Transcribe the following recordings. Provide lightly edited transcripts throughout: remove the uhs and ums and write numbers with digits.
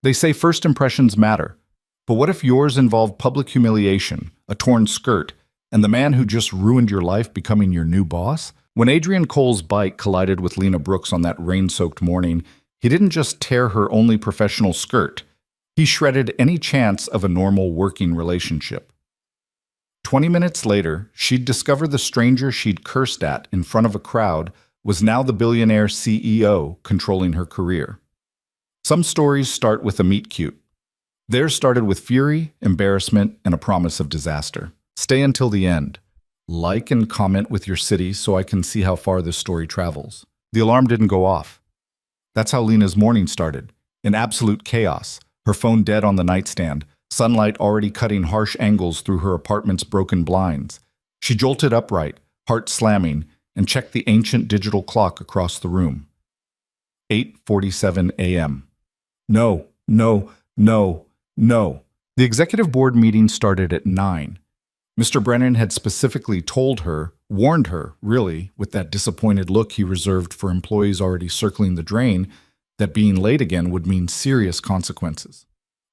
They say first impressions matter. But what if yours involved public humiliation, a torn skirt, and the man who just ruined your life becoming your new boss? When Adrian Cole's bike collided with Lena Brooks on that rain-soaked morning, he didn't just tear her only professional skirt. He shredded any chance of a normal working relationship. 20 minutes later, she'd discovered the stranger she'd cursed at in front of a crowd was now the billionaire CEO controlling her career. Some stories start with a meet-cute. Theirs started with fury, embarrassment, and a promise of disaster. Stay until the end. Like and comment with your city so I can see how far this story travels. The alarm didn't go off. That's how Lena's morning started, in absolute chaos, her phone dead on the nightstand, sunlight already cutting harsh angles through her apartment's broken blinds. She jolted upright, heart slamming, and checked the ancient digital clock across the room. 8:47 a.m. No, no, no, no. The executive board meeting started at 9. Mr. Brennan had specifically told her, warned her, really, with that disappointed look he reserved for employees already circling the drain, that being late again would mean serious consequences.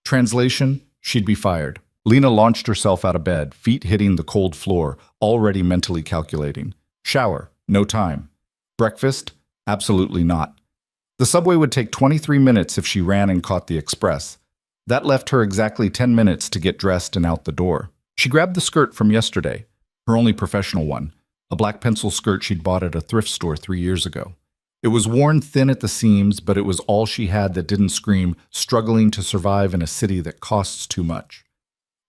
Translation, she'd be fired. Lena launched herself out of bed, feet hitting the cold floor, already mentally calculating. Shower, no time. Breakfast, absolutely not. The subway would take 23 minutes if she ran and caught the express. That left her exactly 10 minutes to get dressed and out the door. She grabbed the skirt from yesterday, her only professional one, a black pencil skirt she'd bought at a thrift store 3 years ago. It was worn thin at the seams, but it was all she had that didn't scream, struggling to survive in a city that costs too much.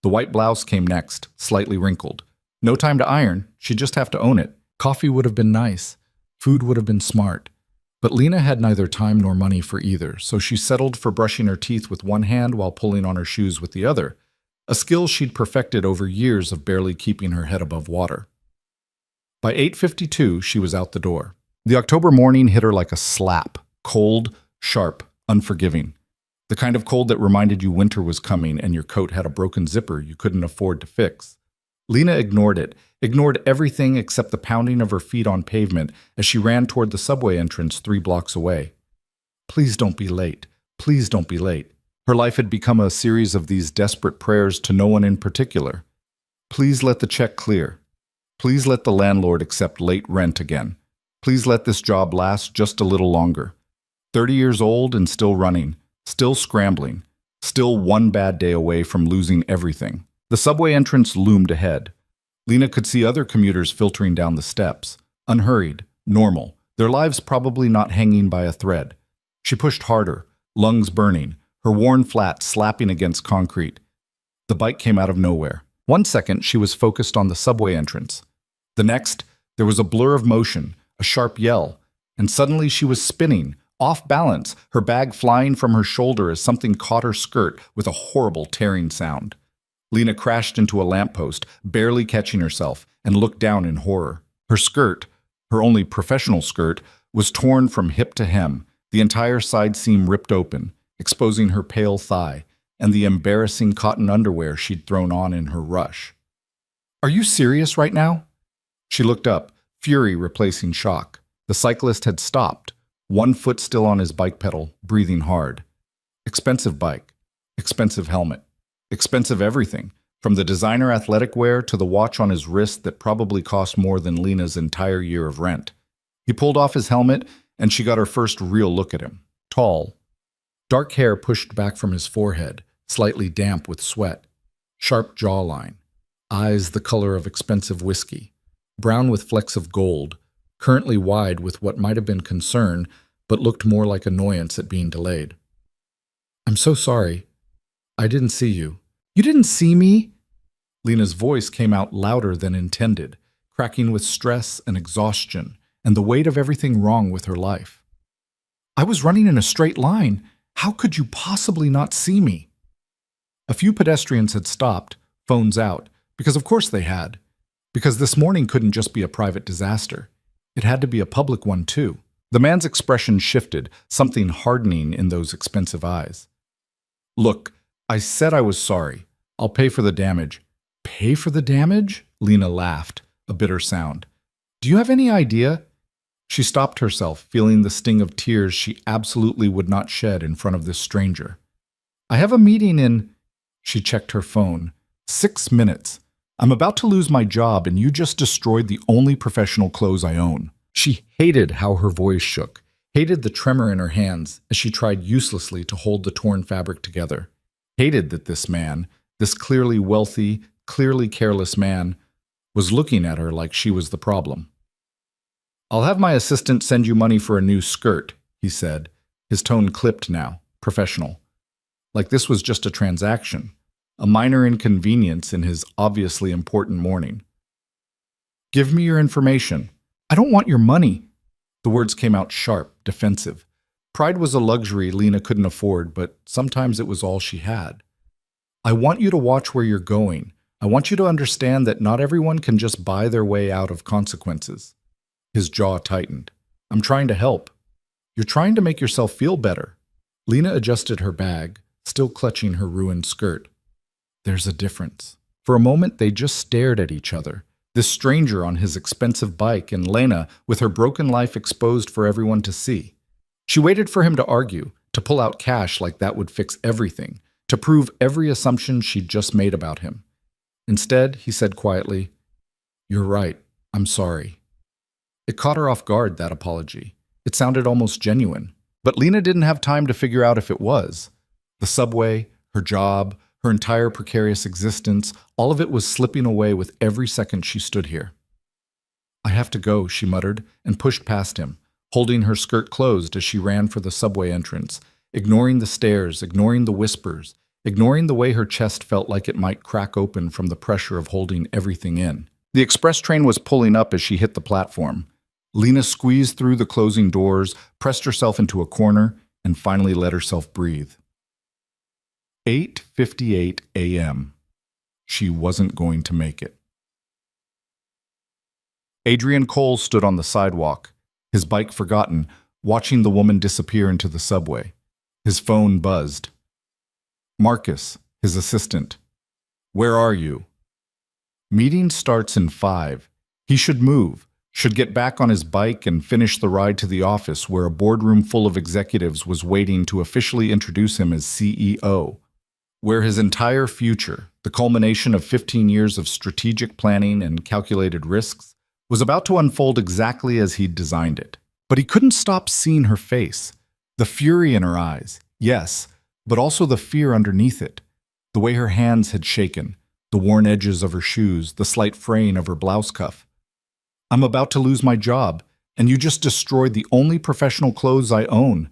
The white blouse came next, slightly wrinkled. No time to iron, she'd just have to own it. Coffee would have been nice. Food would have been smart. But Lena had neither time nor money for either, so she settled for brushing her teeth with one hand while pulling on her shoes with the other, a skill she'd perfected over years of barely keeping her head above water. By 8:52, she was out the door. The October morning hit her like a slap, cold, sharp, unforgiving. The kind of cold that reminded you winter was coming and your coat had a broken zipper you couldn't afford to fix. Lena ignored it, ignored everything except the pounding of her feet on pavement as she ran toward the subway entrance 3 blocks away. Please don't be late. Please don't be late. Her life had become a series of these desperate prayers to no one in particular. Please let the check clear. Please let the landlord accept late rent again. Please let this job last just a little longer. 30 years old and still running, still scrambling, still one bad day away from losing everything. The subway entrance loomed ahead. Lena could see other commuters filtering down the steps, unhurried, normal, their lives probably not hanging by a thread. She pushed harder, lungs burning, her worn flat slapping against concrete. The bike came out of nowhere. 1 second, she was focused on the subway entrance. The next, there was a blur of motion, a sharp yell, and suddenly she was spinning, off balance, her bag flying from her shoulder as something caught her skirt with a horrible tearing sound. Lena crashed into a lamppost, barely catching herself, and looked down in horror. Her skirt, her only professional skirt, was torn from hip to hem, the entire side seam ripped open, exposing her pale thigh, and the embarrassing cotton underwear she'd thrown on in her rush. Are you serious right now? She looked up, fury replacing shock. The cyclist had stopped, one foot still on his bike pedal, breathing hard. Expensive bike, expensive helmet, expensive everything, from the designer athletic wear to the watch on his wrist that probably cost more than Lena's entire year of rent. He pulled off his helmet, and she got her first real look at him. Tall. Dark hair pushed back from his forehead, slightly damp with sweat. Sharp jawline. Eyes the color of expensive whiskey. Brown with flecks of gold, currently wide with what might have been concern, but looked more like annoyance at being delayed. I'm so sorry. I didn't see you. You didn't see me? Lena's voice came out louder than intended, cracking with stress and exhaustion, and the weight of everything wrong with her life. I was running in a straight line. How could you possibly not see me? A few pedestrians had stopped, phones out, because of course they had. Because this morning couldn't just be a private disaster. It had to be a public one too. The man's expression shifted, something hardening in those expensive eyes. Look, I said I was sorry. I'll pay for the damage. Pay for the damage? Lena laughed, a bitter sound. Do you have any idea? She stopped herself, feeling the sting of tears she absolutely would not shed in front of this stranger. I have a meeting in... She checked her phone. 6 minutes. I'm about to lose my job and you just destroyed the only professional clothes I own. She hated how her voice shook, hated the tremor in her hands as she tried uselessly to hold the torn fabric together. Hated that this man, this clearly wealthy, clearly careless man, was looking at her like she was the problem. I'll have my assistant send you money for a new skirt, he said, his tone clipped now, professional. Like this was just a transaction, a minor inconvenience in his obviously important morning. Give me your information. I don't want your money. The words came out sharp, defensive. Pride was a luxury Lena couldn't afford, but sometimes it was all she had. I want you to watch where you're going. I want you to understand that not everyone can just buy their way out of consequences. His jaw tightened. I'm trying to help. You're trying to make yourself feel better. Lena adjusted her bag, still clutching her ruined skirt. There's a difference. For a moment, they just stared at each other. This stranger on his expensive bike and Lena with her broken life exposed for everyone to see. She waited for him to argue, to pull out cash like that would fix everything, to prove every assumption she'd just made about him. Instead, he said quietly, "You're right. I'm sorry." It caught her off guard, that apology. It sounded almost genuine. But Lena didn't have time to figure out if it was. The subway, her job, her entire precarious existence, all of it was slipping away with every second she stood here. I have to go, she muttered, and pushed past him, holding her skirt closed as she ran for the subway entrance, ignoring the stares, ignoring the whispers, ignoring the way her chest felt like it might crack open from the pressure of holding everything in. The express train was pulling up as she hit the platform. Lena squeezed through the closing doors, pressed herself into a corner, and finally let herself breathe. 8:58 a.m. She wasn't going to make it. Adrian Cole stood on the sidewalk, his bike forgotten, watching the woman disappear into the subway. His phone buzzed. Marcus, his assistant. Where are you? Meeting starts in 5. He should move, should get back on his bike and finish the ride to the office where a boardroom full of executives was waiting to officially introduce him as CEO. Where his entire future, the culmination of 15 years of strategic planning and calculated risks, was about to unfold exactly as he'd designed it. But he couldn't stop seeing her face, the fury in her eyes, yes, but also the fear underneath it, the way her hands had shaken, the worn edges of her shoes, the slight fraying of her blouse cuff. I'm about to lose my job, and you just destroyed the only professional clothes I own.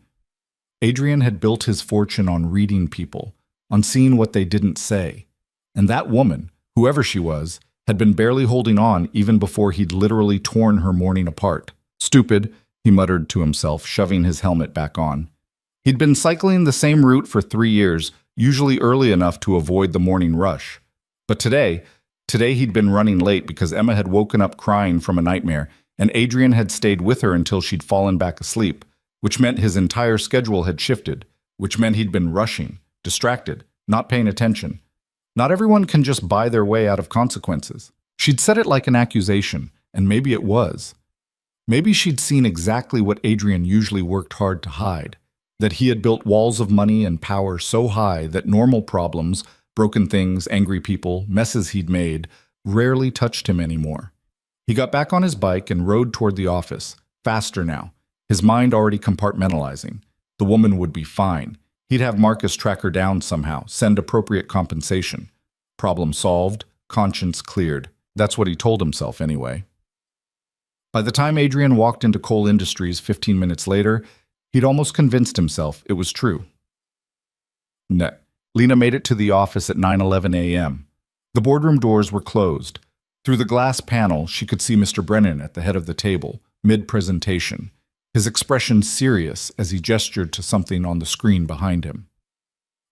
Adrian had built his fortune on reading people, on seeing what they didn't say. And that woman, whoever she was, had been barely holding on even before he'd literally torn her morning apart. Stupid, he muttered to himself, shoving his helmet back on. He'd been cycling the same route for 3 years, usually early enough to avoid the morning rush. But today he'd been running late because Emma had woken up crying from a nightmare, and Adrian had stayed with her until she'd fallen back asleep, which meant his entire schedule had shifted, which meant he'd been rushing, distracted, not paying attention. Not everyone can just buy their way out of consequences. She'd said it like an accusation, and maybe it was. Maybe she'd seen exactly what Adrian usually worked hard to hide, that he had built walls of money and power so high that normal problems, broken things, angry people, messes he'd made, rarely touched him anymore. He got back on his bike and rode toward the office, faster now, his mind already compartmentalizing. The woman would be fine. He'd have Marcus track her down somehow, send appropriate compensation. Problem solved, conscience cleared. That's what he told himself anyway. By the time Adrian walked into Cole Industries 15 minutes later, he'd almost convinced himself it was true. Lena made it to the office at 9:11 a.m. The boardroom doors were closed. Through the glass panel, she could see Mr. Brennan at the head of the table, mid-presentation, his expression serious as he gestured to something on the screen behind him.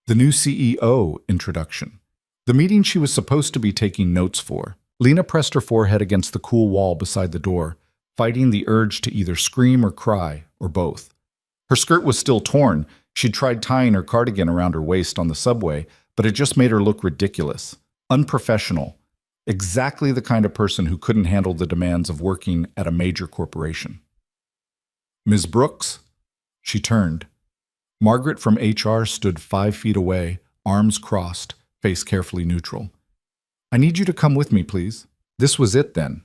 The new CEO introduction. The meeting she was supposed to be taking notes for. Lena pressed her forehead against the cool wall beside the door, fighting the urge to either scream or cry, or both. Her skirt was still torn. She'd tried tying her cardigan around her waist on the subway, but it just made her look ridiculous, unprofessional, exactly the kind of person who couldn't handle the demands of working at a major corporation. Ms. Brooks? She turned. Margaret from HR stood 5 feet away, arms crossed, face carefully neutral. I need you to come with me, please. This was it then.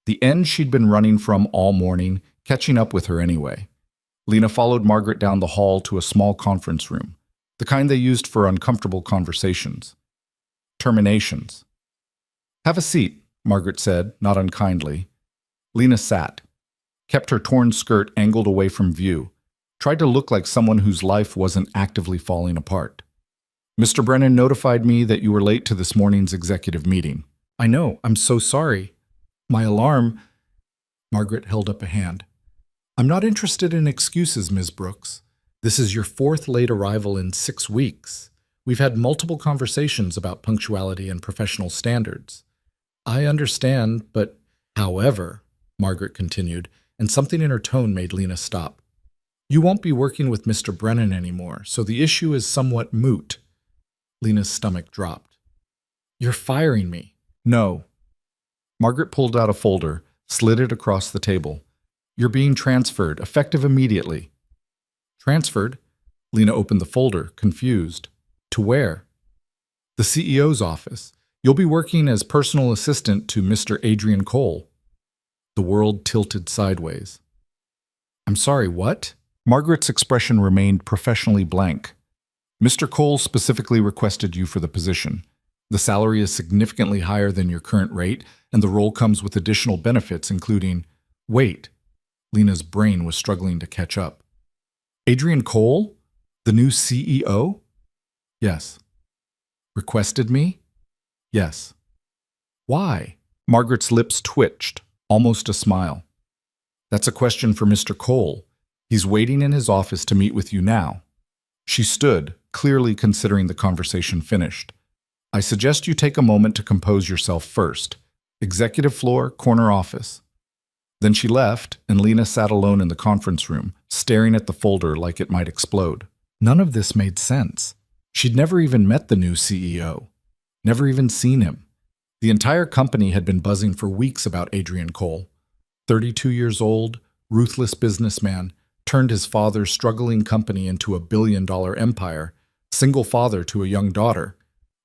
The end she'd been running from all morning, catching up with her anyway. Lena followed Margaret down the hall to a small conference room, the kind they used for uncomfortable conversations. Terminations. Have a seat, Margaret said, not unkindly. Lena sat, kept her torn skirt angled away from view, tried to look like someone whose life wasn't actively falling apart. Mr. Brennan notified me that you were late to this morning's executive meeting. I know, I'm so sorry. My alarm… Margaret held up a hand. I'm not interested in excuses, Ms. Brooks. This is your 4th late arrival in 6 weeks. We've had multiple conversations about punctuality and professional standards. I understand, but… However, Margaret continued, and something in her tone made Lena stop. You won't be working with Mr. Brennan anymore, so the issue is somewhat moot. Lena's stomach dropped. You're firing me. No. Margaret pulled out a folder, slid it across the table. You're being transferred, effective immediately. Transferred? Lena opened the folder, confused. To where? The CEO's office. You'll be working as personal assistant to Mr. Adrian Cole. The world tilted sideways. I'm sorry, what? Margaret's expression remained professionally blank. Mr. Cole specifically requested you for the position. The salary is significantly higher than your current rate, and the role comes with additional benefits, including… Wait. Lena's brain was struggling to catch up. Adrian Cole? The new CEO? Yes. Requested me? Yes. Why? Margaret's lips twitched, almost a smile. That's a question for Mr. Cole. He's waiting in his office to meet with you now. She stood, clearly considering the conversation finished. I suggest you take a moment to compose yourself first. Executive floor, corner office. Then she left, and Lena sat alone in the conference room, staring at the folder like it might explode. None of this made sense. She'd never even met the new CEO. Never even seen him. The entire company had been buzzing for weeks about Adrian Cole. 32 years old, ruthless businessman, turned his father's struggling company into a billion-dollar empire, single father to a young daughter,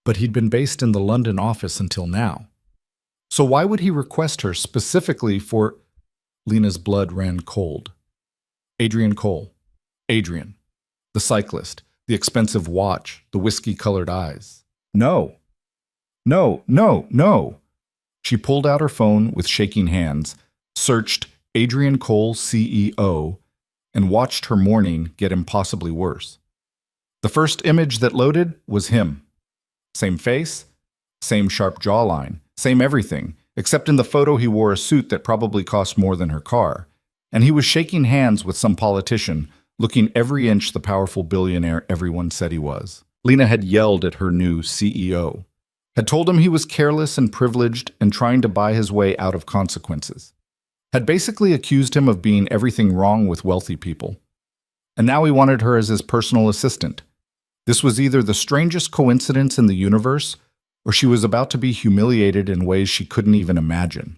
but he'd been based in the London office until now. So why would he request her specifically for… Lena's blood ran cold. Adrian Cole. Adrian. The cyclist, the expensive watch, the whiskey-colored eyes. No. No, no, no. She pulled out her phone with shaking hands, searched Adrian Cole CEO, and watched her morning get impossibly worse. The first image that loaded was him. Same face, same sharp jawline, same everything, except in the photo he wore a suit that probably cost more than her car, and he was shaking hands with some politician, looking every inch the powerful billionaire everyone said he was. Lena had yelled at her new CEO, had told him he was careless and privileged and trying to buy his way out of consequences, had basically accused him of being everything wrong with wealthy people. And now he wanted her as his personal assistant. This was either the strangest coincidence in the universe, or she was about to be humiliated in ways she couldn't even imagine.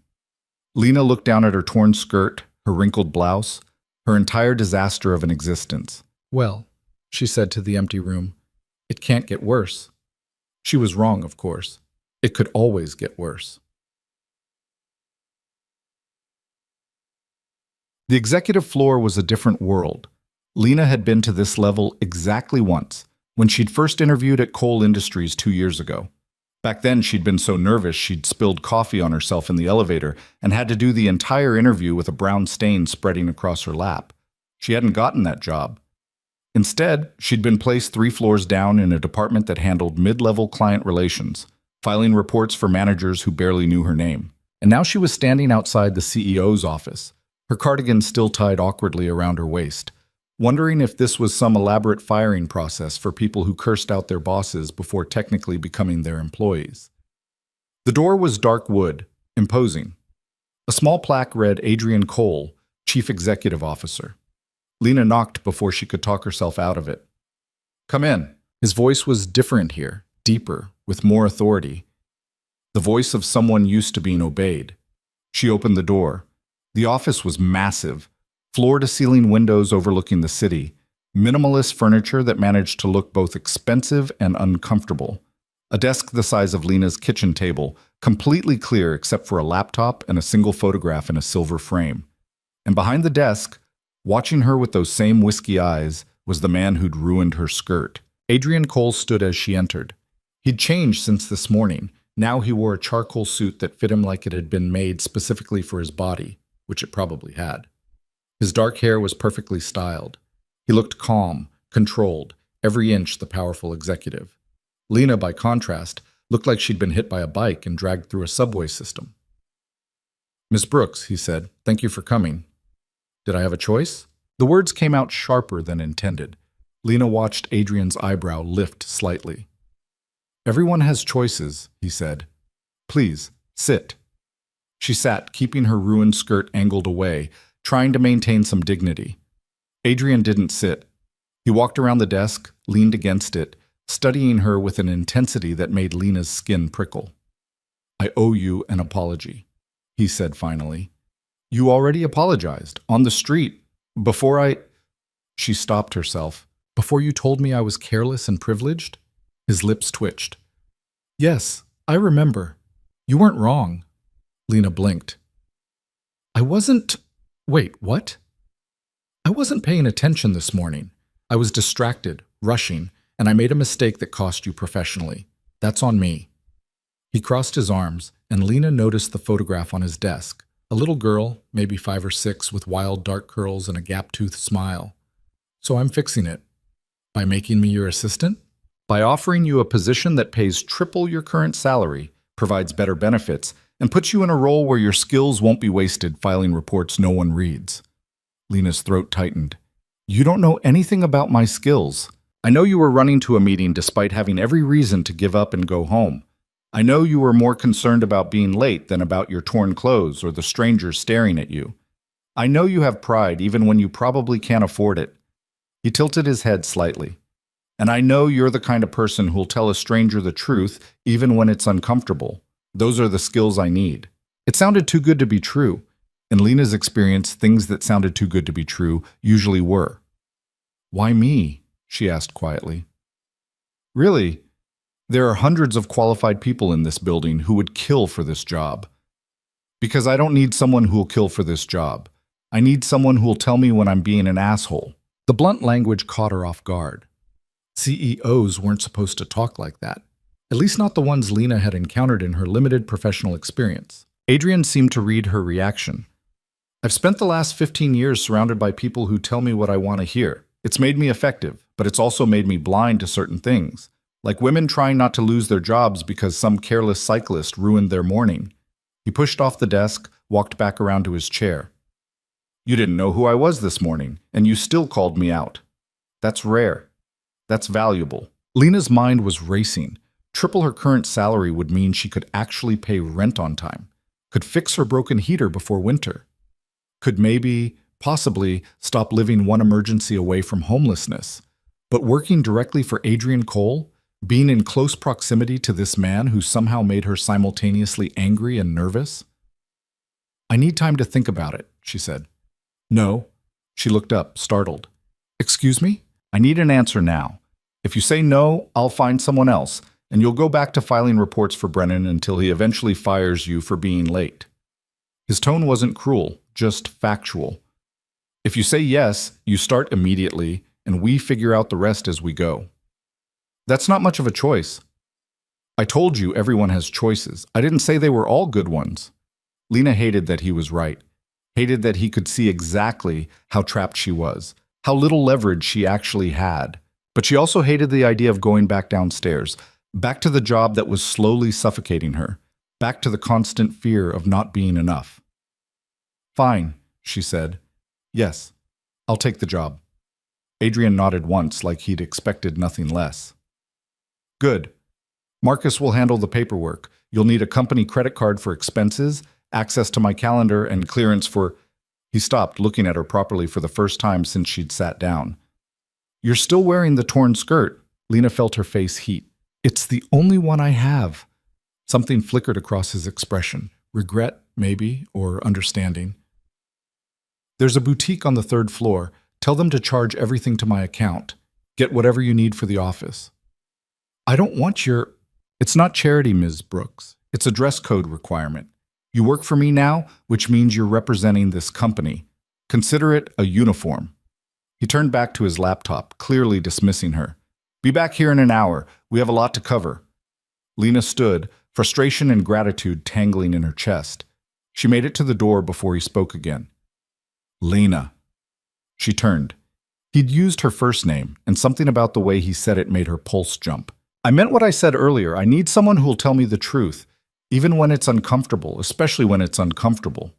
Lena looked down at her torn skirt, her wrinkled blouse, her entire disaster of an existence. Well, she said to the empty room, it can't get worse. She was wrong, of course. It could always get worse. The executive floor was a different world. Lena had been to this level exactly once, when she'd first interviewed at Cole Industries 2 years ago. Back then, she'd been so nervous she'd spilled coffee on herself in the elevator and had to do the entire interview with a brown stain spreading across her lap. She hadn't gotten that job. Instead, she'd been placed 3 floors down in a department that handled mid-level client relations, filing reports for managers who barely knew her name. And now she was standing outside the CEO's office, her cardigan still tied awkwardly around her waist, wondering if this was some elaborate firing process for people who cursed out their bosses before technically becoming their employees. The door was dark wood, imposing. A small plaque read Adrian Cole, Chief Executive Officer. Lena knocked before she could talk herself out of it. Come in. His voice was different here, deeper, with more authority. The voice of someone used to being obeyed. She opened the door. The office was massive, floor-to-ceiling windows overlooking the city, Minimalist furniture that managed to look both expensive and uncomfortable. A desk the size of Lena's kitchen table, completely clear except for a laptop and a single photograph in a silver frame. And behind the desk, watching her with those same whiskey eyes, was the man who'd ruined her skirt. Adrian Cole stood as she entered. He'd changed since this morning. Now he wore a charcoal suit that fit him like it had been made specifically for his body, which it probably had. His dark hair was perfectly styled. He looked calm, controlled, every inch the powerful executive. Lena, by contrast, looked like she'd been hit by a bike and dragged through a subway system. "Miss Brooks," he said, "thank you for coming. Did I have a choice?" The words came out sharper than intended. Lena watched Adrian's eyebrow lift slightly. "Everyone has choices," he said. "Please, sit." She sat, keeping her ruined skirt angled away, trying to maintain some dignity. Adrian didn't sit. He walked around the desk, leaned against it, studying her with an intensity that made Lena's skin prickle. "I owe you an apology," he said finally. "You already apologized, on the street, before I—" She stopped herself. "Before you told me I was careless and privileged?" His lips twitched. "Yes, I remember. You weren't wrong." Lena blinked. "I wasn't— Wait, what?" "I wasn't paying attention this morning. I was distracted, rushing, and I made a mistake that cost you professionally. That's on me." He crossed his arms, and Lena noticed the photograph on his desk. A little girl, maybe 5 or 6, with wild dark curls and a gap-toothed smile. "So I'm fixing it. By making me your assistant? By offering you a position that pays triple your current salary, provides better benefits, and puts you in a role where your skills won't be wasted filing reports no one reads." Lena's throat tightened. "You don't know anything about my skills. I know you were running to a meeting despite having every reason to give up and go home. I know you were more concerned about being late than about your torn clothes or the strangers staring at you. I know you have pride even when you probably can't afford it." He tilted his head slightly. "And I know you're the kind of person who'll tell a stranger the truth even when it's uncomfortable. Those are the skills I need." It sounded too good to be true. In Lena's experience, things that sounded too good to be true usually were. "Why me?" she asked quietly. "Really, there are hundreds of qualified people in this building who would kill for this job. Because I don't need someone who'll kill for this job. I need someone who'll tell me when I'm being an asshole." The blunt language caught her off guard. CEOs weren't supposed to talk like that. At least not the ones Lena had encountered in her limited professional experience. Adrian seemed to read her reaction. "I've spent the last 15 years surrounded by people who tell me what I want to hear. It's made me effective, but it's also made me blind to certain things. Like women trying not to lose their jobs because some careless cyclist ruined their morning." He pushed off the desk, walked back around to his chair. "You didn't know who I was this morning, and you still called me out. That's rare. That's valuable." Lena's mind was racing. Triple her current salary would mean she could actually pay rent on time, could fix her broken heater before winter, could maybe, possibly, stop living one emergency away from homelessness. But working directly for Adrian Cole, being in close proximity to this man who somehow made her simultaneously angry and nervous? "I need time to think about it," she said. "No." She looked up, startled. "Excuse me? I need an answer now. If you say no, I'll find someone else, and you'll go back to filing reports for Brennan until he eventually fires you for being late." His tone wasn't cruel, just factual. "If you say yes, you start immediately, and we figure out the rest as we go." "That's not much of a choice." "I told you everyone has choices. I didn't say they were all good ones." Lena hated that he was right. Hated that he could see exactly how trapped she was, how little leverage she actually had. But she also hated the idea of going back downstairs, back to the job that was slowly suffocating her, back to the constant fear of not being enough. "Fine," she said. "Yes, I'll take the job." Adrian nodded once, like he'd expected nothing less. "Good. Marcus will handle the paperwork. You'll need a company credit card for expenses, access to my calendar, and clearance for—" He stopped, looking at her properly for the first time since she'd sat down. "You're still wearing the torn skirt." Lena felt her face heat. "It's the only one I have." Something flickered across his expression. Regret, maybe, or understanding. "There's a boutique on the 3rd floor. Tell them to charge everything to my account. Get whatever you need for the office. I don't want your... It's not charity, Ms. Brooks. It's a dress code requirement. You work for me now, which means you're representing this company. Consider it a uniform. He turned back to his laptop, clearly dismissing her. Be back here in an hour. We have a lot to cover. Lena stood, frustration and gratitude tangling in her chest. She made it to the door before he spoke again. Lena. She turned. He'd used her first name, and something about the way he said it made her pulse jump. I meant what I said earlier. I need someone who'll tell me the truth, even when it's uncomfortable, especially when it's uncomfortable.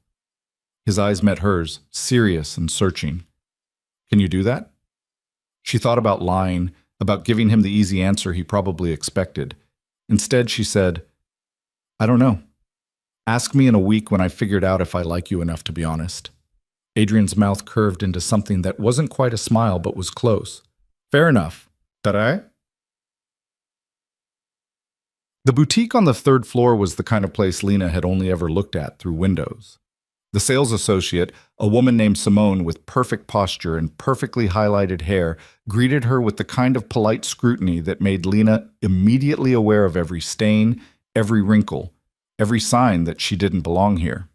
His eyes met hers, serious and searching. Can you do that? She thought about lying, about giving him the easy answer he probably expected. Instead, she said, I don't know. Ask me in a week when I figured out if I like you enough to be honest. Adrian's mouth curved into something that wasn't quite a smile but was close. Fair enough. Ta-da? The boutique on the third floor was the kind of place Lena had only ever looked at through windows. The sales associate, a woman named Simone with perfect posture and perfectly highlighted hair, greeted her with the kind of polite scrutiny that made Lena immediately aware of every stain, every wrinkle, every sign that she didn't belong here.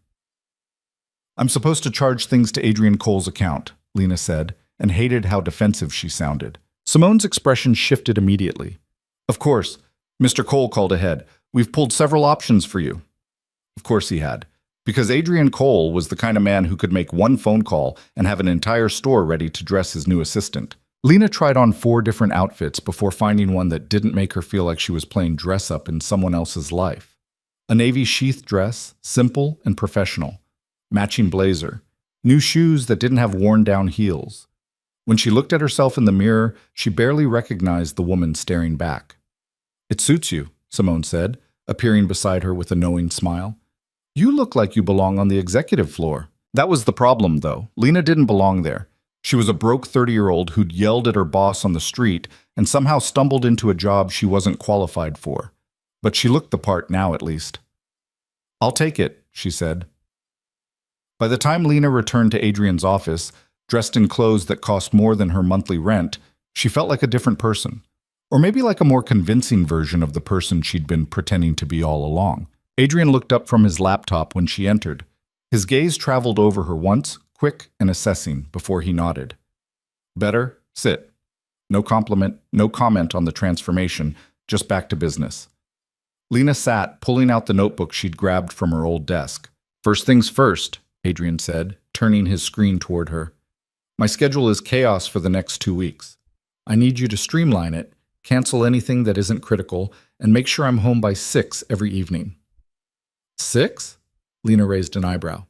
I'm supposed to charge things to Adrian Cole's account, Lena said, and hated how defensive she sounded. Simone's expression shifted immediately. Of course, Mr. Cole called ahead. We've pulled several options for you. Of course he had. Because Adrian Cole was the kind of man who could make one phone call and have an entire store ready to dress his new assistant. Lena tried on 4 different outfits before finding one that didn't make her feel like she was playing dress-up in someone else's life. A navy sheath dress, simple and professional. Matching blazer. New shoes that didn't have worn-down heels. When she looked at herself in the mirror, she barely recognized the woman staring back. It suits you, Simone said, appearing beside her with a knowing smile. You look like you belong on the executive floor. That was the problem, though. Lena didn't belong there. She was a broke 30-year-old who'd yelled at her boss on the street and somehow stumbled into a job she wasn't qualified for. But she looked the part now, at least. I'll take it, she said. By the time Lena returned to Adrian's office, dressed in clothes that cost more than her monthly rent, she felt like a different person. Or maybe like a more convincing version of the person she'd been pretending to be all along. Adrian looked up from his laptop when she entered. His gaze traveled over her once, quick and assessing, before he nodded. Better? Sit. No comment on the transformation, just back to business. Lena sat, pulling out the notebook she'd grabbed from her old desk. First things first, Adrian said, turning his screen toward her. My schedule is chaos for the next 2 weeks. I need you to streamline it, cancel anything that isn't critical, and make sure I'm home by 6 every evening. 6? Lena raised an eyebrow.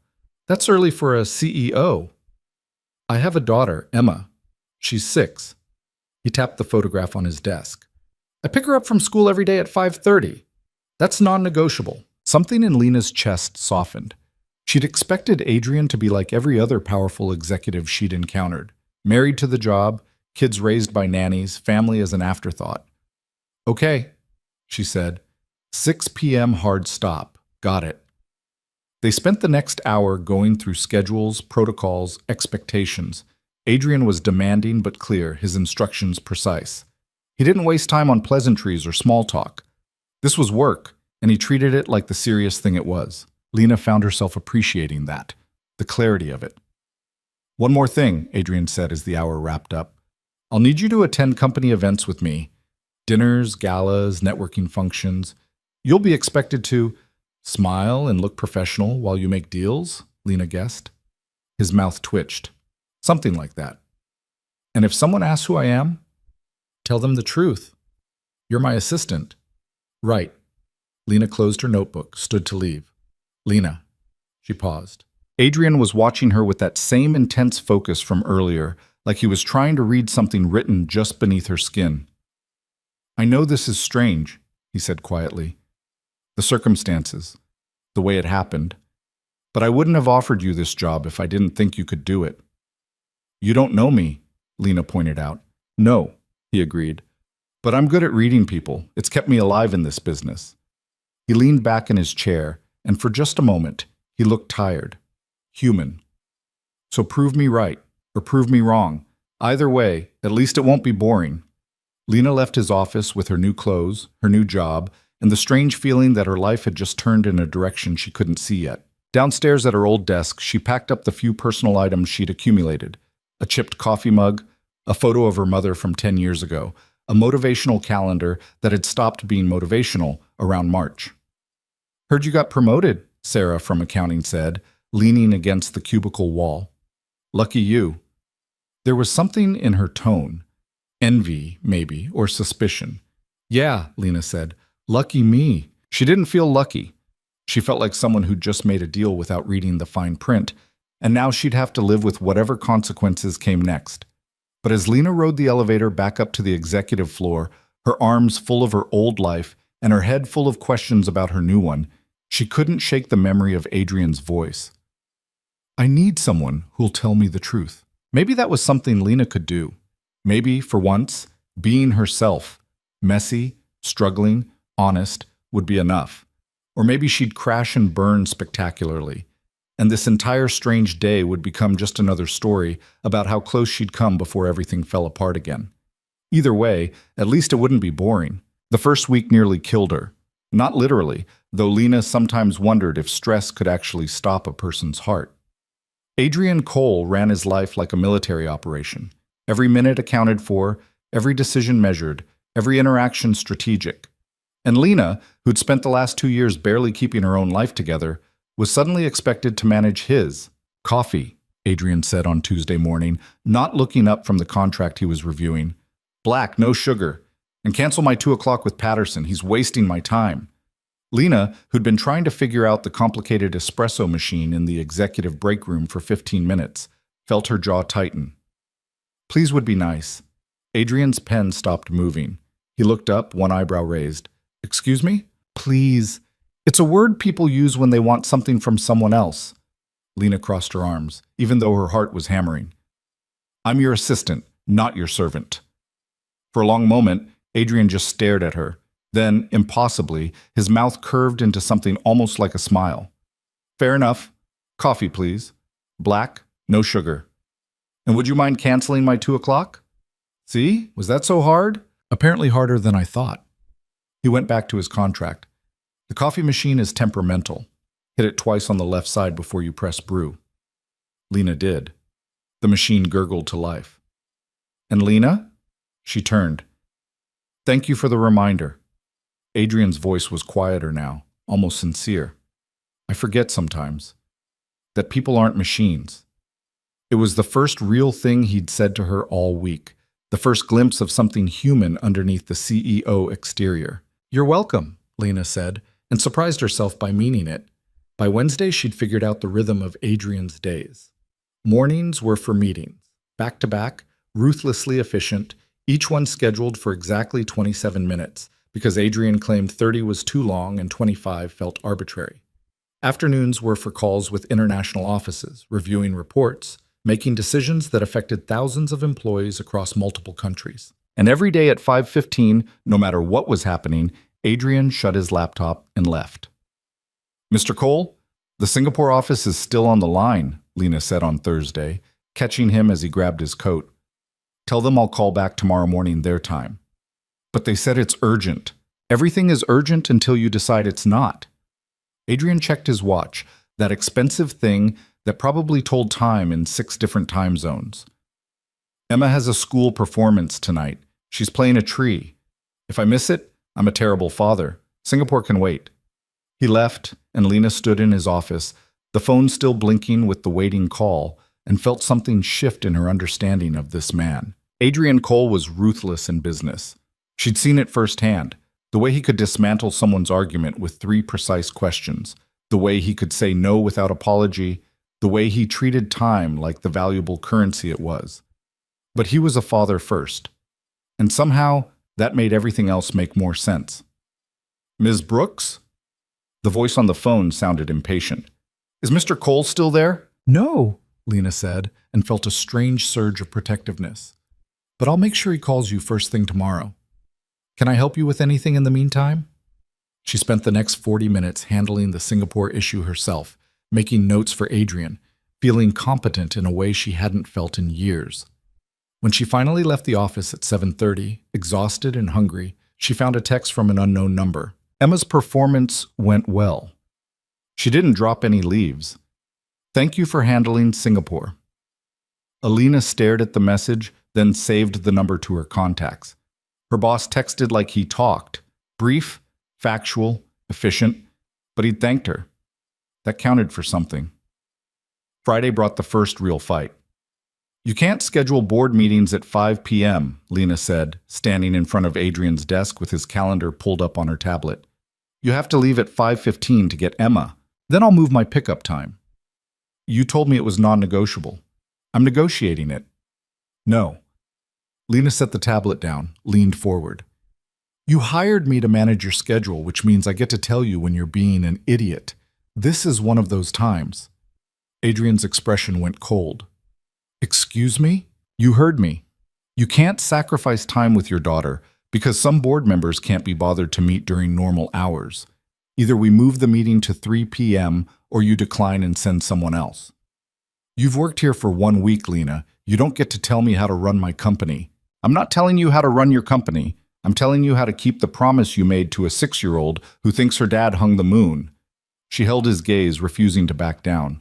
That's early for a CEO. I have a daughter, Emma. She's 6. He tapped the photograph on his desk. I pick her up from school every day at 5:30. That's non-negotiable. Something in Lena's chest softened. She'd expected Adrian to be like every other powerful executive she'd encountered. Married to the job, kids raised by nannies, family as an afterthought. Okay, she said. 6 p.m. hard stop. Got it. They spent the next hour going through schedules, protocols, expectations. Adrian was demanding but clear, his instructions precise. He didn't waste time on pleasantries or small talk. This was work, and he treated it like the serious thing it was. Lena found herself appreciating that, the clarity of it. One more thing, Adrian said as the hour wrapped up. I'll need you to attend company events with me. Dinners, galas, networking functions. You'll be expected to smile and look professional while you make deals, Lena guessed. His mouth twitched. Something like that. And if someone asks who I am, tell them the truth. You're my assistant. Right. Lena closed her notebook, stood to leave. Lena. She paused. Adrian was watching her with that same intense focus from earlier, like he was trying to read something written just beneath her skin. I know this is strange, he said quietly. The circumstances, the way it happened. But I wouldn't have offered you this job if I didn't think you could do it. You don't know me, Lena pointed out. No, he agreed. But I'm good at reading people. It's kept me alive in this business. He leaned back in his chair, and for just a moment, he looked tired, human. So prove me right, or prove me wrong. Either way, at least it won't be boring. Lena left his office with her new clothes, her new job, and the strange feeling that her life had just turned in a direction she couldn't see yet. Downstairs at her old desk, she packed up the few personal items she'd accumulated: a chipped coffee mug, a photo of her mother from 10 years ago, a motivational calendar that had stopped being motivational around March. "Heard you got promoted," Sarah from accounting said, leaning against the cubicle wall. "Lucky you." There was something in her tone. Envy, maybe, or suspicion. "Yeah," Lena said. "Lucky me." She didn't feel lucky. She felt like someone who'd just made a deal without reading the fine print, and now she'd have to live with whatever consequences came next. But as Lena rode the elevator back up to the executive floor, her arms full of her old life and her head full of questions about her new one, she couldn't shake the memory of Adrian's voice. "I need someone who'll tell me the truth." Maybe that was something Lena could do. Maybe, for once, being herself, messy, struggling, honest, would be enough. Or maybe she'd crash and burn spectacularly, and this entire strange day would become just another story about how close she'd come before everything fell apart again. Either way, at least it wouldn't be boring. The first week nearly killed her. Not literally, though Lena sometimes wondered if stress could actually stop a person's heart. Adrian Cole ran his life like a military operation. Every minute accounted for, every decision measured, every interaction strategic. And Lena, who'd spent the last 2 years barely keeping her own life together, was suddenly expected to manage his. "Coffee," Adrian said on Tuesday morning, not looking up from the contract he was reviewing. "Black, no sugar. And cancel my 2 o'clock with Patterson. He's wasting my time." Lena, who'd been trying to figure out the complicated espresso machine in the executive break room for 15 minutes, felt her jaw tighten. "Please would be nice." Adrian's pen stopped moving. He looked up, one eyebrow raised. "Excuse me? Please." It's a word people use when they want something from someone else. Lena crossed her arms, even though her heart was hammering. "I'm your assistant, not your servant." For a long moment, Adrian just stared at her. Then, impossibly, his mouth curved into something almost like a smile. "Fair enough. Coffee, please. Black, no sugar. And would you mind canceling my 2 o'clock? See? Was that so hard?" "Apparently harder than I thought." He went back to his contract. "The coffee machine is temperamental. Hit it twice on the left side before you press brew." Lena did. The machine gurgled to life. "And Lena?" She turned. "Thank you for the reminder." Adrian's voice was quieter now, almost sincere. "I forget sometimes that people aren't machines." It was the first real thing he'd said to her all week, the first glimpse of something human underneath the CEO exterior. "You're welcome," Lena said, and surprised herself by meaning it. By Wednesday, she'd figured out the rhythm of Adrian's days. Mornings were for meetings, back-to-back, ruthlessly efficient, each one scheduled for exactly 27 minutes, because Adrian claimed 30 was too long and 25 felt arbitrary. Afternoons were for calls with international offices, reviewing reports, making decisions that affected thousands of employees across multiple countries. And every day at 5:15, no matter what was happening, Adrian shut his laptop and left. "Mr. Cole, the Singapore office is still on the line," Lena said on Thursday, catching him as he grabbed his coat. "Tell them I'll call back tomorrow morning their time." "But they said it's urgent." "Everything is urgent until you decide it's not." Adrian checked his watch, that expensive thing that probably told time in 6 different time zones. "Emma has a school performance tonight. She's playing a tree. If I miss it, I'm a terrible father. Singapore can wait." He left, and Lena stood in his office, the phone still blinking with the waiting call, and felt something shift in her understanding of this man. Adrian Cole was ruthless in business. She'd seen it firsthand, the way he could dismantle someone's argument with 3 precise questions, the way he could say no without apology, the way he treated time like the valuable currency it was. But he was a father first, and somehow that made everything else make more sense. "Ms. Brooks?" The voice on the phone sounded impatient. "Is Mr. Cole still there?" "No," Lena said, and felt a strange surge of protectiveness. "But I'll make sure he calls you first thing tomorrow. Can I help you with anything in the meantime?" She spent the next 40 minutes handling the Singapore issue herself, making notes for Adrian, feeling competent in a way she hadn't felt in years. When she finally left the office at 7:30, exhausted and hungry, she found a text from an unknown number. Emma's performance went well. She didn't drop any leaves. Thank you for handling Singapore. Alina stared at the message, then saved the number to her contacts. Her boss texted like he talked. Brief, factual, efficient, but he'd thanked her. That counted for something. Friday brought the first real fight. You can't schedule board meetings at 5 p.m., Lena said, standing in front of Adrian's desk with his calendar pulled up on her tablet. You have to leave at 5:15 to get Emma. Then I'll move my pickup time. You told me it was non-negotiable. I'm negotiating it. No. Lena set the tablet down, leaned forward. You hired me to manage your schedule, which means I get to tell you when you're being an idiot. This is one of those times. Adrian's expression went cold. Excuse me? You heard me. You can't sacrifice time with your daughter because some board members can't be bothered to meet during normal hours. Either we move the meeting to 3 p.m. or you decline and send someone else. You've worked here for 1 week, Lena. You don't get to tell me how to run my company. I'm not telling you how to run your company. I'm telling you how to keep the promise you made to a 6-year-old who thinks her dad hung the moon. She held his gaze, refusing to back down.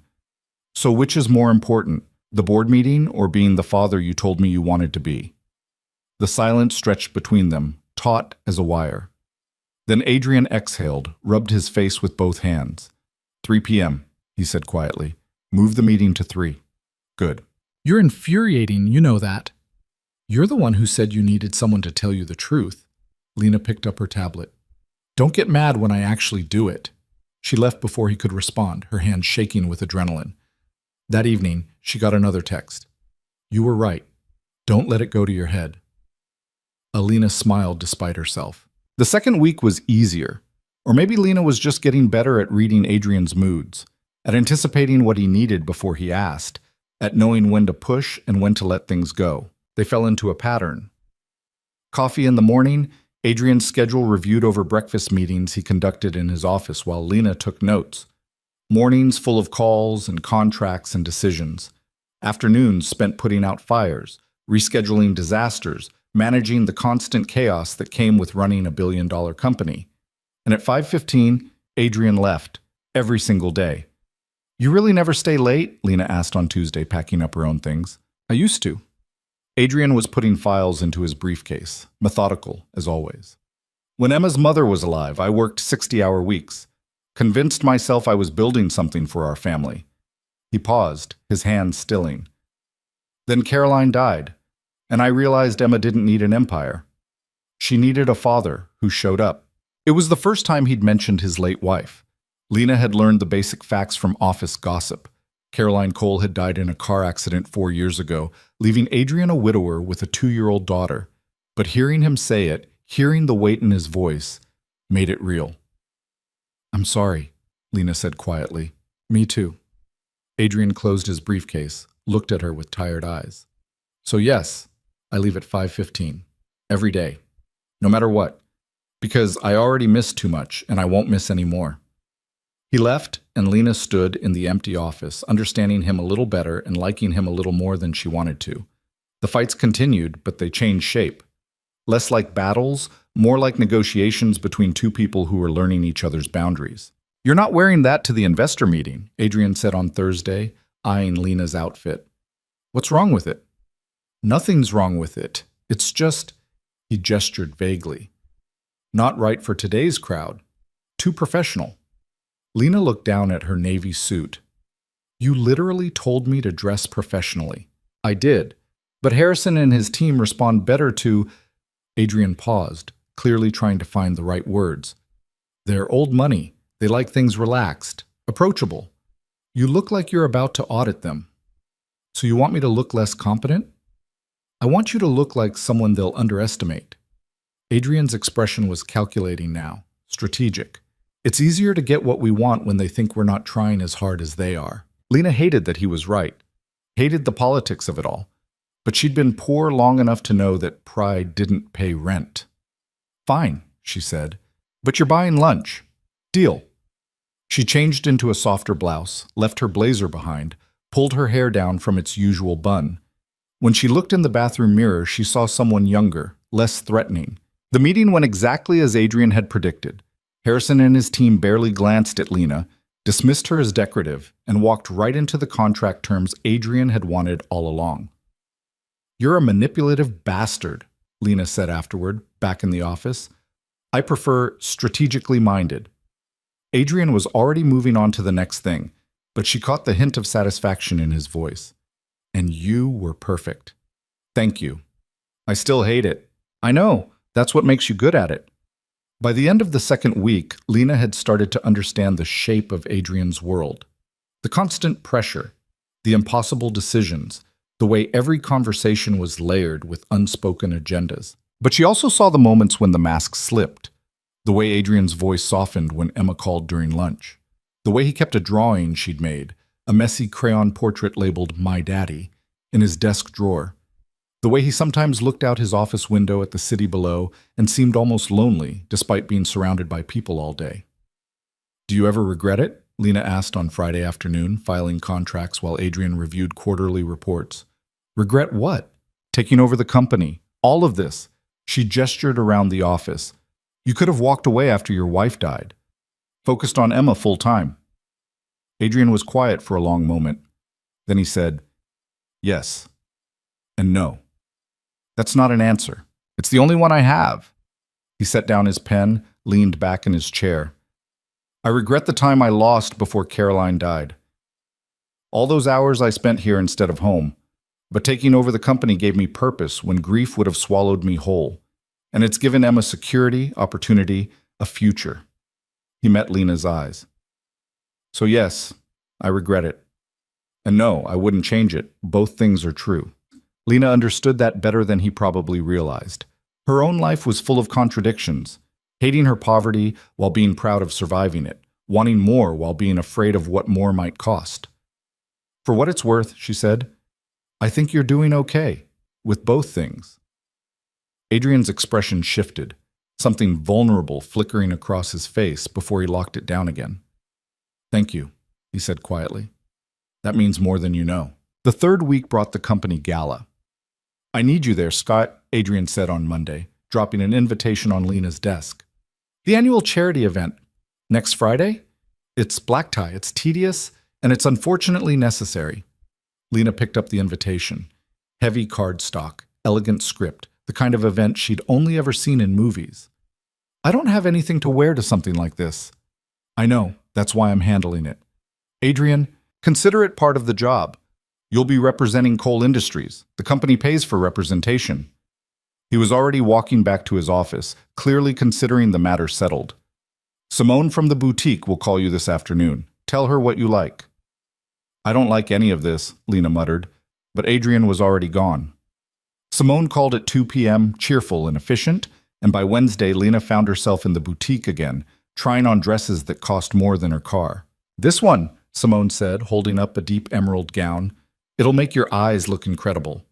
So which is more important, the board meeting or being the father you told me you wanted to be? The silence stretched between them, taut as a wire. Then Adrian exhaled, rubbed his face with both hands. 3 p.m., he said quietly. Move the meeting to 3. Good. You're infuriating, you know that. You're the one who said you needed someone to tell you the truth. Lena picked up her tablet. Don't get mad when I actually do it. She left before he could respond, her hands shaking with adrenaline. That evening, she got another text. You were right. Don't let it go to your head. Alina smiled despite herself. The second week was easier. Or maybe Lena was just getting better at reading Adrian's moods, at anticipating what he needed before he asked, at knowing when to push and when to let things go. They fell into a pattern. Coffee in the morning, Adrian's schedule reviewed over breakfast meetings he conducted in his office while Lena took notes. Mornings full of calls and contracts and decisions. Afternoons spent putting out fires, rescheduling disasters, managing the constant chaos that came with running a billion-dollar company. And at 5:15, Adrian left, every single day. You really never stay late? Lena asked on Tuesday, packing up her own things. I used to. Adrian was putting files into his briefcase, methodical as always. When Emma's mother was alive, I worked 60-hour weeks. Convinced myself I was building something for our family. He paused, his hands stilling. Then Caroline died, and I realized Emma didn't need an empire. She needed a father who showed up. It was the first time he'd mentioned his late wife. Lena had learned the basic facts from office gossip. Caroline Cole had died in a car accident 4 years ago, leaving Adrian a widower with a 2-year-old daughter. But hearing him say it, hearing the weight in his voice, made it real. I'm sorry, Lena said quietly. Me too. Adrian closed his briefcase, looked at her with tired eyes. So yes, I leave at 5:15. Every day. No matter what. Because I already missed too much, and I won't miss any more. He left, and Lena stood in the empty office, understanding him a little better and liking him a little more than she wanted to. The fights continued, but they changed shape. Less like battles, more like negotiations between two people who were learning each other's boundaries. You're not wearing that to the investor meeting, Adrian said on Thursday, eyeing Lena's outfit. What's wrong with it? Nothing's wrong with it. It's just, he gestured vaguely. Not right for today's crowd. Too professional. Lena looked down at her navy suit. You literally told me to dress professionally. I did. But Harrison and his team respond better to... Adrian paused, clearly trying to find the right words. They're old money. They like things relaxed, approachable. You look like you're about to audit them. So you want me to look less competent? I want you to look like someone they'll underestimate. Adrian's expression was calculating now, strategic. It's easier to get what we want when they think we're not trying as hard as they are. Lena hated that he was right, hated the politics of it all, but she'd been poor long enough to know that pride didn't pay rent. Fine, she said, but you're buying lunch. Deal. She changed into a softer blouse, left her blazer behind, pulled her hair down from its usual bun. When she looked in the bathroom mirror, she saw someone younger, less threatening. The meeting went exactly as Adrian had predicted. Harrison and his team barely glanced at Lena, dismissed her as decorative, and walked right into the contract terms Adrian had wanted all along. "You're a manipulative bastard," Lena said afterward, back in the office. "I prefer strategically minded." Adrian was already moving on to the next thing, but she caught the hint of satisfaction in his voice. "And you were perfect. Thank you. I still hate it. I know, that's what makes you good at it." By the end of the second week, Lena had started to understand the shape of Adrian's world. The constant pressure, the impossible decisions, the way every conversation was layered with unspoken agendas. But she also saw the moments when the mask slipped, the way Adrian's voice softened when Emma called during lunch, the way he kept a drawing she'd made, a messy crayon portrait labeled "My Daddy," in his desk drawer, the way he sometimes looked out his office window at the city below and seemed almost lonely despite being surrounded by people all day. "Do you ever regret it?" Lena asked on Friday afternoon, filing contracts while Adrian reviewed quarterly reports. "Regret what?" "Taking over the company. All of this." She gestured around the office. "You could have walked away after your wife died. Focused on Emma full time." Adrian was quiet for a long moment. Then he said, "Yes and no. That's not an answer. It's the only one I have." He set down his pen, leaned back in his chair. "I regret the time I lost before Caroline died. All those hours I spent here instead of home. But taking over the company gave me purpose when grief would have swallowed me whole. And it's given Emma security, opportunity, a future." He met Lena's eyes. "So yes, I regret it. And no, I wouldn't change it. Both things are true." Lena understood that better than he probably realized. Her own life was full of contradictions, hating her poverty while being proud of surviving it, wanting more while being afraid of what more might cost. "For what it's worth," she said, "I think you're doing okay with both things." Adrian's expression shifted, something vulnerable flickering across his face before he locked it down again. "Thank you," he said quietly. "That means more than you know." The third week brought the company gala. "I need you there, Scott," Adrian said on Monday, dropping an invitation on Lena's desk. "The annual charity event. Next Friday? It's black tie, it's tedious, and it's unfortunately necessary." Lena picked up the invitation. Heavy cardstock, elegant script, the kind of event she'd only ever seen in movies. "I don't have anything to wear to something like this." "I know, that's why I'm handling it." "Adrian, consider it part of the job. You'll be representing Cole Industries. The company pays for representation." He was already walking back to his office, clearly considering the matter settled. "Simone from the boutique will call you this afternoon. Tell her what you like." "I don't like any of this," Lena muttered, but Adrian was already gone. Simone called at 2 p.m., cheerful and efficient, and by Wednesday Lena found herself in the boutique again, trying on dresses that cost more than her car. "This one," Simone said, holding up a deep emerald gown. "It'll make your eyes look incredible."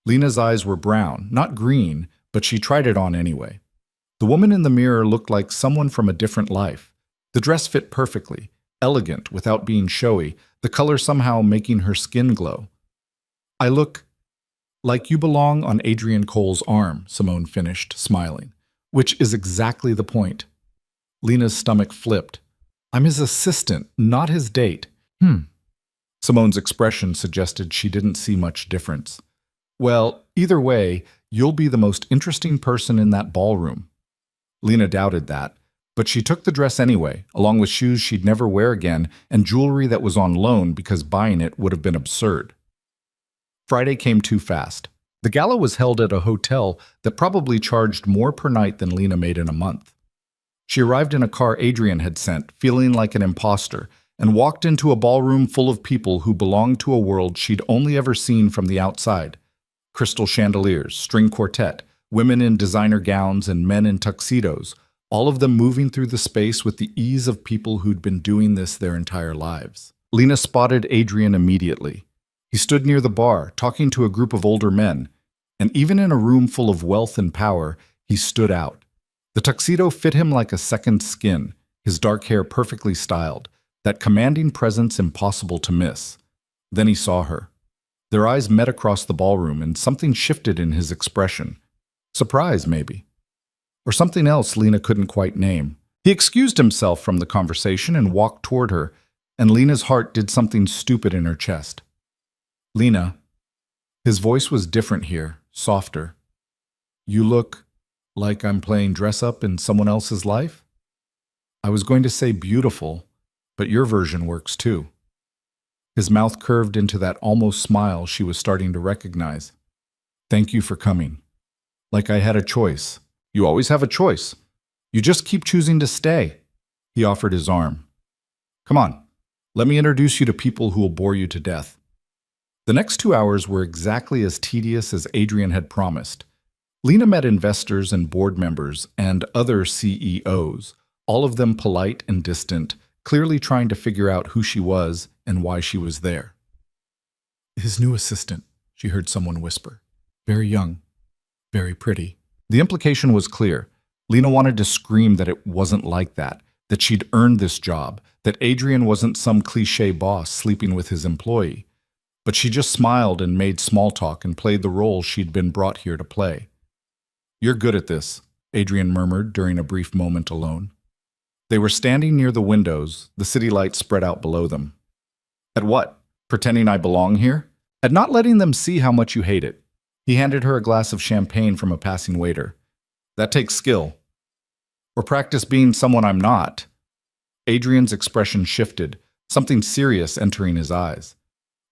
Lena's eyes were brown, not green, but she tried it on anyway. The woman in the mirror looked like someone from a different life. The dress fit perfectly, elegant without being showy, the color somehow making her skin glow. "I look like you belong on Adrian Cole's arm," Simone finished, smiling. "Which is exactly the point." Lena's stomach flipped. "I'm his assistant, not his date." Simone's expression suggested she didn't see much difference. "Well, either way, you'll be the most interesting person in that ballroom." Lena doubted that, but she took the dress anyway, along with shoes she'd never wear again and jewelry that was on loan because buying it would have been absurd. Friday came too fast. The gala was held at a hotel that probably charged more per night than Lena made in a month. She arrived in a car Adrian had sent, feeling like an imposter, and walked into a ballroom full of people who belonged to a world she'd only ever seen from the outside. Crystal chandeliers, string quartet, women in designer gowns and men in tuxedos, all of them moving through the space with the ease of people who'd been doing this their entire lives. Lena spotted Adrian immediately. He stood near the bar, talking to a group of older men, and even in a room full of wealth and power, he stood out. The tuxedo fit him like a second skin, his dark hair perfectly styled, that commanding presence impossible to miss. Then he saw her. Their eyes met across the ballroom, and something shifted in his expression. Surprise, maybe. Or something else Lena couldn't quite name. He excused himself from the conversation and walked toward her, and Lena's heart did something stupid in her chest. Lena. His voice was different here, softer. You look like I'm playing dress-up in someone else's life? I was going to say beautiful, but your version works too. His mouth curved into that almost smile she was starting to recognize. Thank you for coming. Like I had a choice. You always have a choice. You just keep choosing to stay. He offered his arm. Come on, let me introduce you to people who will bore you to death. The next 2 hours were exactly as tedious as Adrian had promised. Lena met investors and board members and other CEOs, all of them polite and distant, clearly trying to figure out who she was and why she was there. His new assistant, she heard someone whisper. Very young, very pretty. The implication was clear. Lena wanted to scream that it wasn't like that she'd earned this job, that Adrian wasn't some cliché boss sleeping with his employee. But she just smiled and made small talk and played the role she'd been brought here to play. You're good at this, Adrian murmured during a brief moment alone. They were standing near the windows, the city lights spread out below them. At what? Pretending I belong here? At not letting them see how much you hate it. He handed her a glass of champagne from a passing waiter. That takes skill. Or practice being someone I'm not. Adrian's expression shifted, something serious entering his eyes.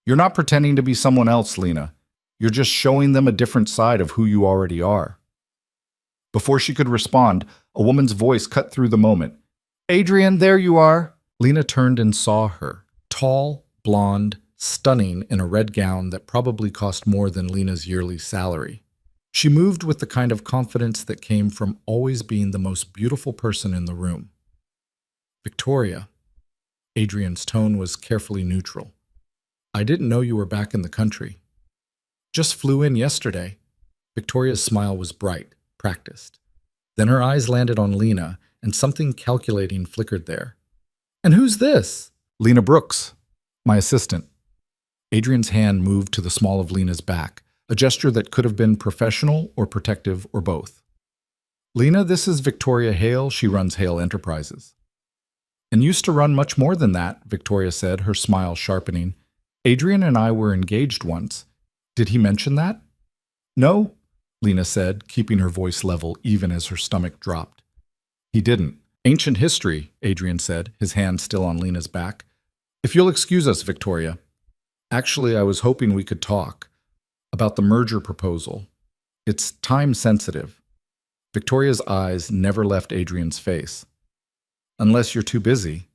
You're not pretending to be someone else, Lena. You're just showing them a different side of who you already are. Before she could respond, a woman's voice cut through the moment. Adrian, there you are. Lena turned and saw her. Tall, blonde, stunning in a red gown that probably cost more than Lena's yearly salary. She moved with the kind of confidence that came from always being the most beautiful person in the room. Victoria. Adrian's tone was carefully neutral. I didn't know you were back in the country. Just flew in yesterday. Victoria's smile was bright, practiced. Then her eyes landed on Lena, and something calculating flickered there. And who's this? Lena Brooks, my assistant. Adrian's hand moved to the small of Lena's back, a gesture that could have been professional or protective or both. Lena, this is Victoria Hale. She runs Hale Enterprises. And used to run much more than that, Victoria said, her smile sharpening. Adrian and I were engaged once. Did he mention that? No, Lena said, keeping her voice level even as her stomach dropped. He didn't. Ancient history, Adrian said, his hand still on Lena's back. If you'll excuse us, Victoria. Actually, I was hoping we could talk about the merger proposal. It's time-sensitive. Victoria's eyes never left Adrian's face. Unless you're too busy.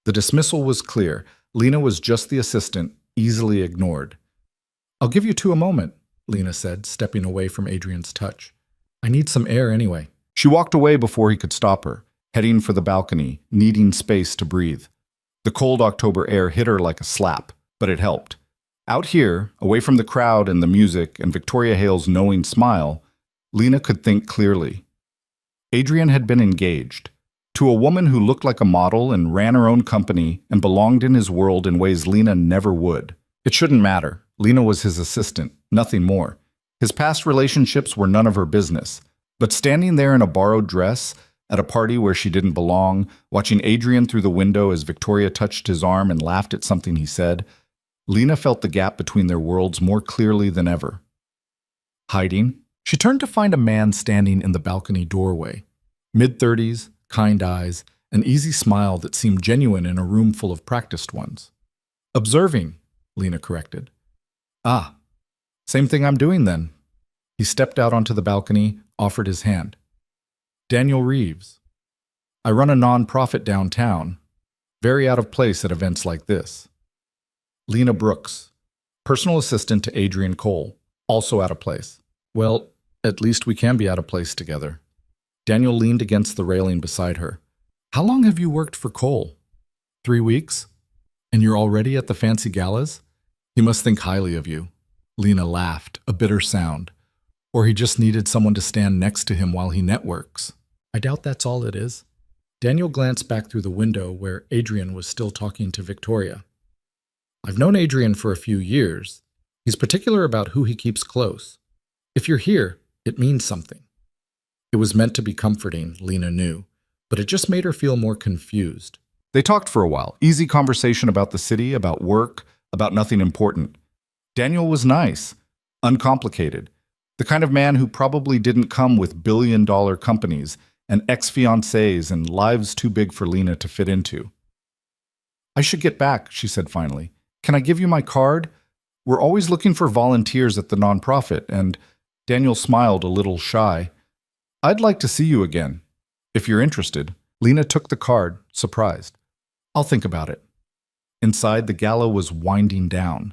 The dismissal was clear. Lena was just the assistant, easily ignored. I'll give you two a moment, Lena said, stepping away from Adrian's touch. I need some air anyway. She walked away before he could stop her, heading for the balcony, needing space to breathe. The cold October air hit her like a slap, but it helped. Out here, away from the crowd and the music and Victoria Hale's knowing smile, Lena could think clearly. Adrian had been engaged to a woman who looked like a model and ran her own company and belonged in his world in ways Lena never would. It shouldn't matter. Lena was his assistant, nothing more. His past relationships were none of her business. But standing there in a borrowed dress, at a party where she didn't belong, watching Adrian through the window as Victoria touched his arm and laughed at something he said, Lena felt the gap between their worlds more clearly than ever. Hiding, she turned to find a man standing in the balcony doorway. Mid-30s, kind eyes, an easy smile that seemed genuine in a room full of practiced ones. Observing, Lena corrected. Ah, same thing I'm doing then. He stepped out onto the balcony, offered his hand. Daniel Reeves. I run a non-profit downtown, very out of place at events like this. Lena Brooks, personal assistant to Adrian Cole, also out of place. Well, at least we can be out of place together. Daniel leaned against the railing beside her. How long have you worked for Cole? 3 weeks? And you're already at the fancy galas? He must think highly of you. Lena laughed, a bitter sound. Or he just needed someone to stand next to him while he networks. I doubt that's all it is. Daniel glanced back through the window where Adrian was still talking to Victoria. I've known Adrian for a few years. He's particular about who he keeps close. If you're here, it means something. It was meant to be comforting, Lena knew, but it just made her feel more confused. They talked for a while. Easy conversation about the city, about work, about nothing important. Daniel was nice, uncomplicated, the kind of man who probably didn't come with billion-dollar companies and ex-fiancés and lives too big for Lena to fit into. I should get back, she said finally. Can I give you my card? We're always looking for volunteers at the nonprofit, and Daniel smiled a little shy. I'd like to see you again, if you're interested. Lena took the card, surprised. I'll think about it. Inside, the gala was winding down.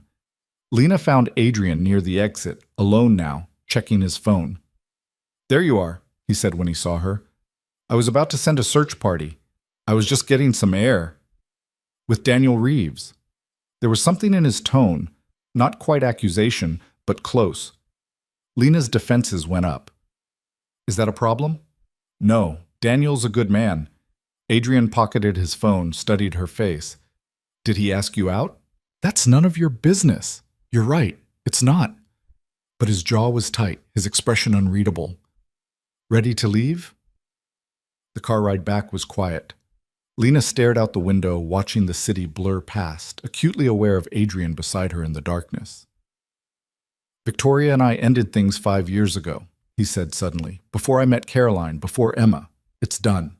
Lena found Adrian near the exit, alone now, checking his phone. There you are, he said when he saw her. I was about to send a search party. I was just getting some air. With Daniel Reeves. There was something in his tone, not quite accusation, but close. Lena's defenses went up. Is that a problem? No, Daniel's a good man. Adrian pocketed his phone, studied her face. Did he ask you out? That's none of your business. You're right, it's not. But his jaw was tight, his expression unreadable. Ready to leave? The car ride back was quiet. Lena stared out the window, watching the city blur past, acutely aware of Adrian beside her in the darkness. Victoria and I ended things 5 years ago, he said suddenly. Before I met Caroline, before Emma. It's done.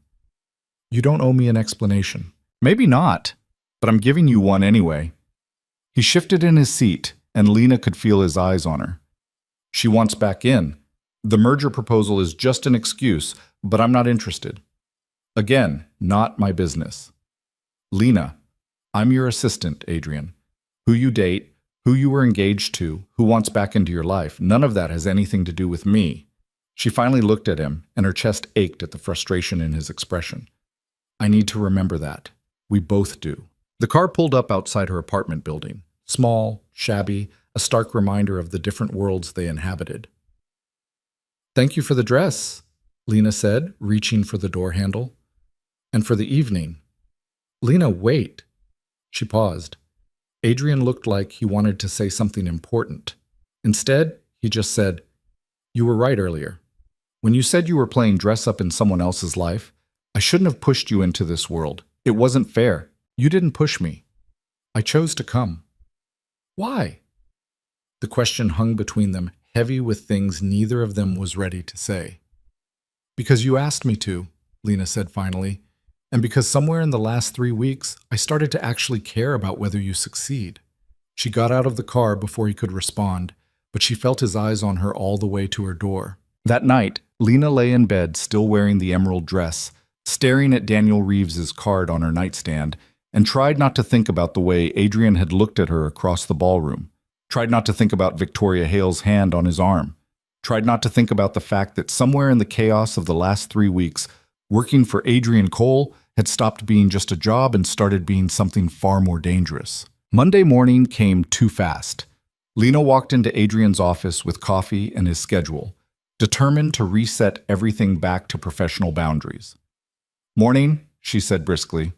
You don't owe me an explanation. Maybe not, but I'm giving you one anyway. He shifted in his seat, and Lena could feel his eyes on her. She wants back in. The merger proposal is just an excuse, but I'm not interested. Again, not my business. Lena, I'm your assistant, Adrian. Who you date, who you were engaged to, who wants back into your life, none of that has anything to do with me. She finally looked at him, and her chest ached at the frustration in his expression. I need to remember that. We both do. The car pulled up outside her apartment building. Small, shabby, a stark reminder of the different worlds they inhabited. Thank you for the dress, Lena said, reaching for the door handle. And for the evening. Lena, wait. She paused. Adrian looked like he wanted to say something important. Instead, he just said, You were right earlier. When you said you were playing dress up in someone else's life, I shouldn't have pushed you into this world. It wasn't fair. You didn't push me. I chose to come. Why? The question hung between them, heavy with things neither of them was ready to say. Because you asked me to, Lena said finally, and because somewhere in the last 3 weeks, I started to actually care about whether you succeed. She got out of the car before he could respond, but she felt his eyes on her all the way to her door. That night, Lena lay in bed, still wearing the emerald dress, staring at Daniel Reeves's card on her nightstand, and tried not to think about the way Adrian had looked at her across the ballroom, tried not to think about Victoria Hale's hand on his arm, tried not to think about the fact that somewhere in the chaos of the last 3 weeks, working for Adrian Cole had stopped being just a job and started being something far more dangerous. Monday morning came too fast. Lena walked into Adrian's office with coffee and his schedule, determined to reset everything back to professional boundaries. Morning, she said briskly.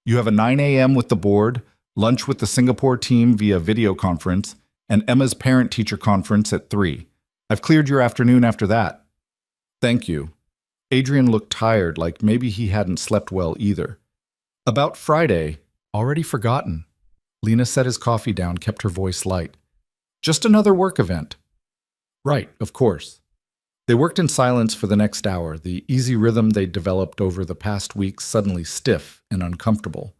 You have a 9 a.m. with the board, lunch with the Singapore team via video conference, and Emma's parent-teacher conference at 3. I've cleared your afternoon after that. Thank you. Adrian looked tired, like maybe he hadn't slept well either. About Friday, already forgotten. Lena set his coffee down, kept her voice light. Just another work event. Right, of course. They worked in silence for the next hour, the easy rhythm they'd developed over the past weeks suddenly stiff and uncomfortable.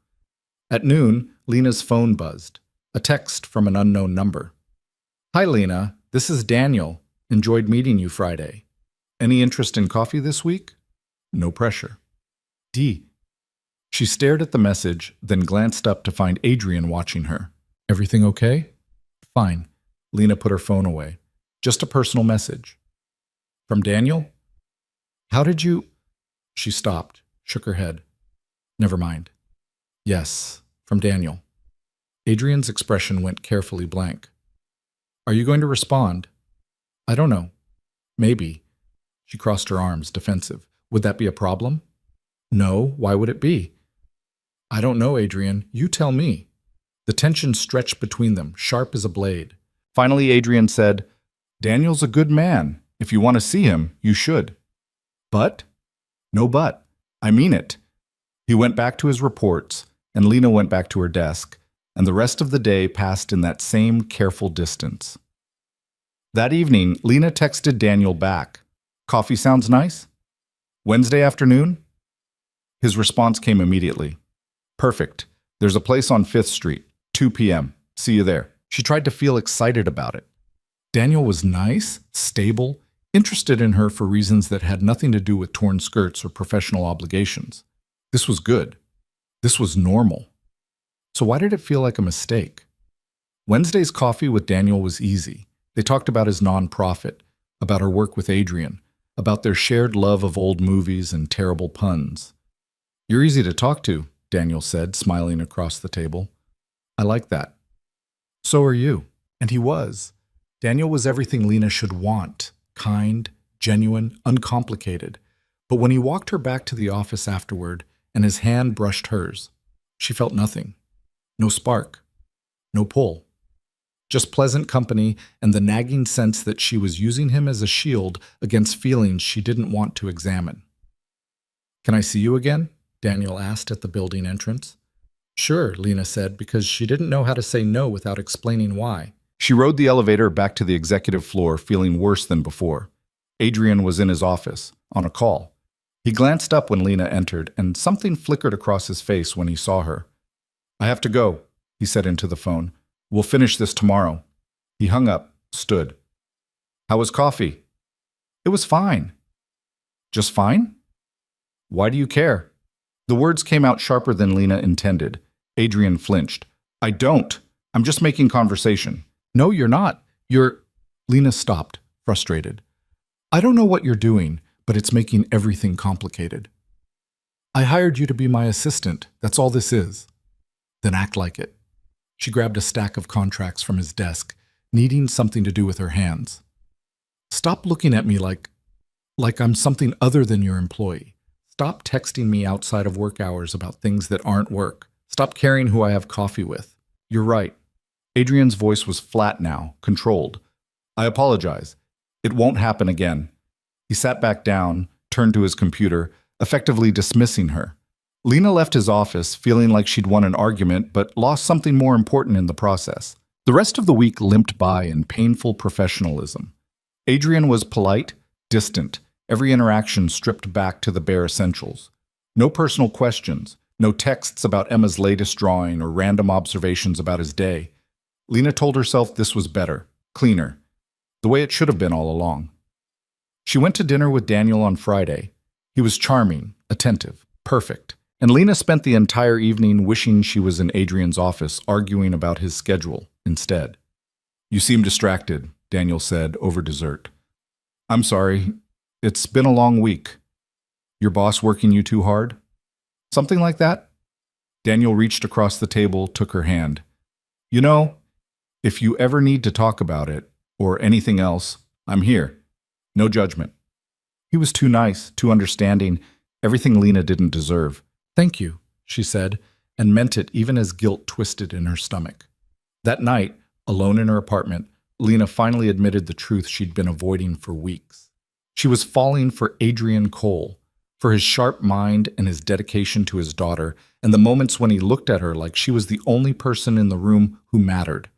At noon, Lena's phone buzzed. A text from an unknown number. Hi, Lena. This is Daniel. Enjoyed meeting you Friday. Any interest in coffee this week? No pressure. D. She stared at the message, then glanced up to find Adrian watching her. Everything okay? Fine. Lena put her phone away. Just a personal message. From Daniel? How did you... She stopped, shook her head. Never mind. Yes, from Daniel. Adrian's expression went carefully blank. Are you going to respond? I don't know. Maybe. She crossed her arms, defensive. Would that be a problem? No, why would it be? I don't know, Adrian. You tell me. The tension stretched between them, sharp as a blade. Finally, Adrian said, "Daniel's a good man. If you want to see him, you should." But? No but. I mean it. He went back to his reports, and Lena went back to her desk, and the rest of the day passed in that same careful distance. That evening, Lena texted Daniel back. "Coffee sounds nice? Wednesday afternoon?" His response came immediately. "Perfect. There's a place on 5th Street, 2 p.m. See you there." She tried to feel excited about it. Daniel was nice, stable, interested in her for reasons that had nothing to do with torn skirts or professional obligations. This was good. This was normal. So why did it feel like a mistake? Wednesday's coffee with Daniel was easy. They talked about his nonprofit, about her work with Adrian, about their shared love of old movies and terrible puns. "You're easy to talk to," Daniel said, smiling across the table. "I like that." "So are you." And he was. Daniel was everything Lena should want: kind, genuine, uncomplicated. But when he walked her back to the office afterward and his hand brushed hers, she felt nothing. No spark. No pull. Just pleasant company and the nagging sense that she was using him as a shield against feelings she didn't want to examine. "Can I see you again?" Daniel asked at the building entrance. "Sure," Lena said, because she didn't know how to say no without explaining why. She rode the elevator back to the executive floor, feeling worse than before. Adrian was in his office, on a call. He glanced up when Lena entered, and something flickered across his face when he saw her. "I have to go," he said into the phone. "We'll finish this tomorrow." He hung up, stood. "How was coffee?" "It was fine." "Just fine?" "Why do you care?" The words came out sharper than Lena intended. Adrian flinched. "I don't. I'm just making conversation." "No, you're not. You're—" Lena stopped, frustrated. "I don't know what you're doing, but it's making everything complicated. I hired you to be my assistant. That's all this is." "Then act like it." She grabbed a stack of contracts from his desk, needing something to do with her hands. "Stop looking at me like I'm something other than your employee. Stop texting me outside of work hours about things that aren't work. Stop caring who I have coffee with. You're right." Adrian's voice was flat now, controlled. "I apologize. It won't happen again." He sat back down, turned to his computer, effectively dismissing her. Lena left his office, feeling like she'd won an argument, but lost something more important in the process. The rest of the week limped by in painful professionalism. Adrian was polite, distant, every interaction stripped back to the bare essentials. No personal questions, no texts about Emma's latest drawing or random observations about his day. Lena told herself this was better, cleaner, the way it should have been all along. She went to dinner with Daniel on Friday. He was charming, attentive, perfect. And Lena spent the entire evening wishing she was in Adrian's office arguing about his schedule instead. "You seem distracted," Daniel said over dessert. "I'm sorry. It's been a long week. Your boss working you too hard?" "Something like that?" Daniel reached across the table, took her hand. "You know, if you ever need to talk about it, or anything else, I'm here. No judgment." He was too nice, too understanding, everything Lena didn't deserve. "Thank you," she said, and meant it even as guilt twisted in her stomach. That night, alone in her apartment, Lena finally admitted the truth she'd been avoiding for weeks. She was falling for Adrian Cole, for his sharp mind and his dedication to his daughter, and the moments when he looked at her like she was the only person in the room who mattered.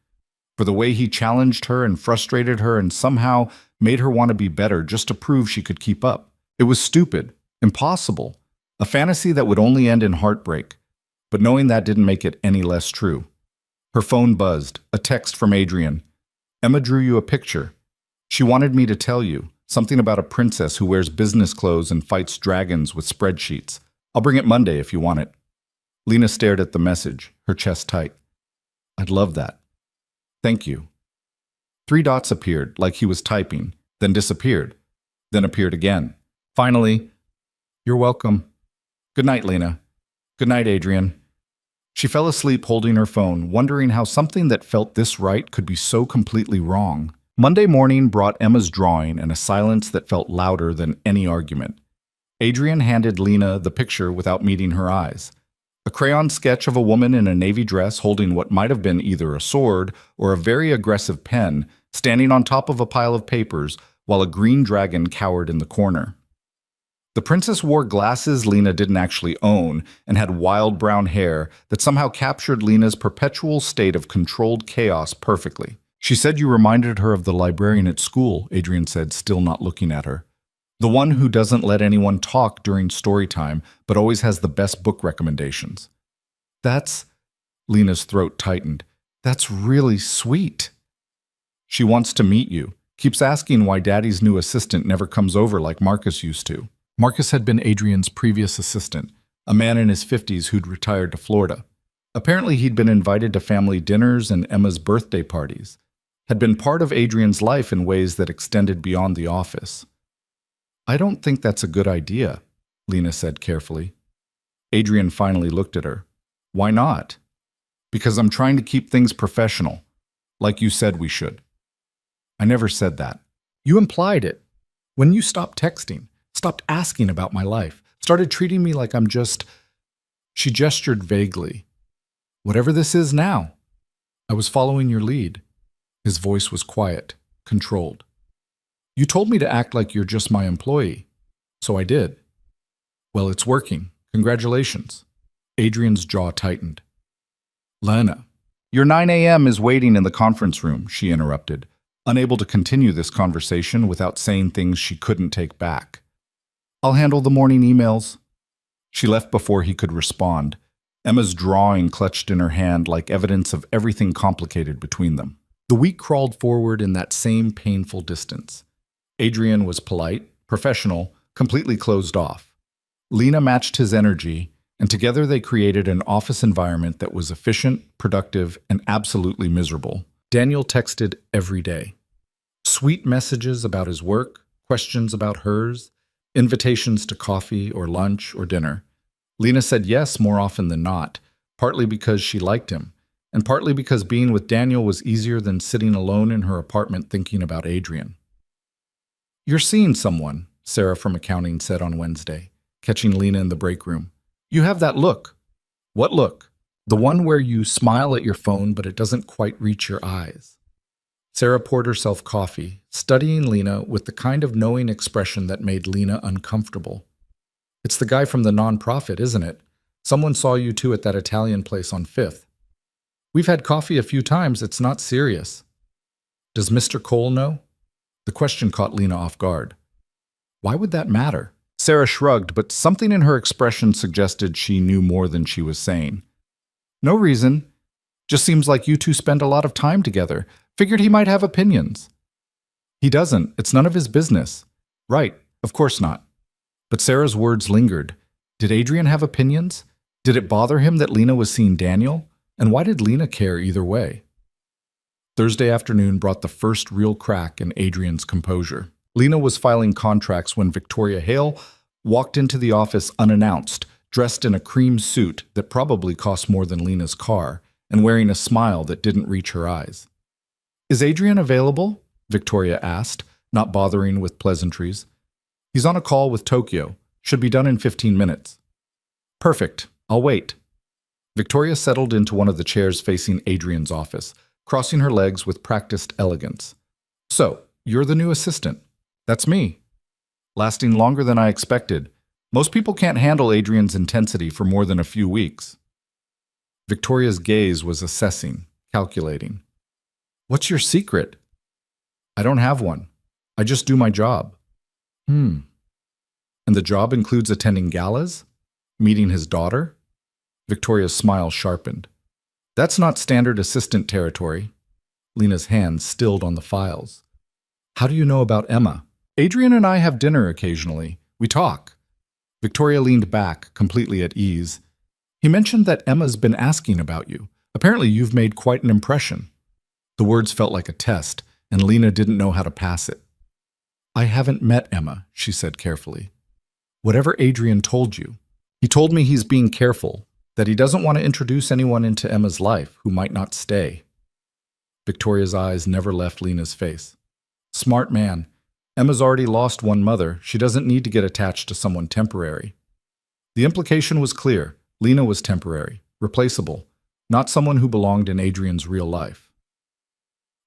For the way he challenged her and frustrated her and somehow made her want to be better just to prove she could keep up. It was stupid, impossible, a fantasy that would only end in heartbreak. But knowing that didn't make it any less true. Her phone buzzed, a text from Adrian. "Emma drew you a picture. She wanted me to tell you. Something about a princess who wears business clothes and fights dragons with spreadsheets. I'll bring it Monday if you want it." Lena stared at the message, her chest tight. "I'd love that. Thank you." 3 dots appeared, like he was typing, then disappeared, then appeared again. Finally, "You're welcome. Good night, Lena. Good night, Adrian." She fell asleep holding her phone, wondering how something that felt this right could be so completely wrong. Monday morning brought Emma's drawing and a silence that felt louder than any argument. Adrian handed Lena the picture without meeting her eyes. A crayon sketch of a woman in a navy dress holding what might have been either a sword or a very aggressive pen, standing on top of a pile of papers while a green dragon cowered in the corner. The princess wore glasses Lena didn't actually own and had wild brown hair that somehow captured Lena's perpetual state of controlled chaos perfectly. She said you reminded her of the librarian at school, Adrian said, still not looking at her. The one who doesn't let anyone talk during story time, but always has the best book recommendations. That's... Lena's throat tightened. That's really sweet. She wants to meet you. Keeps asking why Daddy's new assistant never comes over like Marcus used to. Marcus had been Adrian's previous assistant, a man in his 50s who'd retired to Florida. Apparently he'd been invited to family dinners and Emma's birthday parties, had been part of Adrian's life in ways that extended beyond the office. I don't think that's a good idea, Lena said carefully. Adrian finally looked at her. Why not? Because I'm trying to keep things professional, like you said we should. I never said that. You implied it. When you stopped texting, stopped asking about my life, started treating me like I'm just... She gestured vaguely. Whatever this is now. I was following your lead. His voice was quiet, controlled. You told me to act like you're just my employee. So I did. Well, it's working. Congratulations. Adrian's jaw tightened. Lena. Your 9 a.m. is waiting in the conference room, she interrupted, unable to continue this conversation without saying things she couldn't take back. I'll handle the morning emails. She left before he could respond, Emma's drawing clutched in her hand like evidence of everything complicated between them. The week crawled forward in that same painful distance. Adrian was polite, professional, completely closed off. Lena matched his energy, and together they created an office environment that was efficient, productive, and absolutely miserable. Daniel texted every day. Sweet messages about his work, questions about hers, invitations to coffee or lunch or dinner. Lena said yes more often than not, partly because she liked him, and partly because being with Daniel was easier than sitting alone in her apartment thinking about Adrian. You're seeing someone, Sarah from accounting said on Wednesday, catching Lena in the break room. You have that look. What look? The one where you smile at your phone but it doesn't quite reach your eyes. Sarah poured herself coffee, studying Lena with the kind of knowing expression that made Lena uncomfortable. It's the guy from the nonprofit, isn't it? Someone saw you two at that Italian place on 5th. We've had coffee a few times, it's not serious. Does Mr. Cole know? The question caught Lena off guard. Why would that matter? Sarah shrugged, but something in her expression suggested she knew more than she was saying. No reason. Just seems like you two spend a lot of time together. Figured he might have opinions. He doesn't. It's none of his business. Right. Of course not. But Sarah's words lingered. Did Adrian have opinions? Did it bother him that Lena was seeing Daniel? And why did Lena care either way? Thursday afternoon brought the first real crack in Adrian's composure. Lena was filing contracts when Victoria Hale walked into the office unannounced, dressed in a cream suit that probably cost more than Lena's car, and wearing a smile that didn't reach her eyes. Is Adrian available? Victoria asked, not bothering with pleasantries. He's on a call with Tokyo. Should be done in 15 minutes. Perfect. I'll wait. Victoria settled into one of the chairs facing Adrian's office, crossing her legs with practiced elegance. So, you're the new assistant. That's me. Lasting longer than I expected. Most people can't handle Adrian's intensity for more than a few weeks. Victoria's gaze was assessing, calculating. What's your secret? I don't have one. I just do my job. And the job includes attending galas? Meeting his daughter? Victoria's smile sharpened. That's not standard assistant territory. Lena's hands stilled on the files. How do you know about Emma? Adrian and I have dinner occasionally. We talk. Victoria leaned back, completely at ease. He mentioned that Emma's been asking about you. Apparently you've made quite an impression. The words felt like a test, and Lena didn't know how to pass it. I haven't met Emma, she said carefully. Whatever Adrian told you, he told me he's being careful, that he doesn't want to introduce anyone into Emma's life who might not stay. Victoria's eyes never left Lena's face. Smart man. Emma's already lost one mother. She doesn't need to get attached to someone temporary. The implication was clear. Lena was temporary, replaceable, not someone who belonged in Adrian's real life.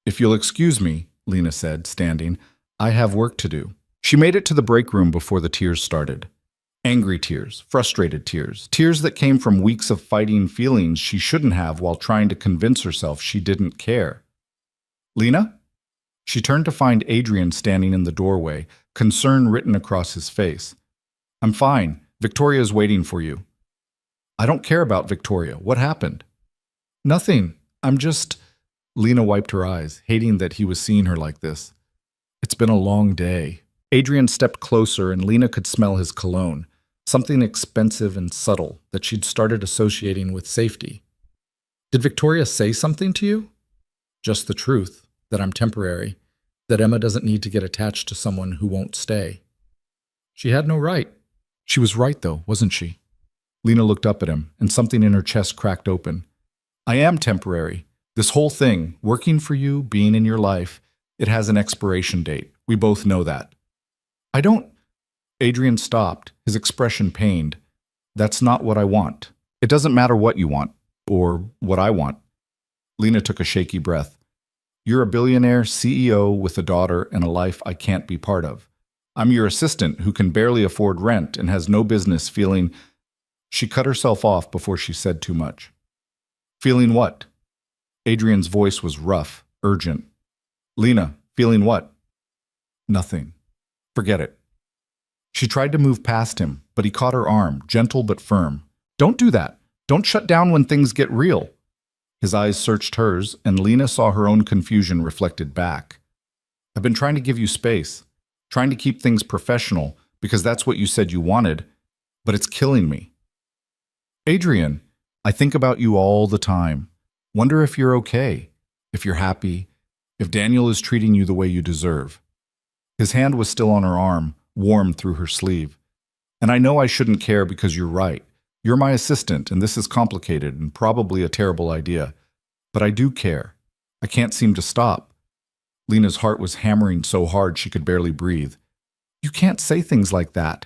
"If you'll excuse me," Lena said, standing, "I have work to do." She made it to the break room before the tears started. Angry tears, frustrated tears, tears that came from weeks of fighting feelings she shouldn't have while trying to convince herself she didn't care. "Lena?" She turned to find Adrian standing in the doorway, concern written across his face. "I'm fine. Victoria's waiting for you." "I don't care about Victoria. What happened?" "Nothing. I'm just—" Lena wiped her eyes, hating that he was seeing her like this. "It's been a long day." Adrian stepped closer and Lena could smell his cologne, something expensive and subtle that she'd started associating with safety. "Did Victoria say something to you?" "Just the truth, that I'm temporary, that Emma doesn't need to get attached to someone who won't stay." "She had no right." "She was right, though, wasn't she?" Lena looked up at him, and something in her chest cracked open. "I am temporary. This whole thing, working for you, being in your life, it has an expiration date. We both know that." "I don't—" Adrian stopped, his expression pained. "That's not what I want. It doesn't matter what you want, or what I want." Lena took a shaky breath. "You're a billionaire CEO with a daughter and a life I can't be part of. I'm your assistant who can barely afford rent and has no business feeling—" She cut herself off before she said too much. "Feeling what?" Adrian's voice was rough, urgent. "Lena, feeling what?" "Nothing. Forget it." She tried to move past him, but he caught her arm, gentle but firm. "Don't do that. Don't shut down when things get real." His eyes searched hers, and Lena saw her own confusion reflected back. "I've been trying to give you space, trying to keep things professional, because that's what you said you wanted, but it's killing me." "Adrian, I think about you all the time. Wonder if you're okay, if you're happy, if Daniel is treating you the way you deserve." His hand was still on her arm, warm through her sleeve. "And I know I shouldn't care because you're right. You're my assistant, and this is complicated and probably a terrible idea. But I do care. I can't seem to stop." Lena's heart was hammering so hard she could barely breathe. "You can't say things like that."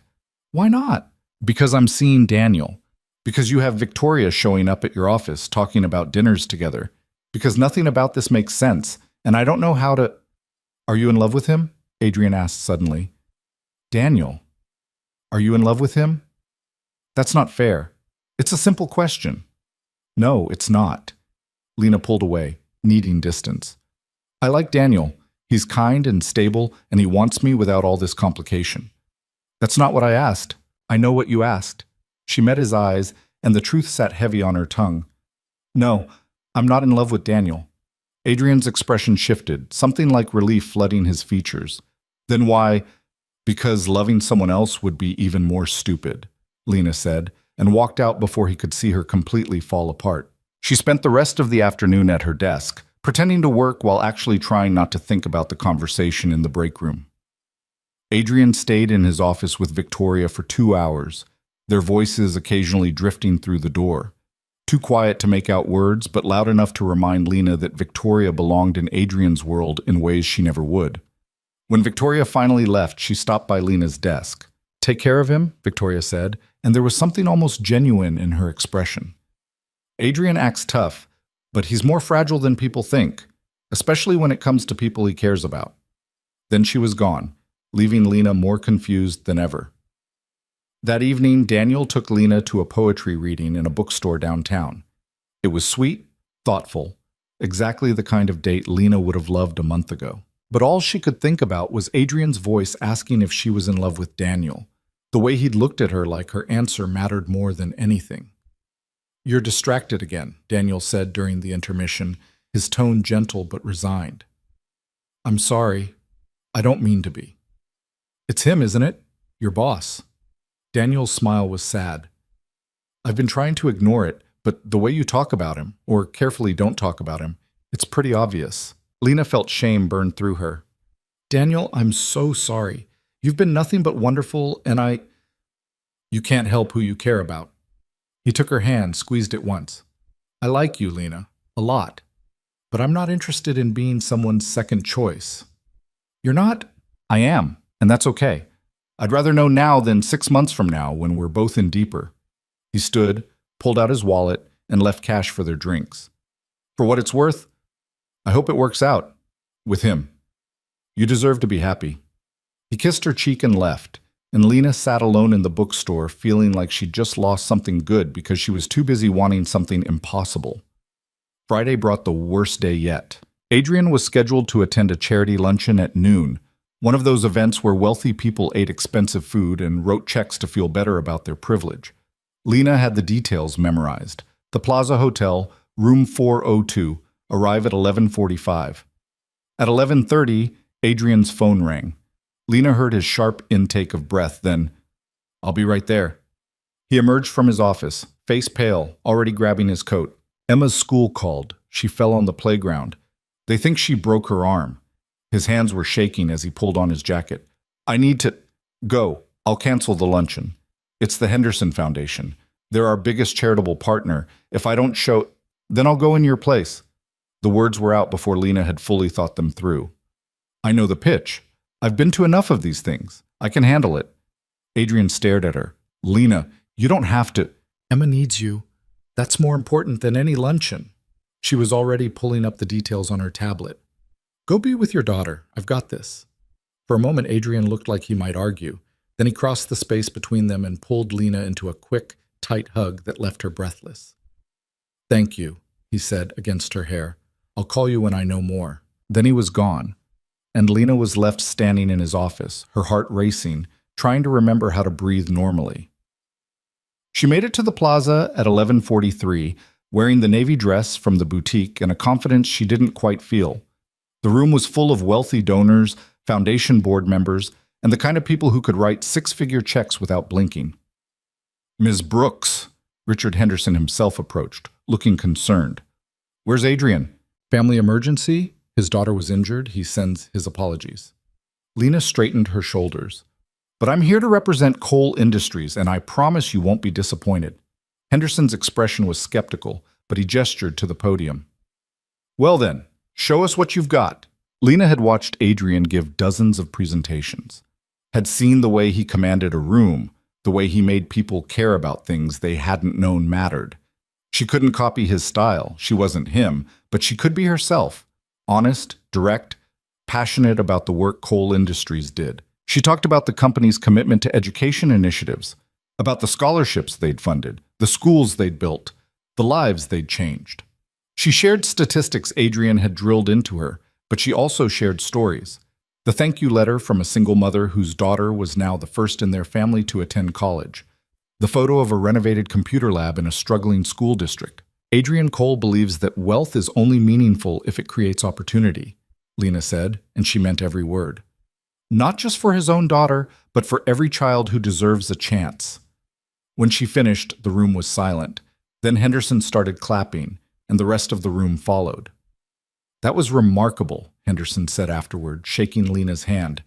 "Why not?" "Because I'm seeing Daniel. Because you have Victoria showing up at your office talking about dinners together. Because nothing about this makes sense, and I don't know how to—" "Are you in love with him?" Adrian asked suddenly. "Daniel, are you in love with him?" "That's not fair. It's a simple question." "No, it's not." Lena pulled away, needing distance. "I like Daniel. He's kind and stable, and he wants me without all this complication." "That's not what I asked." "I know what you asked." She met his eyes, and the truth sat heavy on her tongue. "No, I'm not in love with Daniel." Adrian's expression shifted, something like relief flooding his features. "Then why—" "Because loving someone else would be even more stupid," Lena said, and walked out before he could see her completely fall apart. She spent the rest of the afternoon at her desk, pretending to work while actually trying not to think about the conversation in the break room. Adrian stayed in his office with Victoria for 2 hours, their voices occasionally drifting through the door. Too quiet to make out words, but loud enough to remind Lena that Victoria belonged in Adrian's world in ways she never would. When Victoria finally left, she stopped by Lena's desk. "Take care of him," Victoria said, and there was something almost genuine in her expression. "Adrian acts tough, but he's more fragile than people think, especially when it comes to people he cares about." Then she was gone, leaving Lena more confused than ever. That evening, Daniel took Lena to a poetry reading in a bookstore downtown. It was sweet, thoughtful, exactly the kind of date Lena would have loved a month ago. But all she could think about was Adrian's voice asking if she was in love with Daniel, the way he'd looked at her like her answer mattered more than anything. "You're distracted again," Daniel said during the intermission, his tone gentle but resigned. "I'm sorry. I don't mean to be." "It's him, isn't it? Your boss." Daniel's smile was sad. "I've been trying to ignore it, but the way you talk about him, or carefully don't talk about him, it's pretty obvious." Lena felt shame burn through her. "Daniel, I'm so sorry. You've been nothing but wonderful, and You can't help who you care about." He took her hand, squeezed it once. "I like you, Lena, a lot. But I'm not interested in being someone's second choice." "You're not?" "I am, and that's okay. I'd rather know now than 6 months from now when we're both in deeper." He stood, pulled out his wallet, and left cash for their drinks. For what it's worth, I hope it works out. With him. You deserve to be happy. He kissed her cheek and left, and Lena sat alone in the bookstore feeling like she'd just lost something good because she was too busy wanting something impossible. Friday brought the worst day yet. Adrian was scheduled to attend a charity luncheon at noon, one of those events where wealthy people ate expensive food and wrote checks to feel better about their privilege. Lena had the details memorized. The Plaza Hotel, room 402, arrive at 11:45. At 11:30, Adrian's phone rang. Lena heard his sharp intake of breath, then, "I'll be right there." He emerged from his office, face pale, already grabbing his coat. Emma's school called. She fell on the playground. They think she broke her arm. His hands were shaking as he pulled on his jacket. "I need to go. I'll cancel the luncheon. It's the Henderson Foundation. They're our biggest charitable partner. If I don't show, then I'll go in your place." The words were out before Lena had fully thought them through. "I know the pitch. I've been to enough of these things. I can handle it." Adrian stared at her. "Lena, you don't have to." Emma needs you. That's more important than any luncheon. She was already pulling up the details on her tablet. "Go be with your daughter. I've got this." For a moment, Adrian looked like he might argue. Then he crossed the space between them and pulled Lena into a quick, tight hug that left her breathless. "Thank you," he said against her hair. "I'll call you when I know more." Then he was gone, and Lena was left standing in his office, her heart racing, trying to remember how to breathe normally. She made it to the plaza at 11:43, wearing the navy dress from the boutique and a confidence she didn't quite feel. The room was full of wealthy donors, foundation board members, and the kind of people who could write six-figure checks without blinking. "Ms. Brooks," Richard Henderson himself approached, looking concerned. "Where's Adrian?" "Family emergency? His daughter was injured. He sends his apologies." Lena straightened her shoulders. "But I'm here to represent Cole Industries, and I promise you won't be disappointed." Henderson's expression was skeptical, but he gestured to the podium. "Well then, show us what you've got." Lena had watched Adrian give dozens of presentations, had seen the way he commanded a room, the way he made people care about things they hadn't known mattered. She couldn't copy his style, she wasn't him, but she could be herself, honest, direct, passionate about the work Cole Industries did. She talked about the company's commitment to education initiatives, about the scholarships they'd funded, the schools they'd built, the lives they'd changed. She shared statistics Adrian had drilled into her, but she also shared stories. The thank you letter from a single mother whose daughter was now the first in their family to attend college. The photo of a renovated computer lab in a struggling school district. Adrian Cole believes that wealth is only meaningful if it creates opportunity, Lena said, and she meant every word. Not just for his own daughter, but for every child who deserves a chance. When she finished, the room was silent. Then Henderson started clapping, and the rest of the room followed. "That was remarkable," Henderson said afterward, shaking Lena's hand.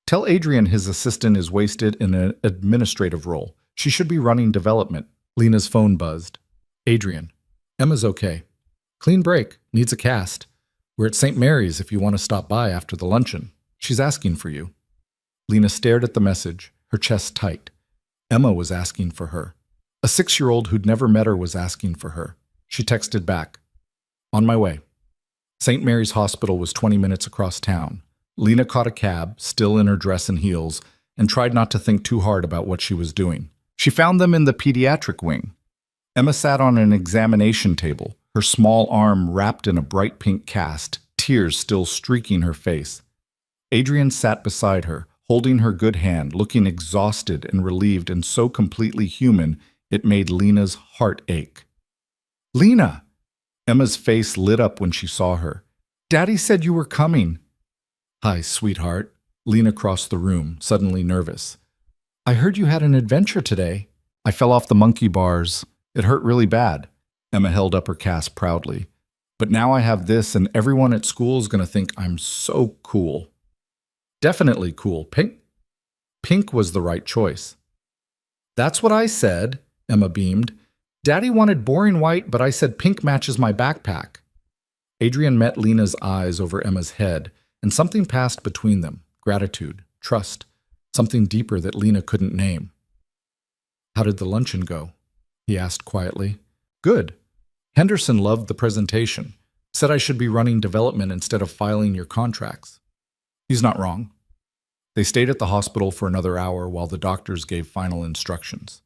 "Tell Adrian his assistant is wasted in an administrative role. She should be running development." Lena's phone buzzed. "Adrian, Emma's okay. Clean break, needs a cast. We're at St. Mary's if you want to stop by after the luncheon. She's asking for you." Lena stared at the message, her chest tight. Emma was asking for her. A 6-year-old who'd never met her was asking for her. She texted back, "On my way." St. Mary's Hospital was 20 minutes across town. Lena caught a cab, still in her dress and heels, and tried not to think too hard about what she was doing. She found them in the pediatric wing. Emma sat on an examination table, her small arm wrapped in a bright pink cast, tears still streaking her face. Adrian sat beside her, holding her good hand, looking exhausted and relieved and so completely human it made Lena's heart ache. "Lena!" Emma's face lit up when she saw her. "Daddy said you were coming." "Hi, sweetheart." Lena crossed the room, suddenly nervous. "I heard you had an adventure today." "I fell off the monkey bars. It hurt really bad." Emma held up her cast proudly. "But now I have this and everyone at school is going to think I'm so cool." "Definitely cool. Pink was the right choice." "That's what I said," Emma beamed. "Daddy wanted boring white, but I said pink matches my backpack." Adrian met Lena's eyes over Emma's head, and something passed between them. Gratitude, trust, something deeper that Lena couldn't name. "How did the luncheon go?" he asked quietly. Good. Henderson loved the presentation. Said I should be running development instead of filing your contracts. He's not wrong. They stayed at the hospital for another hour while the doctors gave final instructions.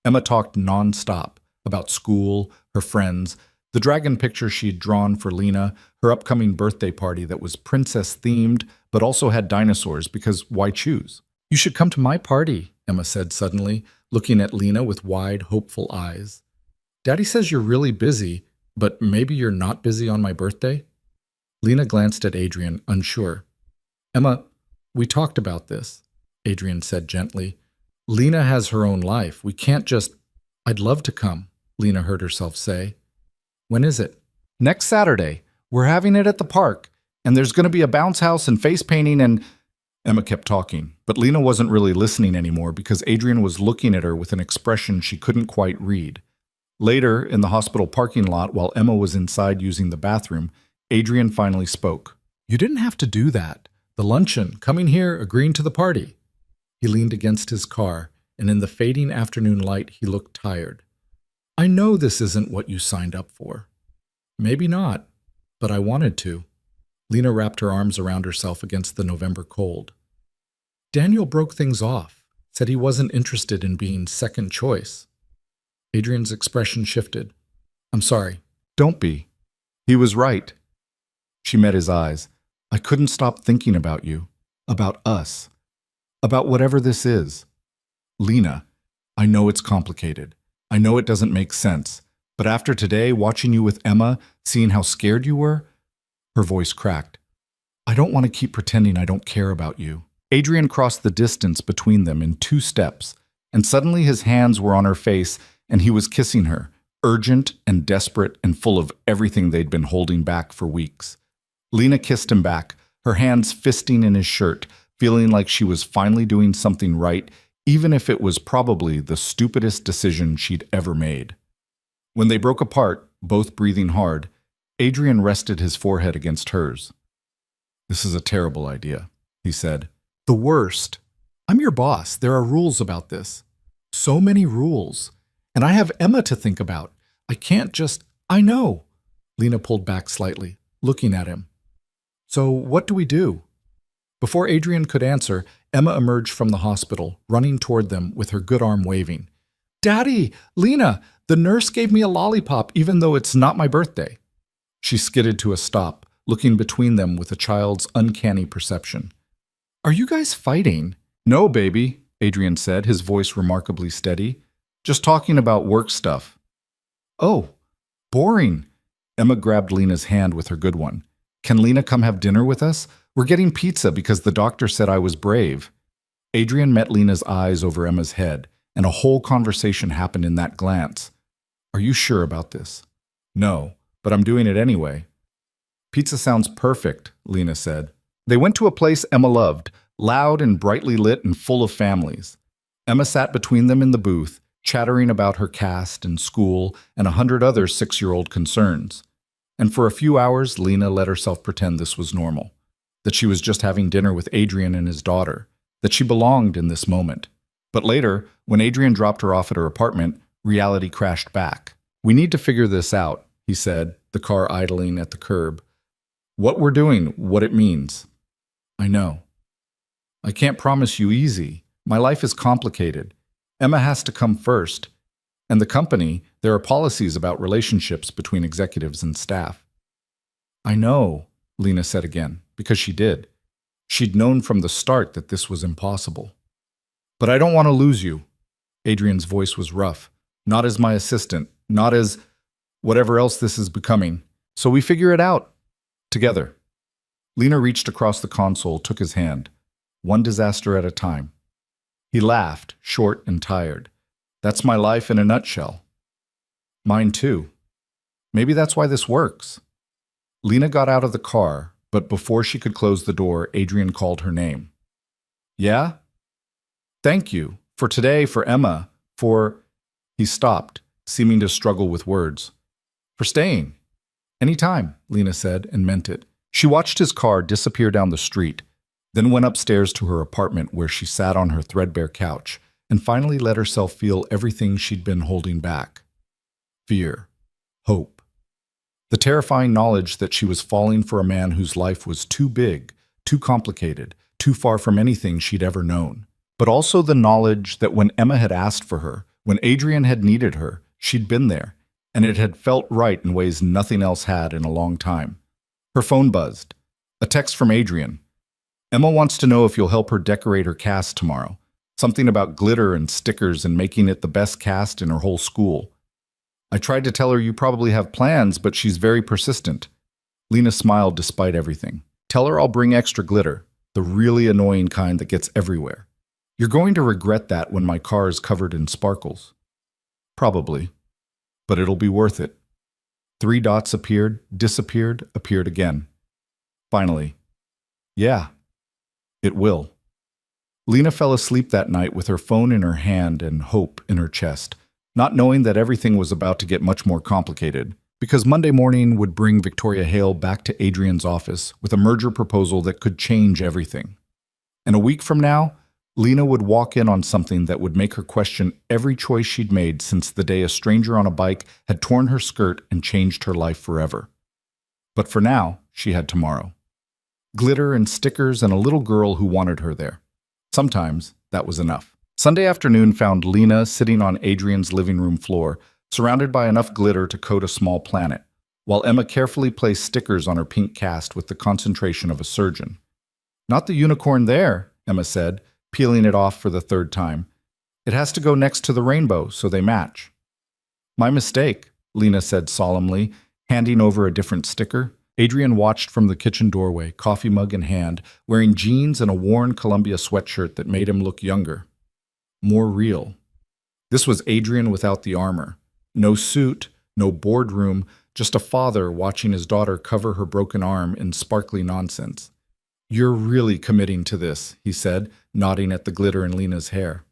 Emma talked non-stop about school, her friends, the dragon picture she'd drawn for Lena, her upcoming birthday party that was princess-themed but also had dinosaurs because why choose? You should come to my party, Emma said suddenly, looking at Lena with wide, hopeful eyes. Daddy says you're really busy, but maybe you're not busy on my birthday? Lena glanced at Adrian, unsure. Emma, we talked about this, Adrian said gently. Lena has her own life. We can't just... I'd love to come, Lena heard herself say. When is it? Next Saturday. We're having it at the park, and there's going to be a bounce house and face painting and... Emma kept talking, but Lena wasn't really listening anymore because Adrian was looking at her with an expression she couldn't quite read. Later, in the hospital parking lot, while Emma was inside using the bathroom, Adrian finally spoke. You didn't have to do that. The luncheon, coming here, agreeing to the party. He leaned against his car, and in the fading afternoon light, he looked tired. I know this isn't what you signed up for. Maybe not, but I wanted to. Lena wrapped her arms around herself against the November cold. Daniel broke things off, said he wasn't interested in being second choice. Adrian's expression shifted. I'm sorry. Don't be. He was right. She met his eyes. I couldn't stop thinking about you, about us, about whatever this is. Lena, I know it's complicated. I know it doesn't make sense. But after today, watching you with Emma, seeing how scared you were, her voice cracked. I don't want to keep pretending I don't care about you. Adrian crossed the distance between them in 2 steps, and suddenly his hands were on her face and he was kissing her, urgent and desperate and full of everything they'd been holding back for weeks. Lena kissed him back, her hands fisting in his shirt, feeling like she was finally doing something right, even if it was probably the stupidest decision she'd ever made. When they broke apart, both breathing hard, Adrian rested his forehead against hers. This is a terrible idea, he said. The worst. I'm your boss. There are rules about this. So many rules. And I have Emma to think about. I can't just... I know. Lena pulled back slightly, looking at him. So what do we do? Before Adrian could answer, Emma emerged from the hospital, running toward them with her good arm waving. Daddy! Lena! The nurse gave me a lollipop even though it's not my birthday. She skidded to a stop, looking between them with a child's uncanny perception. Are you guys fighting? No, baby, Adrian said, his voice remarkably steady. Just talking about work stuff. Oh, boring. Emma grabbed Lena's hand with her good one. Can Lena come have dinner with us? We're getting pizza because the doctor said I was brave. Adrian met Lena's eyes over Emma's head, and a whole conversation happened in that glance. Are you sure about this? No, but I'm doing it anyway. Pizza sounds perfect, Lena said. They went to a place Emma loved, loud and brightly lit and full of families. Emma sat between them in the booth, chattering about her cast and school and 100 other 6-year-old concerns. And for a few hours, Lena let herself pretend this was normal, that she was just having dinner with Adrian and his daughter, that she belonged in this moment. But later, when Adrian dropped her off at her apartment, reality crashed back. We need to figure this out, he said, the car idling at the curb. What we're doing, what it means. I know. I can't promise you easy. My life is complicated. Emma has to come first. And the company, there are policies about relationships between executives and staff. I know, Lena said again, because she did. She'd known from the start that this was impossible. But I don't want to lose you. Adrian's voice was rough. Not as my assistant, not as whatever else this is becoming. So we figure it out. Together. Lena reached across the console, took his hand. One disaster at a time. He laughed, short and tired. That's my life in a nutshell. Mine too. Maybe that's why this works. Lena got out of the car, but before she could close the door, Adrian called her name. Yeah? Thank you. For today, for Emma, for... He stopped, seeming to struggle with words. For staying. Anytime, Lena said, and meant it. She watched his car disappear down the street, then went upstairs to her apartment where she sat on her threadbare couch, and finally let herself feel everything she'd been holding back. Fear, hope, the terrifying knowledge that she was falling for a man whose life was too big, too complicated, too far from anything she'd ever known. But also the knowledge that when Emma had asked for her, when Adrian had needed her, she'd been there, and it had felt right in ways nothing else had in a long time. Her phone buzzed. A text from Adrian. Emma wants to know if you'll help her decorate her cast tomorrow. Something about glitter and stickers and making it the best cast in her whole school. I tried to tell her you probably have plans, but she's very persistent. Lena smiled despite everything. Tell her I'll bring extra glitter, the really annoying kind that gets everywhere. You're going to regret that when my car is covered in sparkles. Probably. But it'll be worth it. 3 dots appeared, disappeared, appeared again. Finally. Yeah, it will. Lena fell asleep that night with her phone in her hand and hope in her chest, not knowing that everything was about to get much more complicated, because Monday morning would bring Victoria Hale back to Adrian's office with a merger proposal that could change everything. And a week from now, Lena would walk in on something that would make her question every choice she'd made since the day a stranger on a bike had torn her skirt and changed her life forever. But for now, she had tomorrow. Glitter and stickers and a little girl who wanted her there. Sometimes that was enough. Sunday afternoon found Lena sitting on Adrian's living room floor, surrounded by enough glitter to coat a small planet, while Emma carefully placed stickers on her pink cast with the concentration of a surgeon. Not the unicorn there, Emma said, peeling it off for the 3rd time. It has to go next to the rainbow so they match. My mistake, Lena said solemnly, handing over a different sticker. Adrian watched from the kitchen doorway, coffee mug in hand, wearing jeans and a worn Columbia sweatshirt that made him look younger. More real. This was Adrian without the armor. No suit, no boardroom, just a father watching his daughter cover her broken arm in sparkly nonsense. You're really committing to this, he said, nodding at the glitter in Lena's hair.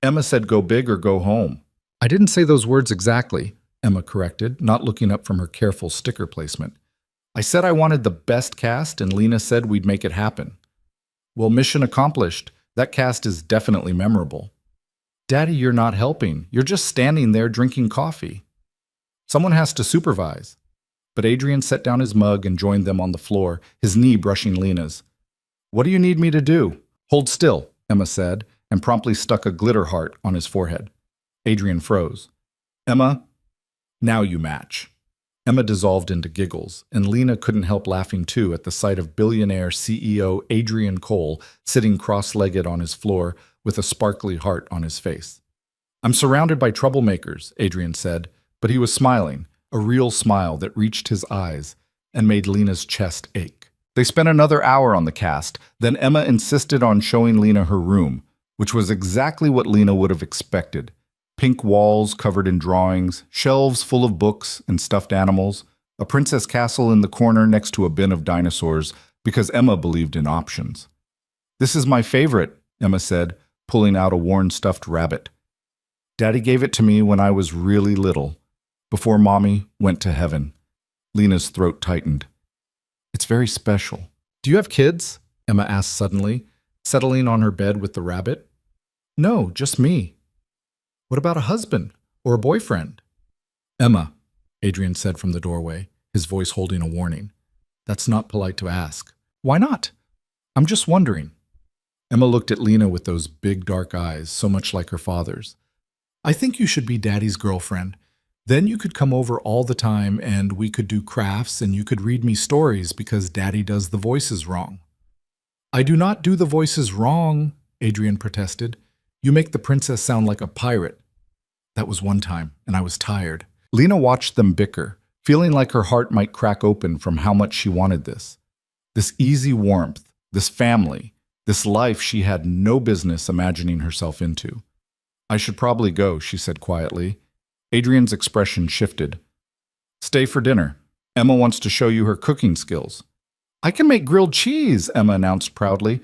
Emma said go big or go home. I didn't say those words exactly, Emma corrected, not looking up from her careful sticker placement. I said I wanted the best cast, and Lena said we'd make it happen. Well, mission accomplished. That cast is definitely memorable. Daddy, you're not helping. You're just standing there drinking coffee. Someone has to supervise. But Adrian set down his mug and joined them on the floor, his knee brushing Lena's. What do you need me to do? Hold still, Emma said, and promptly stuck a glitter heart on his forehead. Adrian froze. Emma, now you match. Emma dissolved into giggles, and Lena couldn't help laughing too at the sight of billionaire CEO Adrian Cole sitting cross-legged on his floor with a sparkly heart on his face. I'm surrounded by troublemakers, Adrian said, but he was smiling, a real smile that reached his eyes and made Lena's chest ache. They spent another hour on the cast, then Emma insisted on showing Lena her room, which was exactly what Lena would have expected. Pink walls covered in drawings, shelves full of books and stuffed animals, a princess castle in the corner next to a bin of dinosaurs, because Emma believed in options. This is my favorite, Emma said, pulling out a worn stuffed rabbit. Daddy gave it to me when I was really little, before Mommy went to heaven. Lena's throat tightened. It's very special. Do you have kids? Emma asked suddenly, settling on her bed with the rabbit. No, just me. What about a husband or a boyfriend? Emma, Adrian said from the doorway, his voice holding a warning. That's not polite to ask. Why not? I'm just wondering. Emma looked at Lena with those big dark eyes, so much like her father's. I think you should be Daddy's girlfriend. Then you could come over all the time and we could do crafts and you could read me stories because Daddy does the voices wrong. I do not do the voices wrong, Adrian protested. You make the princess sound like a pirate. That was one time, and I was tired. Lena watched them bicker, feeling like her heart might crack open from how much she wanted this. This easy warmth, this family, this life she had no business imagining herself into. I should probably go, she said quietly. Adrian's expression shifted. Stay for dinner. Emma wants to show you her cooking skills. I can make grilled cheese, Emma announced proudly.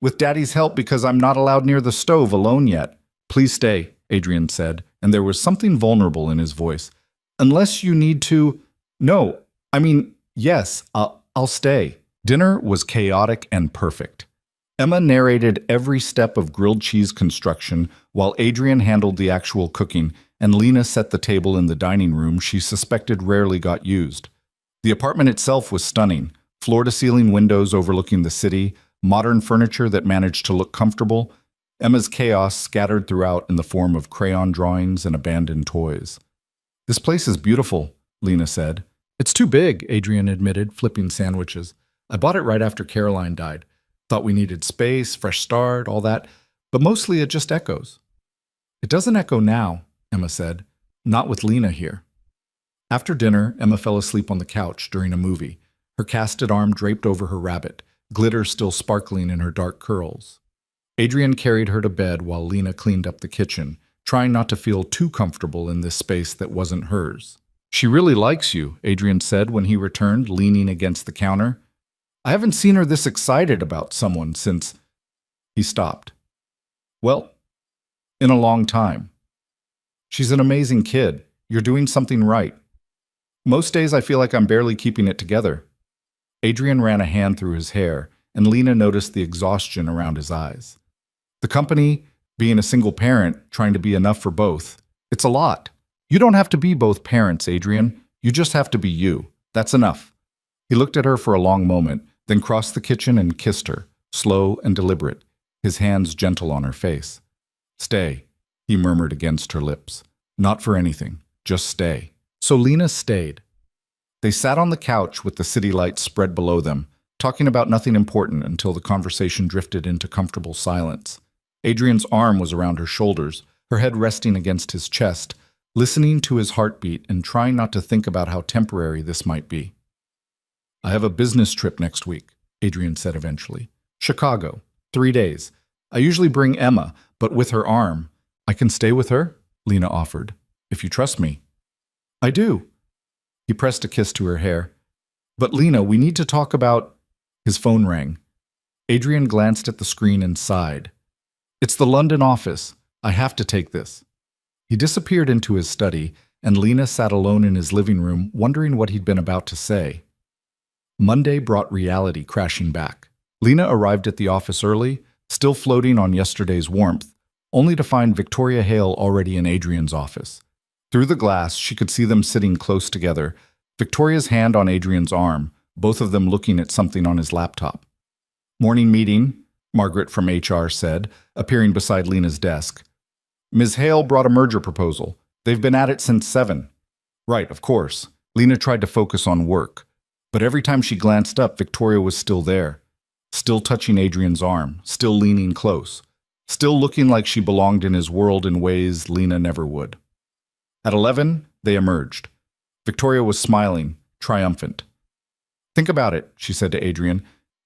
With Daddy's help because I'm not allowed near the stove alone yet. Please stay, Adrian said, and there was something vulnerable in his voice. Unless you need to... No, yes, I'll stay. Dinner was chaotic and perfect. Emma narrated every step of grilled cheese construction while Adrian handled the actual cooking and Lena set the table in the dining room she suspected rarely got used. The apartment itself was stunning, floor-to-ceiling windows overlooking the city, modern furniture that managed to look comfortable, Emma's chaos scattered throughout in the form of crayon drawings and abandoned toys. "This place is beautiful," Lena said. It's too big, Adrian admitted, flipping sandwiches. I bought it right after Caroline died. Thought we needed space, fresh start, all that, but mostly it just echoes. It doesn't echo now, Emma said. Not with Lena here. After dinner, Emma fell asleep on the couch during a movie, her casted arm draped over her rabbit, glitter still sparkling in her dark curls. Adrian carried her to bed while Lena cleaned up the kitchen, trying not to feel too comfortable in this space that wasn't hers. "She really likes you," Adrian said when he returned, leaning against the counter. "I haven't seen her this excited about someone since—" He stopped. "Well, in a long time. She's an amazing kid. You're doing something right. Most days I feel like I'm barely keeping it together." Adrian ran a hand through his hair, and Lena noticed the exhaustion around his eyes. "The company, being a single parent, trying to be enough for both. It's a lot. You don't have to be both parents, Adrian. You just have to be you. That's enough." He looked at her for a long moment, then crossed the kitchen and kissed her, slow and deliberate, his hands gentle on her face. "Stay," he murmured against her lips. "Not for anything. Just stay." So Lena stayed. They sat on the couch with the city lights spread below them, talking about nothing important until the conversation drifted into comfortable silence. Adrian's arm was around her shoulders, her head resting against his chest, listening to his heartbeat and trying not to think about how temporary this might be. "I have a business trip next week," Adrian said eventually. "Chicago. 3 days. I usually bring Emma, but with her arm—" "I can stay with her?" Lena offered. "If you trust me." "I do." He pressed a kiss to her hair. "But Lena, we need to talk about—" His phone rang. Adrian glanced at the screen and sighed. "It's the London office. I have to take this." He disappeared into his study, and Lena sat alone in his living room, wondering what he'd been about to say. Monday brought reality crashing back. Lena arrived at the office early, still floating on yesterday's warmth, only to find Victoria Hale already in Adrian's office. Through the glass, she could see them sitting close together, Victoria's hand on Adrian's arm, both of them looking at something on his laptop. "Morning meeting," Margaret from HR said, appearing beside Lena's desk. "Ms. Hale brought a merger proposal. They've been at it since 7. "Right, of course." Lena tried to focus on work. But every time she glanced up, Victoria was still there, still touching Adrian's arm, still leaning close, still looking like she belonged in his world in ways Lena never would. At 11, they emerged. Victoria was smiling, triumphant. "Think about it," she said to Adrian.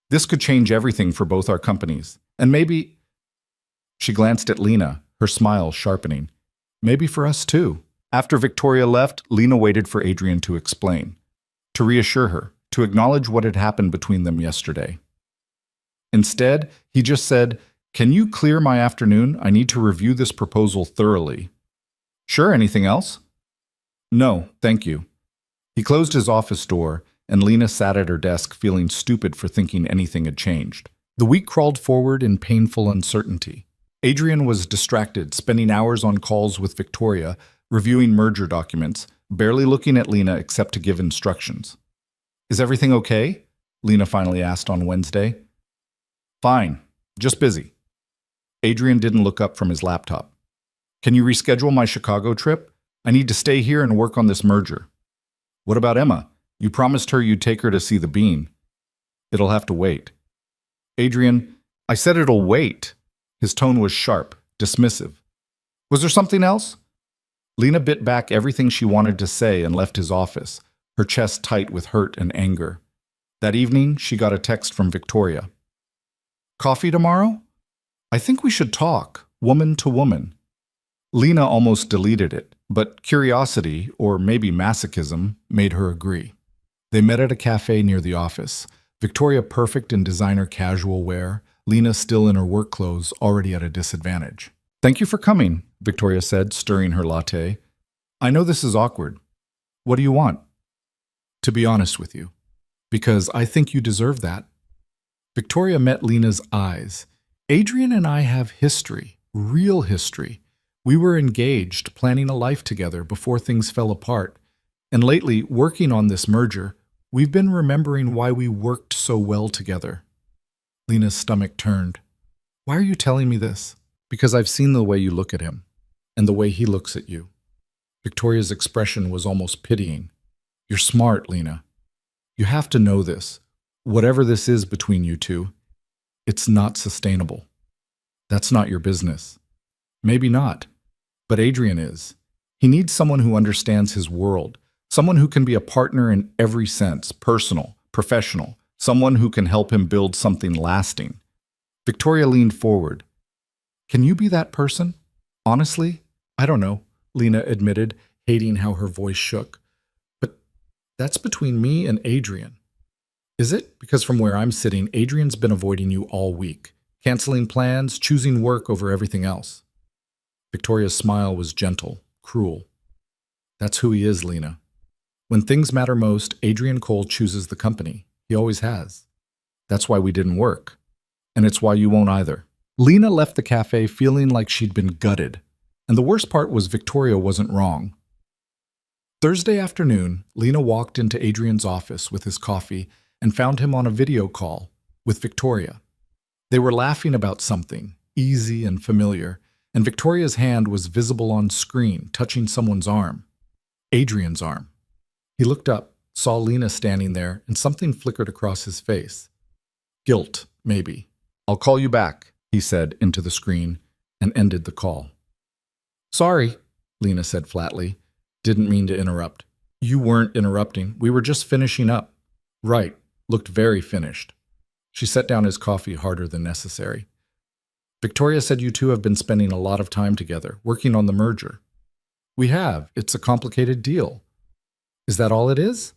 "This could change everything for both our companies. And maybe—" She glanced at Lena, her smile sharpening. "Maybe for us too." After Victoria left, Lena waited for Adrian to explain, to reassure her, to acknowledge what had happened between them yesterday. Instead, he just said, "Can you clear my afternoon? I need to review this proposal thoroughly." "Sure, anything else?" "No, thank you." He closed his office door, and Lena sat at her desk feeling stupid for thinking anything had changed. The week crawled forward in painful uncertainty. Adrian was distracted, spending hours on calls with Victoria, reviewing merger documents, barely looking at Lena except to give instructions. "Is everything okay?" Lena finally asked on Wednesday. "Fine, just busy." Adrian didn't look up from his laptop. "Can you reschedule my Chicago trip? I need to stay here and work on this merger." "What about Emma? You promised her you'd take her to see the Bean." "It'll have to wait." "Adrian, I said it'll wait." His tone was sharp, dismissive. "Was there something else?" Lena bit back everything she wanted to say and left his office, her chest tight with hurt and anger. That evening, she got a text from Victoria. "Coffee tomorrow? I think we should talk, woman to woman." Lena almost deleted it, but curiosity, or maybe masochism, made her agree. They met at a cafe near the office, Victoria perfect in designer casual wear, Lena still in her work clothes, already at a disadvantage. "Thank you for coming," Victoria said, stirring her latte. "I know this is awkward. What do you want?" "To be honest with you, because I think you deserve that." Victoria met Lena's eyes. "Adrian and I have history. Real history. We were engaged, planning a life together before things fell apart. And lately, working on this merger, we've been remembering why we worked so well together. Lena's stomach turned. Why are you telling me this? Because I've seen the way you look at him, and the way he looks at you. Victoria's expression was almost pitying. You're smart, Lena. You have to know this. Whatever this is between you two, it's not sustainable. That's not your business. Maybe not, but Adrian is. He needs someone who understands his world, someone who can be a partner in every sense, personal, professional, someone who can help him build something lasting. Victoria leaned forward. Can you be that person? Honestly, I don't know, Lena admitted, hating how her voice shook. But that's between me and Adrian. Is it? Because from where I'm sitting, Adrian's been avoiding you all week, canceling plans, choosing work over everything else. Victoria's smile was gentle, cruel. That's who he is, Lena. When things matter most, Adrian Cole chooses the company. He always has. That's why we didn't work. And it's why you won't either. Lena left the cafe feeling like she'd been gutted. And the worst part was Victoria wasn't wrong. Thursday afternoon, Lena walked into Adrian's office with his coffee and found him on a video call with Victoria. They were laughing about something, easy and familiar, and Victoria's hand was visible on screen, touching someone's arm. Adrian's arm. He looked up, saw Lena standing there, and something flickered across his face. Guilt, maybe. I'll call you back, he said into the screen, and ended the call. Sorry, Lena said flatly. Didn't mean to interrupt. You weren't interrupting. We were just finishing up. Right. Looked very finished. She set down his coffee harder than necessary. Victoria said you two have been spending a lot of time together, working on the merger. We have. It's a complicated deal. Is that all it is?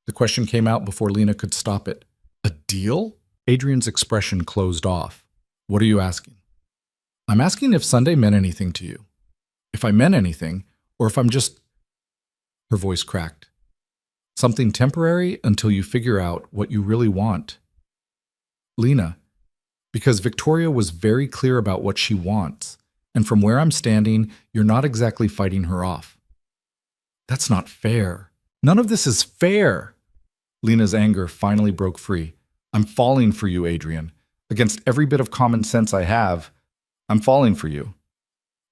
The question came out before Lena could stop it. A deal? Adrian's expression closed off. What are you asking? I'm asking if Sunday meant anything to you. If I meant anything, or if I'm just... Her voice cracked. Something temporary until you figure out what you really want. Lena, because Victoria was very clear about what she wants, and from where I'm standing, you're not exactly fighting her off. That's not fair. None of this is fair. Lena's anger finally broke free. I'm falling for you, Adrian. Against every bit of common sense I have, I'm falling for you.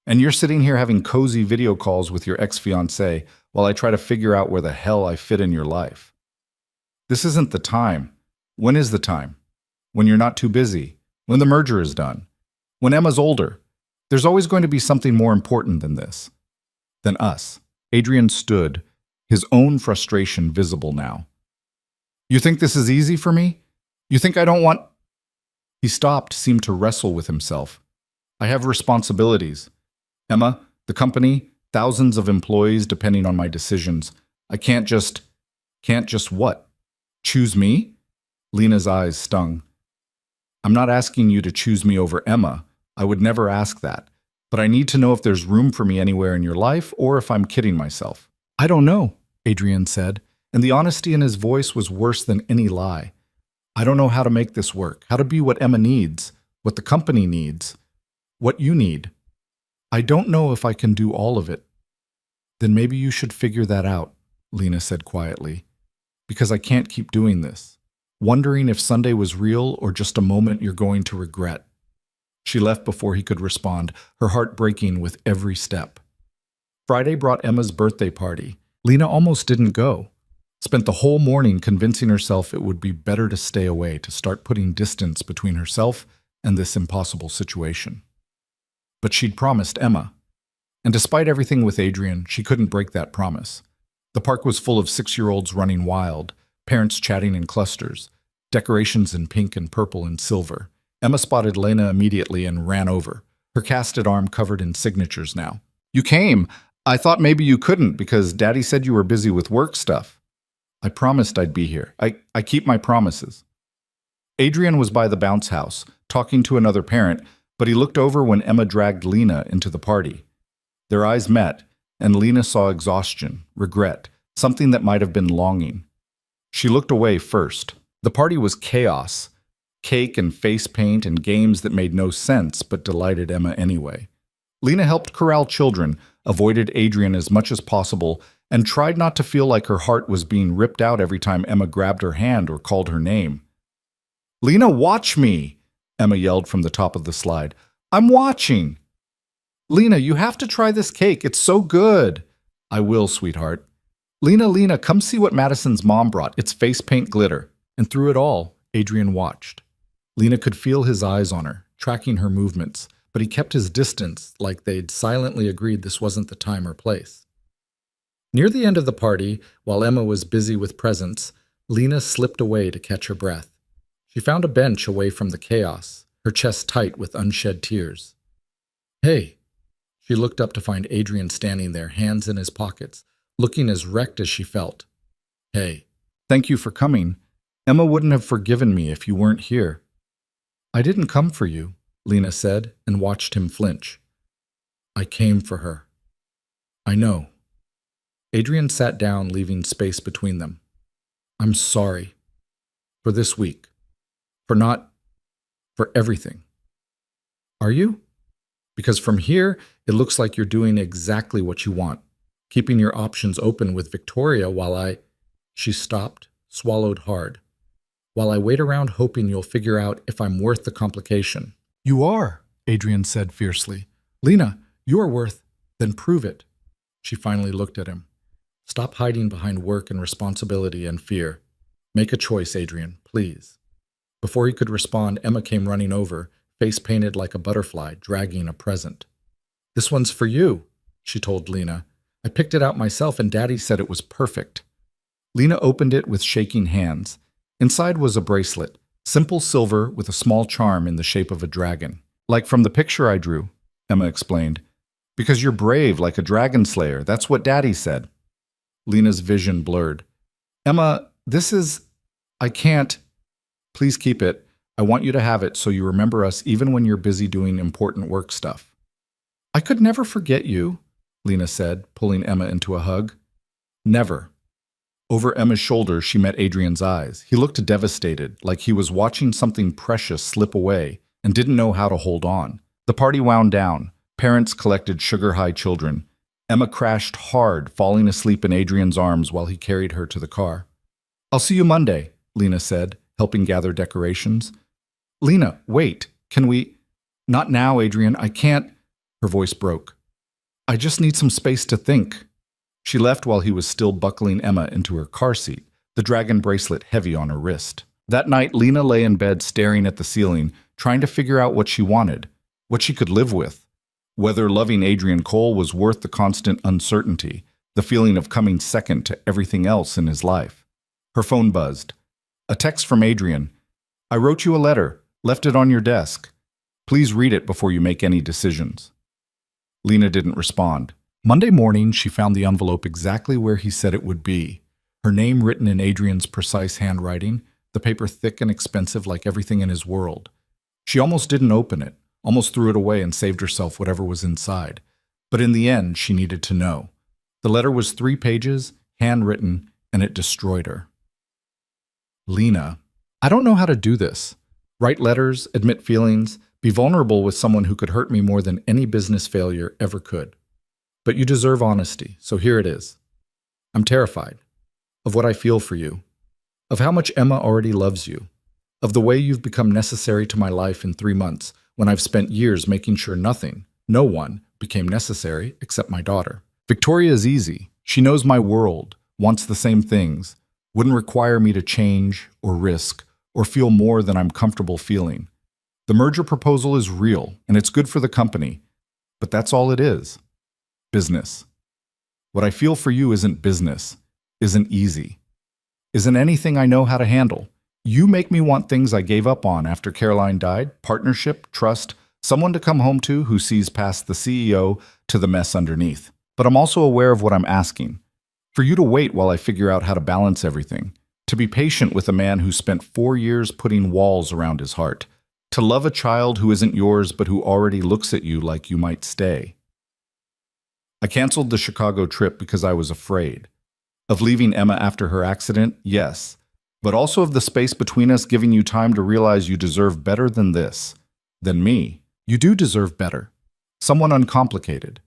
And you're sitting here having cozy video calls with your ex-fiancé while I try to figure out where the hell I fit in your life. This isn't the time. When is the time? When you're not too busy. When the merger is done. When Emma's older. There's always going to be something more important than this. Than us. Adrian stood, his own frustration visible now. You think this is easy for me? You think I don't want... He stopped, seemed to wrestle with himself. I have responsibilities. Emma, the company, thousands of employees depending on my decisions. I can't just what? Choose me? Lena's eyes stung. I'm not asking you to choose me over Emma. I would never ask that. But I need to know if there's room for me anywhere in your life or if I'm kidding myself. I don't know, Adrian said, and the honesty in his voice was worse than any lie. I don't know how to make this work, how to be what Emma needs, what the company needs, what you need. I don't know if I can do all of it. Then maybe you should figure that out, Lena said quietly, because I can't keep doing this, wondering if Sunday was real or just a moment you're going to regret. She left before he could respond, her heart breaking with every step. Friday brought Emma's birthday party. Lena almost didn't go. Spent the whole morning convincing herself it would be better to stay away, to start putting distance between herself and this impossible situation. But she'd promised Emma. And despite everything with Adrian, she couldn't break that promise. The park was full of 6-year-olds running wild, parents chatting in clusters, decorations in pink and purple and silver. Emma spotted Lena immediately and ran over, her casted arm covered in signatures now. You came. I thought maybe you couldn't because Daddy said you were busy with work stuff. I promised I'd be here. I keep my promises. Adrian was by the bounce house, talking to another parent, but he looked over when Emma dragged Lena into the party. Their eyes met, and Lena saw exhaustion, regret, something that might have been longing. She looked away first. The party was chaos. Cake and face paint and games that made no sense but delighted Emma anyway. Lena helped corral children, avoided Adrian as much as possible, and tried not to feel like her heart was being ripped out every time Emma grabbed her hand or called her name. "Lena, watch me!" Emma yelled from the top of the slide. "I'm watching!" "Lena, you have to try this cake. It's so good." "I will, sweetheart." Lena, come see what Madison's mom brought. It's face paint glitter." And through it all, Adrian watched. Lena could feel his eyes on her, tracking her movements, but he kept his distance like they'd silently agreed this wasn't the time or place. Near the end of the party, while Emma was busy with presents, Lena slipped away to catch her breath. She found a bench away from the chaos, her chest tight with unshed tears. "Hey." She looked up to find Adrian standing there, hands in his pockets, looking as wrecked as she felt. "Hey." "Thank you for coming. Emma wouldn't have forgiven me if you weren't here." "I didn't come for you," Lena said, and watched him flinch. "I came for her." "I know." Adrian sat down, leaving space between them. "I'm sorry. For this week. For everything." "Are you?" "Because from here, it looks like you're doing exactly what you want, keeping your options open with Victoria while She stopped, swallowed hard. "While I wait around hoping you'll figure out if I'm worth the complication." "You are," Adrian said fiercely. "Lena, you are worth. Then prove it." She finally looked at him. "Stop hiding behind work and responsibility and fear. Make a choice, Adrian, please." Before he could respond, Emma came running over, face painted like a butterfly, dragging a present. "This one's for you," she told Lena. "I picked it out myself and Daddy said it was perfect." Lena opened it with shaking hands. Inside was a bracelet, simple silver with a small charm in the shape of a dragon. "Like from the picture I drew," Emma explained. "Because you're brave like a dragon slayer, that's what Daddy said." Lena's vision blurred. "Emma, I can't. Please keep it. I want you to have it so you remember us even when you're busy doing important work stuff." "I could never forget you," Lena said, pulling Emma into a hug. "Never." Over Emma's shoulder, she met Adrian's eyes. He looked devastated, like he was watching something precious slip away and didn't know how to hold on. The party wound down. Parents collected sugar-high children. Emma crashed hard, falling asleep in Adrian's arms while he carried her to the car. "I'll see you Monday," Lena said, helping gather decorations. "Lena, wait. Can we—" "Not now, Adrian. I can't—" Her voice broke. "I just need some space to think." She left while he was still buckling Emma into her car seat, the dragon bracelet heavy on her wrist. That night, Lena lay in bed staring at the ceiling, trying to figure out what she wanted, what she could live with. Whether loving Adrian Cole was worth the constant uncertainty, the feeling of coming second to everything else in his life. Her phone buzzed. A text from Adrian. "I wrote you a letter, left it on your desk. Please read it before you make any decisions." Lena didn't respond. Monday morning, she found the envelope exactly where he said it would be. Her name written in Adrian's precise handwriting, the paper thick and expensive like everything in his world. She almost didn't open it, almost threw it away and saved herself whatever was inside. But in the end, she needed to know. The letter was 3 pages, handwritten, and it destroyed her. "Lena, I don't know how to do this. Write letters, admit feelings, be vulnerable with someone who could hurt me more than any business failure ever could. But you deserve honesty, so here it is. I'm terrified of what I feel for you, of how much Emma already loves you, of the way you've become necessary to my life in 3 months when I've spent years making sure nothing, no one, became necessary except my daughter. Victoria is easy. She knows my world, wants the same things, wouldn't require me to change or risk or feel more than I'm comfortable feeling. The merger proposal is real and it's good for the company, but that's all it is. Business. What I feel for you isn't business, isn't easy, isn't anything I know how to handle. You make me want things I gave up on after Caroline died: partnership, trust, someone to come home to who sees past the CEO to the mess underneath. But I'm also aware of what I'm asking. For you to wait while I figure out how to balance everything. To be patient with a man who spent 4 years putting walls around his heart. To love a child who isn't yours but who already looks at you like you might stay. I canceled the Chicago trip because I was afraid. Of leaving Emma after her accident, yes. But also of the space between us giving you time to realize you deserve better than this. Than me. You do deserve better. Someone uncomplicated.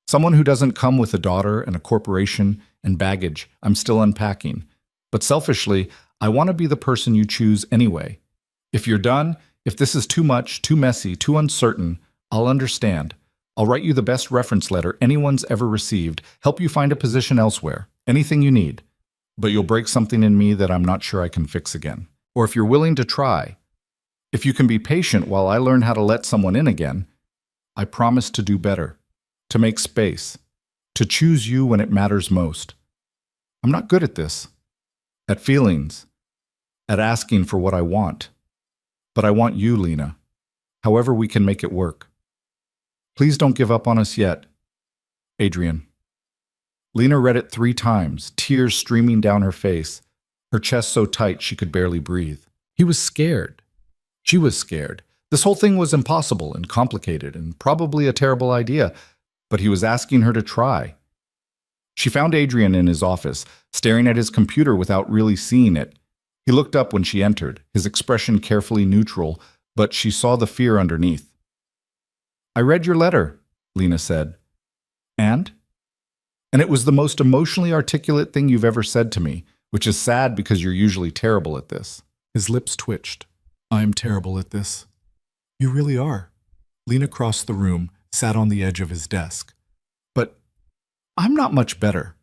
Someone who doesn't come with a daughter and a corporation and baggage I'm still unpacking. But selfishly, I want to be the person you choose anyway. If you're done, if this is too much, too messy, too uncertain, I'll understand. I'll write you the best reference letter anyone's ever received, help you find a position elsewhere, anything you need. But you'll break something in me that I'm not sure I can fix again. Or if you're willing to try, if you can be patient while I learn how to let someone in again, I promise to do better, to make space, to choose you when it matters most. I'm not good at this, at feelings, at asking for what I want. But I want you, Lena, however we can make it work. Please don't give up on us yet. Adrian. Lena read it 3 times, tears streaming down her face, her chest so tight she could barely breathe. He was scared. She was scared. This whole thing was impossible and complicated and probably a terrible idea, but he was asking her to try. She found Adrian in his office, staring at his computer without really seeing it. He looked up when she entered, his expression carefully neutral, but she saw the fear underneath. I read your letter, Lena said. And? And it was the most emotionally articulate thing you've ever said to me, which is sad because you're usually terrible at this. His lips twitched. I'm terrible at this. You really are. Lena crossed the room, sat on the edge of his desk. But I'm not much better.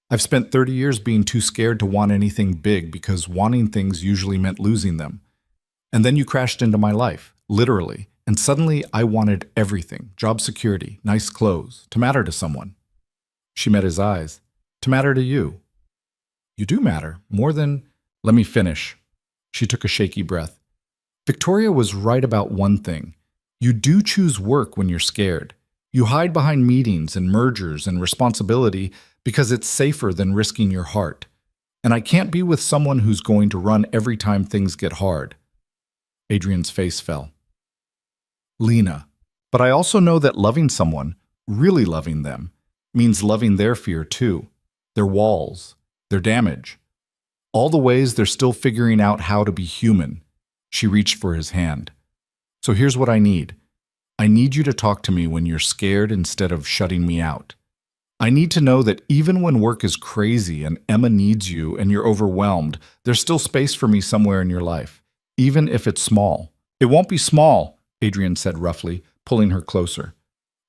I've spent 30 years being too scared to want anything big because wanting things usually meant losing them. And then you crashed into my life, literally, and suddenly I wanted everything, job security, nice clothes, to matter to someone. She met his eyes. To matter to you. You do matter, more than... Let me finish. She took a shaky breath. Victoria was right about one thing. You do choose work when you're scared. You hide behind meetings and mergers and responsibility because it's safer than risking your heart. And I can't be with someone who's going to run every time things get hard. Adrian's face fell. Lena, but I also know that loving someone, really loving them, means loving their fear too, their walls, their damage, all the ways they're still figuring out how to be human. She reached for his hand. So here's what I need. I need you to talk to me when you're scared instead of shutting me out. I need to know that even when work is crazy and Emma needs you and you're overwhelmed, there's still space for me somewhere in your life, even if it's small. It won't be small, Adrian said roughly, pulling her closer.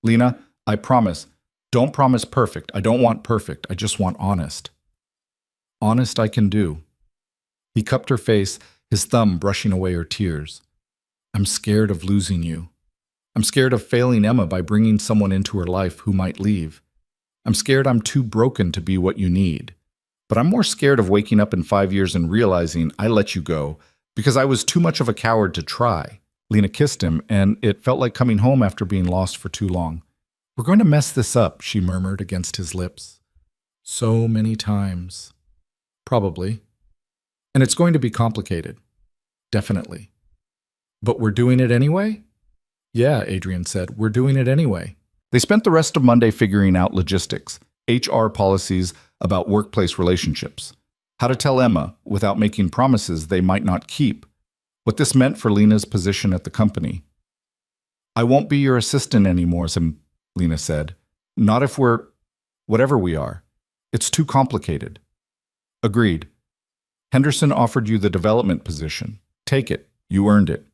Lena, I promise. Don't promise perfect. I don't want perfect. I just want honest. Honest I can do. He cupped her face, his thumb brushing away her tears. I'm scared of losing you. I'm scared of failing Emma by bringing someone into her life who might leave. I'm scared I'm too broken to be what you need. But I'm more scared of waking up in 5 years and realizing I let you go because I was too much of a coward to try. Lena kissed him, and it felt like coming home after being lost for too long. We're going to mess this up, she murmured against his lips. So many times. Probably. And it's going to be complicated. Definitely. But we're doing it anyway? Yeah, Adrian said, we're doing it anyway. They spent the rest of Monday figuring out logistics, HR policies about workplace relationships, how to tell Emma without making promises they might not keep, what this meant for Lena's position at the company. I won't be your assistant anymore, Lena said. Not if we're... whatever we are. It's too complicated. Agreed. Henderson offered you the development position. Take it. You earned it.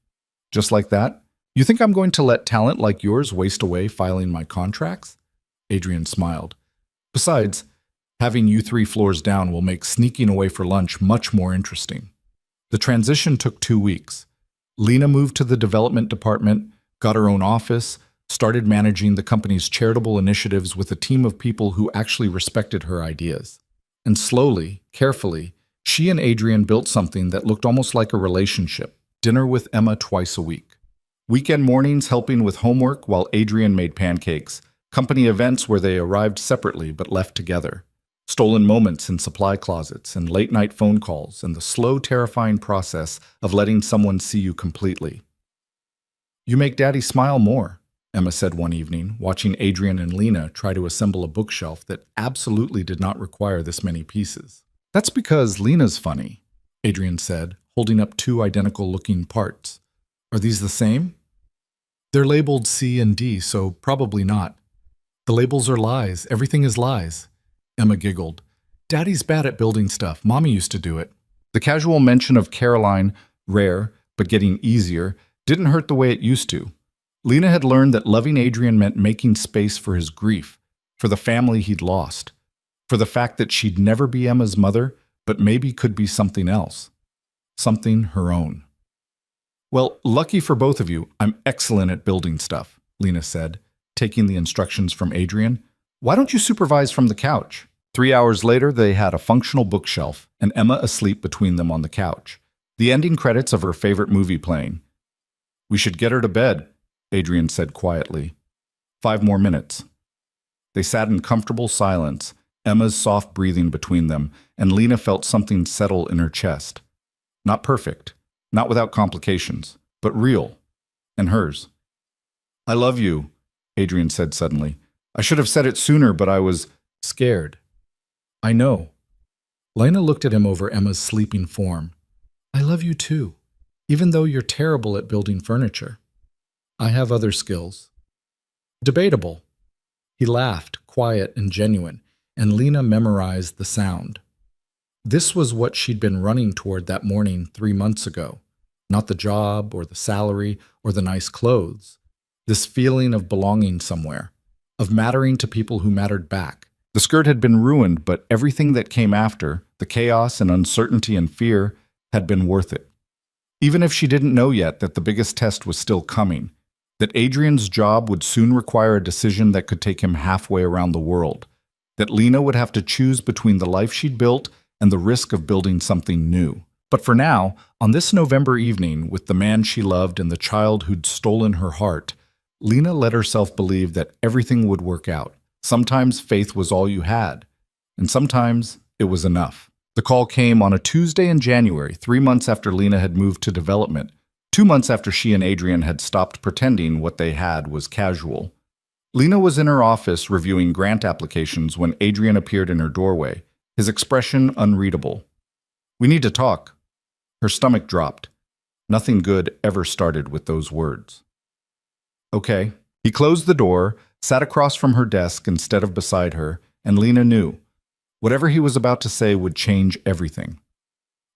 Just like that? You think I'm going to let talent like yours waste away filing my contracts? Adrian smiled. Besides, having you 3 floors down will make sneaking away for lunch much more interesting. The transition took 2 weeks. Lena moved to the development department, got her own office, started managing the company's charitable initiatives with a team of people who actually respected her ideas. And slowly, carefully, she and Adrian built something that looked almost like a relationship, dinner with Emma twice a week. Weekend mornings helping with homework while Adrian made pancakes, company events where they arrived separately but left together, stolen moments in supply closets and late-night phone calls, and the slow, terrifying process of letting someone see you completely. You make Daddy smile more, Emma said one evening, watching Adrian and Lena try to assemble a bookshelf that absolutely did not require this many pieces. That's because Lena's funny, Adrian said, holding up 2 identical-looking parts. Are these the same? They're labeled C and D, so probably not. The labels are lies. Everything is lies. Emma giggled. Daddy's bad at building stuff. Mommy used to do it. The casual mention of Caroline, rare but getting easier, didn't hurt the way it used to. Lena had learned that loving Adrian meant making space for his grief, for the family he'd lost, for the fact that she'd never be Emma's mother, but maybe could be something else, something her own. Well, lucky for both of you, I'm excellent at building stuff, Lena said, taking the instructions from Adrian. Why don't you supervise from the couch? 3 hours later, they had a functional bookshelf and Emma asleep between them on the couch, the ending credits of her favorite movie playing. We should get her to bed, Adrian said quietly. 5 more minutes. They sat in comfortable silence, Emma's soft breathing between them, and Lena felt something settle in her chest. Not perfect, not without complications, but real, and hers. I love you, Adrian said suddenly. I should have said it sooner, but I was scared. I know. Lena looked at him over Emma's sleeping form. I love you too, even though you're terrible at building furniture. I have other skills. Debatable. He laughed, quiet and genuine, and Lena memorized the sound. This was what she'd been running toward that morning 3 months ago. Not the job or the salary or the nice clothes. This feeling of belonging somewhere, of mattering to people who mattered back. The skirt had been ruined, but everything that came after, the chaos and uncertainty and fear, had been worth it. Even if she didn't know yet that the biggest test was still coming, that Adrian's job would soon require a decision that could take him halfway around the world, that Lena would have to choose between the life she'd built and the risk of building something new. But for now, on this November evening, with the man she loved and the child who'd stolen her heart, Lena let herself believe that everything would work out. Sometimes faith was all you had, and sometimes it was enough. The call came on a Tuesday in January, 3 months after Lena had moved to development, 2 months after she and Adrian had stopped pretending what they had was casual. Lena was in her office reviewing grant applications when Adrian appeared in her doorway, his expression unreadable. We need to talk. Her stomach dropped. Nothing good ever started with those words. Okay. He closed the door, sat across from her desk instead of beside her, and Lena knew. Whatever he was about to say would change everything.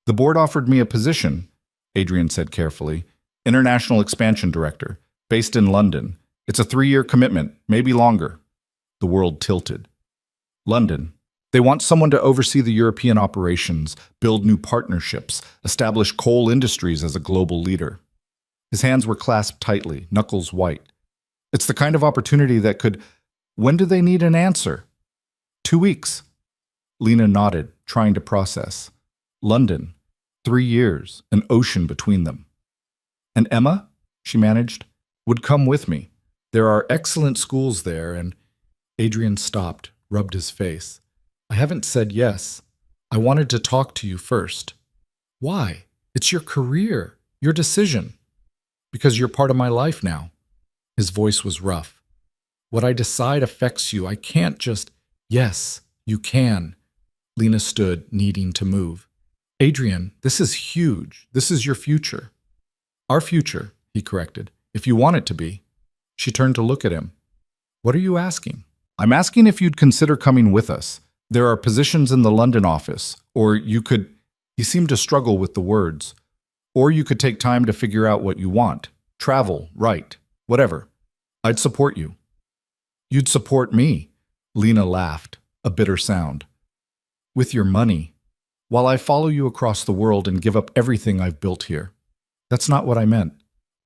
The board offered me a position, Adrian said carefully, International Expansion Director, based in London. It's a 3-year commitment, maybe longer. The world tilted. London. They want someone to oversee the European operations, build new partnerships, establish coal industries as a global leader. His hands were clasped tightly, knuckles white. It's the kind of opportunity that could... When do they need an answer? 2 weeks. Lena nodded, trying to process. London. 3 years, an ocean between them. And Emma, she managed, would come with me. There are excellent schools there, and... Adrian stopped, rubbed his face. I haven't said yes. I wanted to talk to you first. Why? It's your career, your decision. Because you're part of my life now. His voice was rough. What I decide affects you. I can't just... Yes, you can. Lena stood, needing to move. Adrian, this is huge. This is your future. Our future, he corrected, if you want it to be. She turned to look at him. What are you asking? I'm asking if you'd consider coming with us. There are positions in the London office, or you could... He seemed to struggle with the words. Or you could take time to figure out what you want. Travel, write, whatever. I'd support you. You'd support me, Lena laughed, a bitter sound. With your money, while I follow you across the world and give up everything I've built here. That's not what I meant.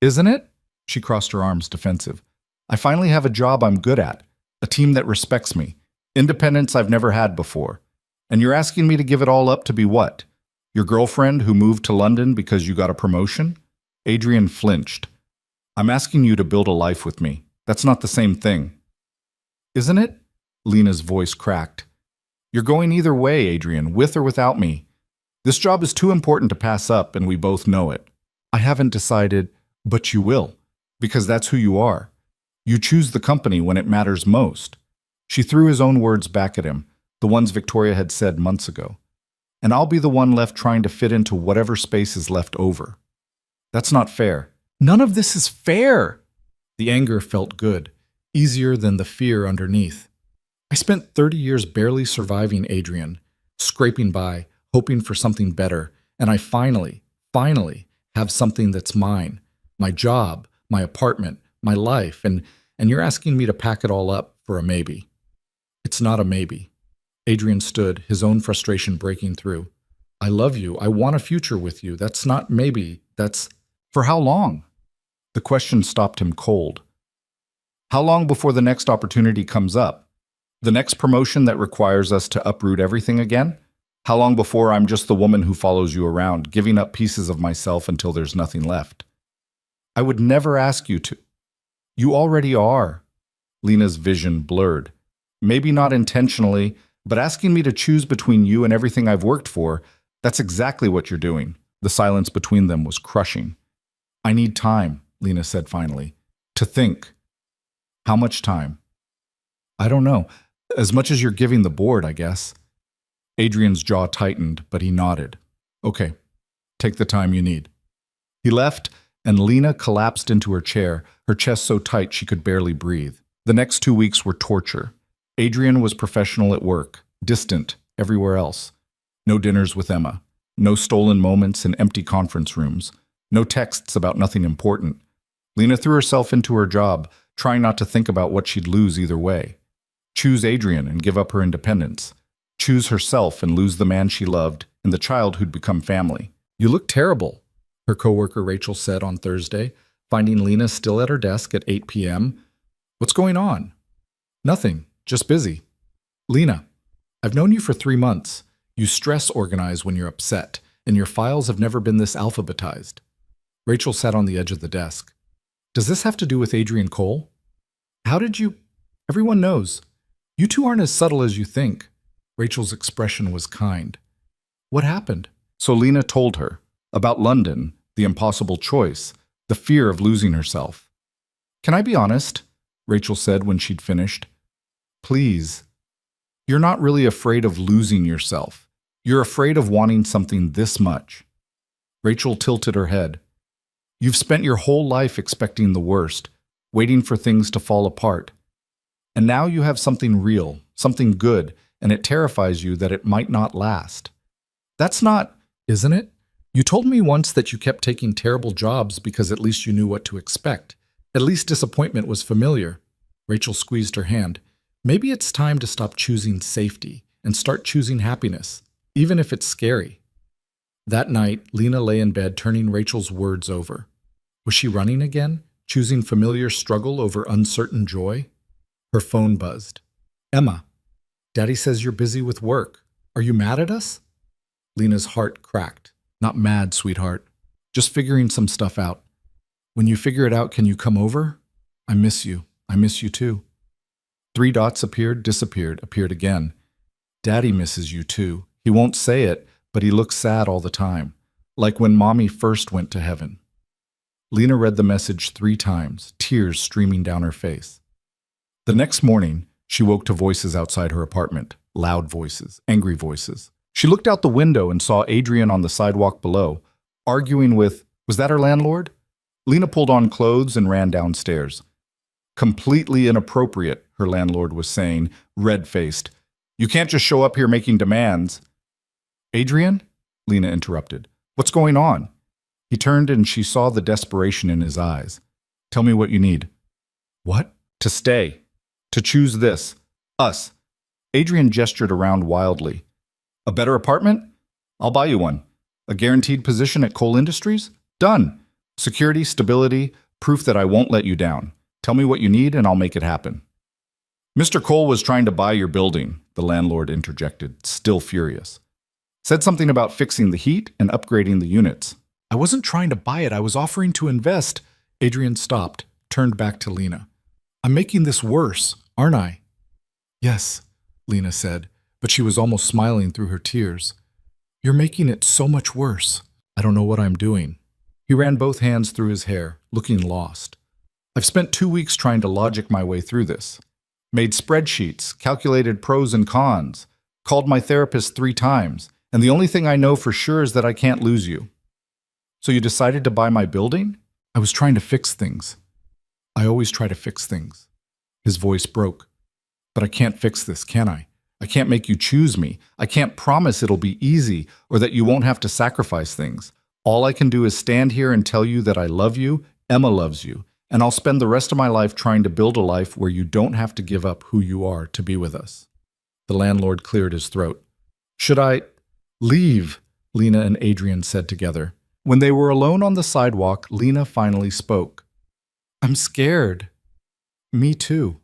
Isn't it? She crossed her arms, defensive. I finally have a job I'm good at, a team that respects me, independence I've never had before. And you're asking me to give it all up to be what? Your girlfriend who moved to London because you got a promotion? Adrian flinched. I'm asking you to build a life with me. That's not the same thing. Isn't it? Lena's voice cracked. You're going either way, Adrian, with or without me. This job is too important to pass up, and we both know it. I haven't decided, but you will, because that's who you are. You choose the company when it matters most. She threw his own words back at him, the ones Victoria had said months ago. And I'll be the one left trying to fit into whatever space is left over. That's not fair. None of this is fair. The anger felt good, easier than the fear underneath. I spent 30 years barely surviving, Adrian, scraping by, hoping for something better, and I finally have something that's mine. My job, my apartment, my life, and you're asking me to pack it all up for a maybe. It's not a maybe. Adrian stood, his own frustration breaking through. I love you. I want a future with you. That's not maybe. That's... For how long? The question stopped him cold. How long before the next opportunity comes up? The next promotion that requires us to uproot everything again? How long before I'm just the woman who follows you around, giving up pieces of myself until there's nothing left? I would never ask you to. You already are. Lena's vision blurred. Maybe not intentionally, but asking me to choose between you and everything I've worked for, that's exactly what you're doing. The silence between them was crushing. I need time, Lena said finally, to think. How much time? I don't know. As much as you're giving the board, I guess. Adrian's jaw tightened, but he nodded. Okay, take the time you need. He left, and Lena collapsed into her chair, her chest so tight she could barely breathe. The next 2 weeks were torture. Adrian was professional at work, distant everywhere else. No dinners with Emma, no stolen moments in empty conference rooms, no texts about nothing important. Lena threw herself into her job, trying not to think about what she'd lose either way. Choose Adrian and give up her independence. Choose herself and lose the man she loved and the child who'd become family. You look terrible, her coworker Rachel said on Thursday, finding Lena still at her desk at 8 p.m. What's going on? Nothing, just busy. Lena, I've known you for 3 months. You stress organize when you're upset, and your files have never been this alphabetized. Rachel sat on the edge of the desk. Does this have to do with Adrian Cole? How did you... Everyone knows. You two aren't as subtle as you think. Rachel's expression was kind. What happened? So Lena told her about London, the impossible choice, the fear of losing herself. Can I be honest? Rachel said when she'd finished. Please. You're not really afraid of losing yourself. You're afraid of wanting something this much. Rachel tilted her head. You've spent your whole life expecting the worst, waiting for things to fall apart. And now you have something real, something good, and it terrifies you that it might not last. That's not, isn't it? You told me once that you kept taking terrible jobs because at least you knew what to expect. At least disappointment was familiar. Rachel squeezed her hand. Maybe it's time to stop choosing safety and start choosing happiness, even if it's scary. That night, Lena lay in bed turning Rachel's words over. Was she running again, choosing familiar struggle over uncertain joy? Her phone buzzed. Emma, Daddy says you're busy with work. Are you mad at us? Lena's heart cracked. Not mad, sweetheart. Just figuring some stuff out. When you figure it out, can you come over? I miss you. I miss you too. 3 dots appeared, disappeared, appeared again. Daddy misses you too. He won't say it, but he looks sad all the time, like when Mommy first went to heaven. Lena read the message 3 times, tears streaming down her face. The next morning, she woke to voices outside her apartment, loud voices, angry voices. She looked out the window and saw Adrian on the sidewalk below, arguing with, was that her landlord? Lena pulled on clothes and ran downstairs. Completely inappropriate, her landlord was saying, red-faced. You can't just show up here making demands. Adrian? Lena interrupted. What's going on? He turned and she saw the desperation in his eyes. Tell me what you need. What? To stay. To choose this. Us. Adrian gestured around wildly. A better apartment? I'll buy you one. A guaranteed position at Cole Industries? Done. Security, stability, proof that I won't let you down. Tell me what you need and I'll make it happen. Mr. Cole was trying to buy your building, the landlord interjected, still furious. Said something about fixing the heat and upgrading the units. I wasn't trying to buy it, I was offering to invest. Adrian stopped, turned back to Lena. I'm making this worse, aren't I? Yes, Lena said, but she was almost smiling through her tears. You're making it so much worse. I don't know what I'm doing. He ran both hands through his hair, looking lost. I've spent 2 weeks trying to logic my way through this. Made spreadsheets, calculated pros and cons, called my therapist 3 times, and the only thing I know for sure is that I can't lose you. So you decided to buy my building? I was trying to fix things. I always try to fix things. His voice broke. But I can't fix this, can I? I can't make you choose me. I can't promise it'll be easy or that you won't have to sacrifice things. All I can do is stand here and tell you that I love you, Emma loves you, and I'll spend the rest of my life trying to build a life where you don't have to give up who you are to be with us. The landlord cleared his throat. Should I leave? Lena and Adrian said together. When they were alone on the sidewalk, Lena finally spoke. I'm scared. Me too.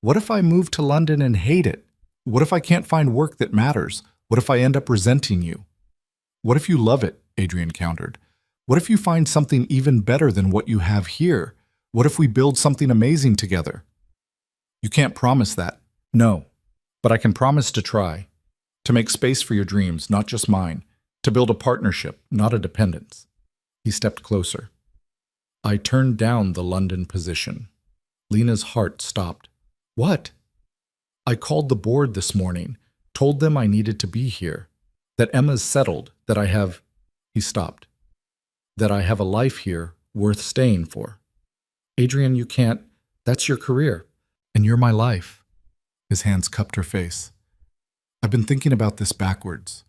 What if I move to London and hate it? What if I can't find work that matters? What if I end up resenting you? What if you love it? Adrian countered. What if you find something even better than what you have here? What if we build something amazing together? You can't promise that. No, but I can promise to try. To make space for your dreams, not just mine. To build a partnership, not a dependence. He stepped closer. I turned down the London position. Lena's heart stopped. What? I called the board this morning, told them I needed to be here, that Emma's settled, that I have... He stopped. That I have a life here worth staying for. Adrian, you can't... That's your career, and you're my life. His hands cupped her face. I've been thinking about this backwards,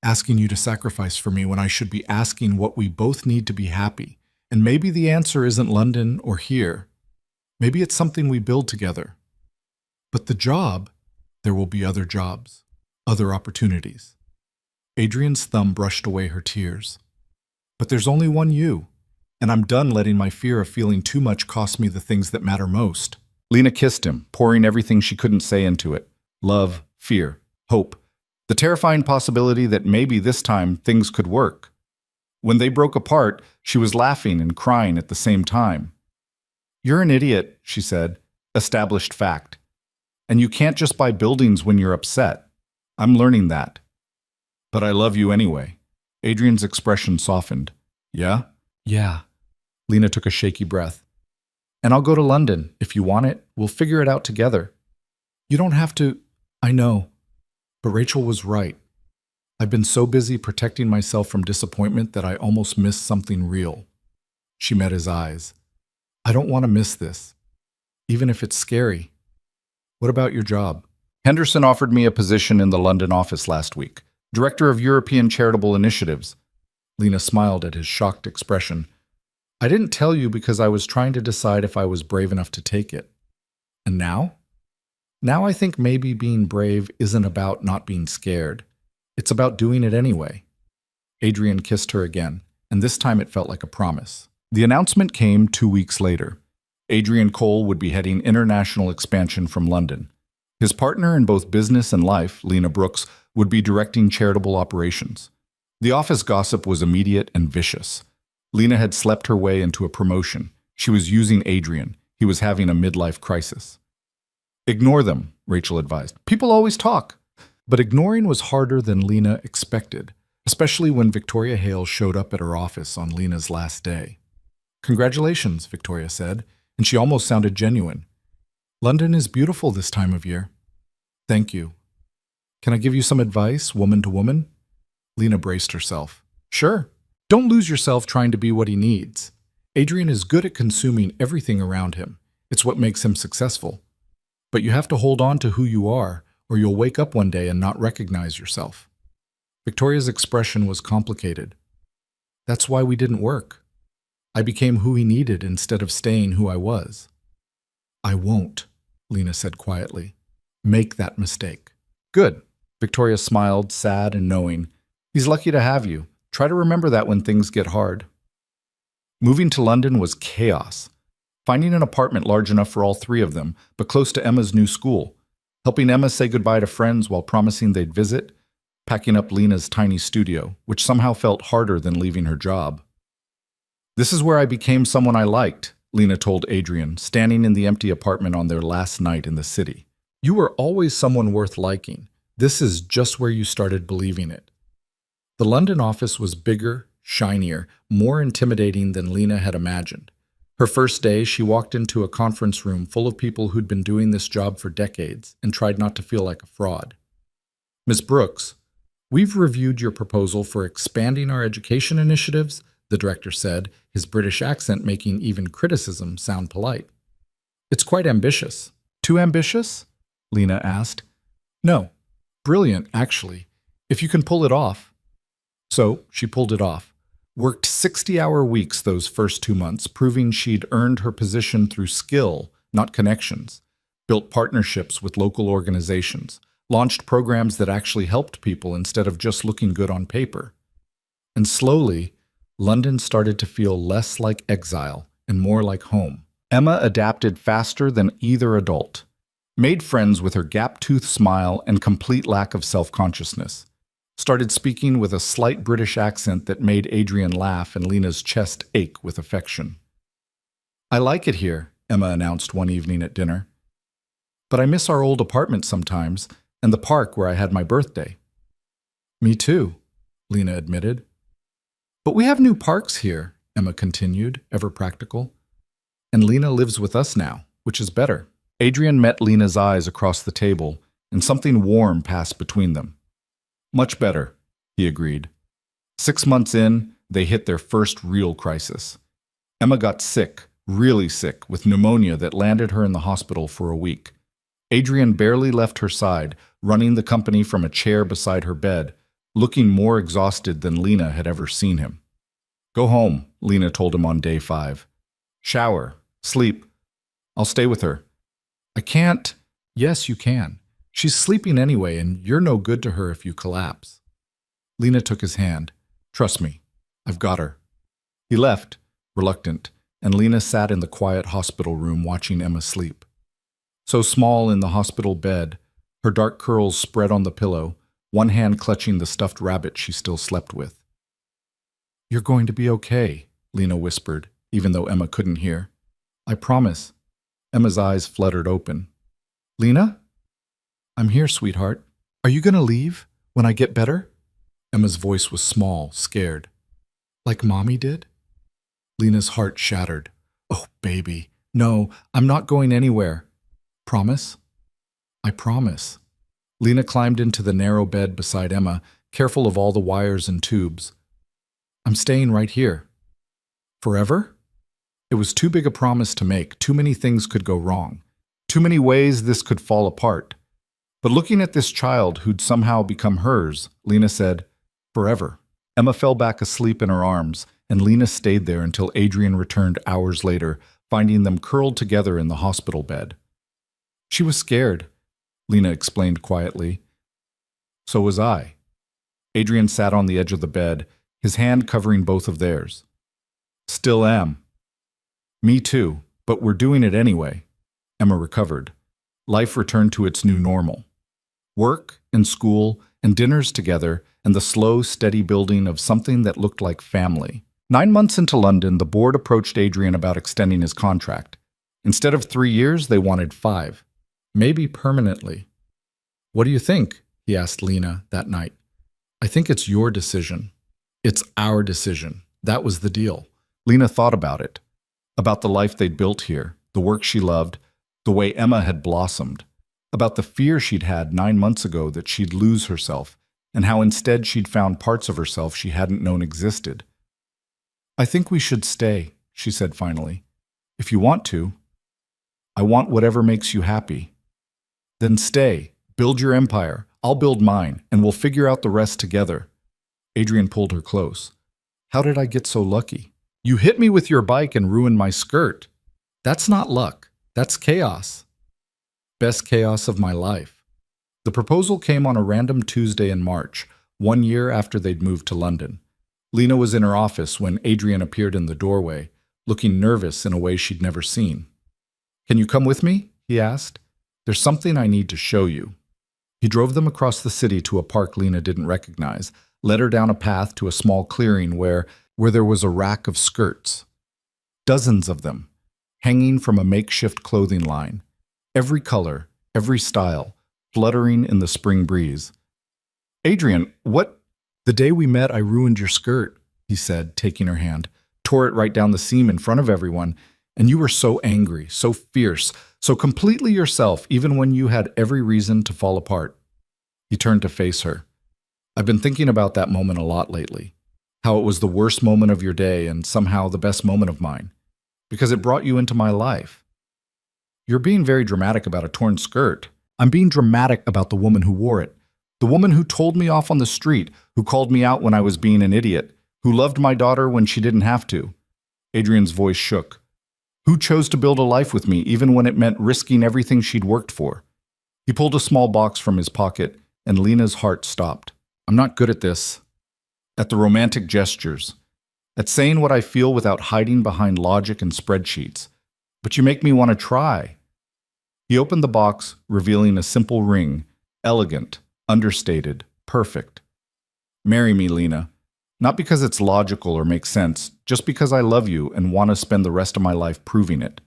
asking you to sacrifice for me when I should be asking what we both need to be happy. And maybe the answer isn't London or here. Maybe it's something we build together. But the job, there will be other jobs, other opportunities. Adrian's thumb brushed away her tears. But there's only one you, and I'm done letting my fear of feeling too much cost me the things that matter most. Lena kissed him, pouring everything she couldn't say into it. Love, fear, hope, the terrifying possibility that maybe this time things could work. When they broke apart, she was laughing and crying at the same time. You're an idiot, she said, established fact. And you can't just buy buildings when you're upset. I'm learning that. But I love you anyway. Adrian's expression softened. Yeah? Yeah. Lena took a shaky breath. And I'll go to London. If you want it, we'll figure it out together. You don't have to... I know. But Rachel was right. I've been so busy protecting myself from disappointment that I almost missed something real. She met his eyes. I don't want to miss this, even if it's scary. What about your job? Henderson offered me a position in the London office last week, Director of European Charitable Initiatives. Lena smiled at his shocked expression. I didn't tell you because I was trying to decide if I was brave enough to take it. And now? Now I think maybe being brave isn't about not being scared. It's about doing it anyway. Adrian kissed her again, and this time it felt like a promise. The announcement came 2 weeks later. Adrian Cole would be heading international expansion from London. His partner in both business and life, Lena Brooks, would be directing charitable operations. The office gossip was immediate and vicious. Lena had slept her way into a promotion. She was using Adrian. He was having a midlife crisis. Ignore them, Rachel advised. People always talk. But ignoring was harder than Lena expected, especially when Victoria Hale showed up at her office on Lena's last day. Congratulations, Victoria said, and she almost sounded genuine. London is beautiful this time of year. Thank you. Can I give you some advice, woman to woman? Lena braced herself. Sure. Don't lose yourself trying to be what he needs. Adrian is good at consuming everything around him. It's what makes him successful. But you have to hold on to who you are, or you'll wake up one day and not recognize yourself. Victoria's expression was complicated. That's why we didn't work. I became who he needed instead of staying who I was. I won't, Lena said quietly. Make that mistake. Good. Victoria smiled, sad and knowing. He's lucky to have you. Try to remember that when things get hard. Moving to London was chaos. Finding an apartment large enough for all three of them, but close to Emma's new school. Helping Emma say goodbye to friends while promising they'd visit. Packing up Lena's tiny studio, which somehow felt harder than leaving her job. This is where I became someone I liked, Lena told Adrian, standing in the empty apartment on their last night in the city. You were always someone worth liking. This is just where you started believing it. The London office was bigger, shinier, more intimidating than Lena had imagined. Her first day, she walked into a conference room full of people who'd been doing this job for decades and tried not to feel like a fraud. Ms. Brooks, we've reviewed your proposal for expanding our education initiatives, the director said, his British accent making even criticism sound polite. It's quite ambitious. Too ambitious? Lena asked. No, brilliant, actually, if you can pull it off. So she pulled it off. Worked 60-hour weeks those first 2 months, proving she'd earned her position through skill, not connections. Built partnerships with local organizations. Launched programs that actually helped people instead of just looking good on paper. And slowly, London started to feel less like exile and more like home. Emma adapted faster than either adult. Made friends with her gap-toothed smile and complete lack of self-consciousness. Started speaking with a slight British accent that made Adrian laugh and Lena's chest ache with affection. I like it here, Emma announced one evening at dinner. But I miss our old apartment sometimes, and the park where I had my birthday. Me too, Lena admitted. But we have new parks here, Emma continued, ever practical. And Lena lives with us now, which is better. Adrian met Lena's eyes across the table, and something warm passed between them. Much better, he agreed. 6 months in, they hit their first real crisis. Emma got sick, really sick, with pneumonia that landed her in the hospital for a week. Adrian barely left her side, running the company from a chair beside her bed, looking more exhausted than Lena had ever seen him. Go home, Lena told him on day 5. Shower, sleep. I'll stay with her. I can't. Yes, you can. She's sleeping anyway, and you're no good to her if you collapse. Lena took his hand. Trust me, I've got her. He left, reluctant, and Lena sat in the quiet hospital room watching Emma sleep. So small in the hospital bed, her dark curls spread on the pillow, one hand clutching the stuffed rabbit she still slept with. You're going to be okay, Lena whispered, even though Emma couldn't hear. I promise. Emma's eyes fluttered open. Lena? I'm here, sweetheart. Are you going to leave when I get better? Emma's voice was small, scared. Like Mommy did? Lena's heart shattered. Oh, baby. No, I'm not going anywhere. Promise? I promise. Lena climbed into the narrow bed beside Emma, careful of all the wires and tubes. I'm staying right here. Forever? It was too big a promise to make. Too many things could go wrong. Too many ways this could fall apart. But looking at this child who'd somehow become hers, Lena said, forever. Emma fell back asleep in her arms, and Lena stayed there until Adrian returned hours later, finding them curled together in the hospital bed. She was scared, Lena explained quietly. So was I. Adrian sat on the edge of the bed, his hand covering both of theirs. Still am. Me too, but we're doing it anyway. Emma recovered. Life returned to its new normal. Work and school and dinners together and the slow, steady building of something that looked like family. 9 months into London, the board approached Adrian about extending his contract. Instead of 3 years, they wanted 5. Maybe permanently. What do you think? He asked Lena that night. I think it's your decision. It's our decision. That was the deal. Lena thought about it. About the life they'd built here, the work she loved, the way Emma had blossomed. About the fear she'd had 9 months ago that she'd lose herself, and how instead she'd found parts of herself she hadn't known existed. I think we should stay, she said finally. If you want to. I want whatever makes you happy. Then stay. Build your empire. I'll build mine, and we'll figure out the rest together. Adrian pulled her close. How did I get so lucky? You hit me with your bike and ruined my skirt. That's not luck. That's chaos. Best chaos of my life. The proposal came on a random Tuesday in March, 1 year after they'd moved to London. Lena was in her office when Adrian appeared in the doorway, looking nervous in a way she'd never seen. Can you come with me? He asked. There's something I need to show you. He drove them across the city to a park Lena didn't recognize, led her down a path to a small clearing where there was a rack of skirts. Dozens of them, hanging from a makeshift clothing line. Every color, every style, fluttering in the spring breeze. Adrian, what? The day we met, I ruined your skirt, he said, taking her hand. Tore it right down the seam in front of everyone. And you were so angry, so fierce, so completely yourself, even when you had every reason to fall apart. He turned to face her. I've been thinking about that moment a lot lately. how it was the worst moment of your day and somehow the best moment of mine, because it brought you into my life. You're being very dramatic about a torn skirt. I'm being dramatic about the woman who wore it. The woman who told me off on the street, who called me out when I was being an idiot, who loved my daughter when she didn't have to. Adrian's voice shook. Who chose to build a life with me even when it meant risking everything she'd worked for? He pulled a small box from his pocket, and Lena's heart stopped. I'm not good at this. At the romantic gestures. At saying what I feel without hiding behind logic and spreadsheets. But you make me want to try. He opened the box, revealing a simple ring, elegant, understated, perfect. Marry me, Lena. Not because it's logical or makes sense, just because I love you and want to spend the rest of my life proving it.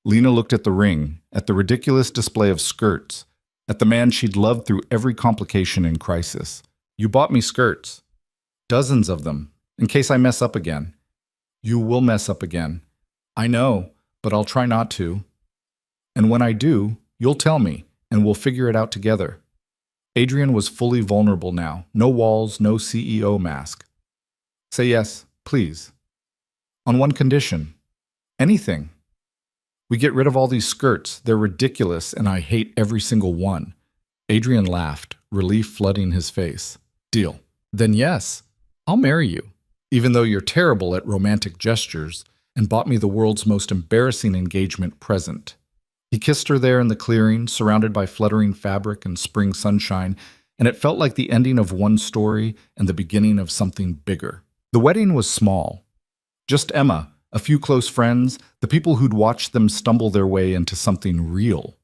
Lena looked at the ring, at the ridiculous display of skirts, at the man she'd loved through every complication and crisis. You bought me skirts. Dozens of them, in case I mess up again. You will mess up again. I know, but I'll try not to. And when I do, you'll tell me, and we'll figure it out together. Adrian was fully vulnerable now. No walls, no CEO mask. Say yes, please. On one condition. Anything. We get rid of all these skirts. They're ridiculous, and I hate every single one. Adrian laughed, relief flooding his face. Deal. Then yes, I'll marry you, even though you're terrible at romantic gestures and bought me the world's most embarrassing engagement present. He kissed her there in the clearing, surrounded by fluttering fabric and spring sunshine, and it felt like the ending of one story and the beginning of something bigger. The wedding was small. Just Emma, a few close friends, the people who'd watched them stumble their way into something real.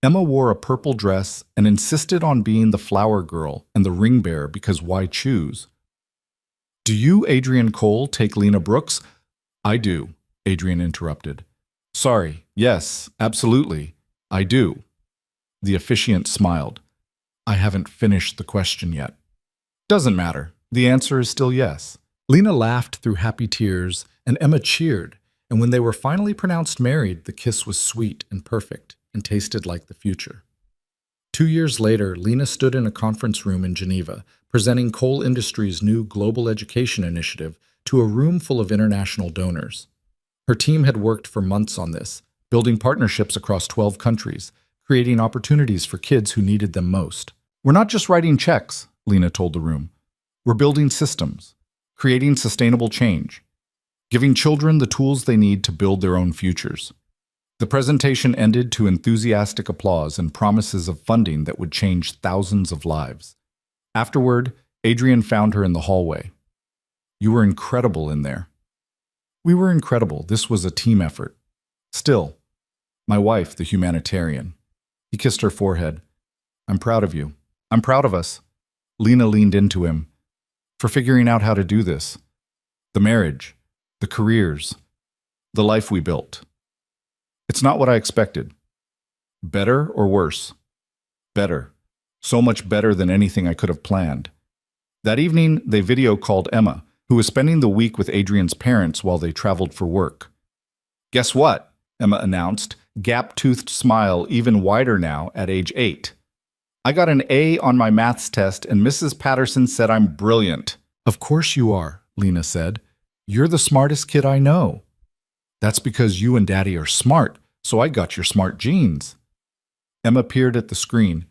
Emma wore a purple dress and insisted on being the flower girl and the ring bearer because why choose? Do you, Adrian Cole, take Lena Brooks? I do, Adrian interrupted. Sorry, yes, absolutely, I do. The officiant smiled. I haven't finished the question yet. Doesn't matter. The answer is still yes. Lena laughed through happy tears, and Emma cheered, and when they were finally pronounced married, the kiss was sweet and perfect and tasted like the future. 2 years later, Lena stood in a conference room in Geneva, presenting Cole Industries' new global education initiative to a room full of international donors. Her team had worked for months on this, building partnerships across 12 countries, creating opportunities for kids who needed them most. We're not just writing checks, Lena told the room. We're building systems, creating sustainable change, giving children the tools they need to build their own futures. The presentation ended to enthusiastic applause and promises of funding that would change thousands of lives. Afterward, Adrian found her in the hallway. You were incredible in there. We were incredible. This was a team effort. Still, my wife, the humanitarian. He kissed her forehead. I'm proud of you. I'm proud of us. Lena leaned into him. For figuring out how to do this. The marriage, the careers, the life we built. It's not what I expected. Better or worse? Better. So much better than anything I could have planned. That evening, they video called Emma, who was spending the week with Adrian's parents while they traveled for work. Guess what? Emma announced, gap-toothed smile even wider now at age 8. I got an A on my maths test and Mrs. Patterson said I'm brilliant. Of course you are, Lena said. You're the smartest kid I know. That's because you and Daddy are smart, so I got your smart genes. Emma peered at the screen.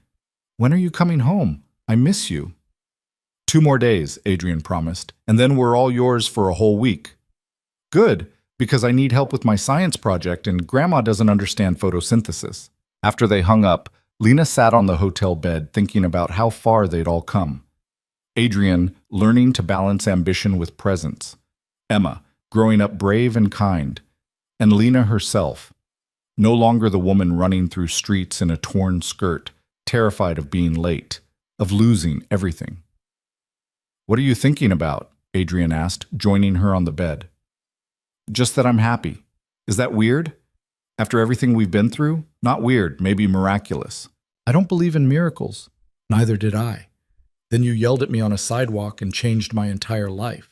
When are you coming home? I miss you. 2 more days, Adrian promised, and then we're all yours for a whole week. Good, because I need help with my science project and Grandma doesn't understand photosynthesis. After they hung up, Lena sat on the hotel bed thinking about how far they'd all come. Adrian, learning to balance ambition with presence. Emma, growing up brave and kind. And Lena herself, no longer the woman running through streets in a torn skirt, terrified of being late, of losing everything. What are you thinking about? Adrian asked, joining her on the bed. Just that I'm happy. Is that weird? After everything we've been through? Not weird, maybe miraculous. I don't believe in miracles. Neither did I. Then you yelled at me on a sidewalk and changed my entire life.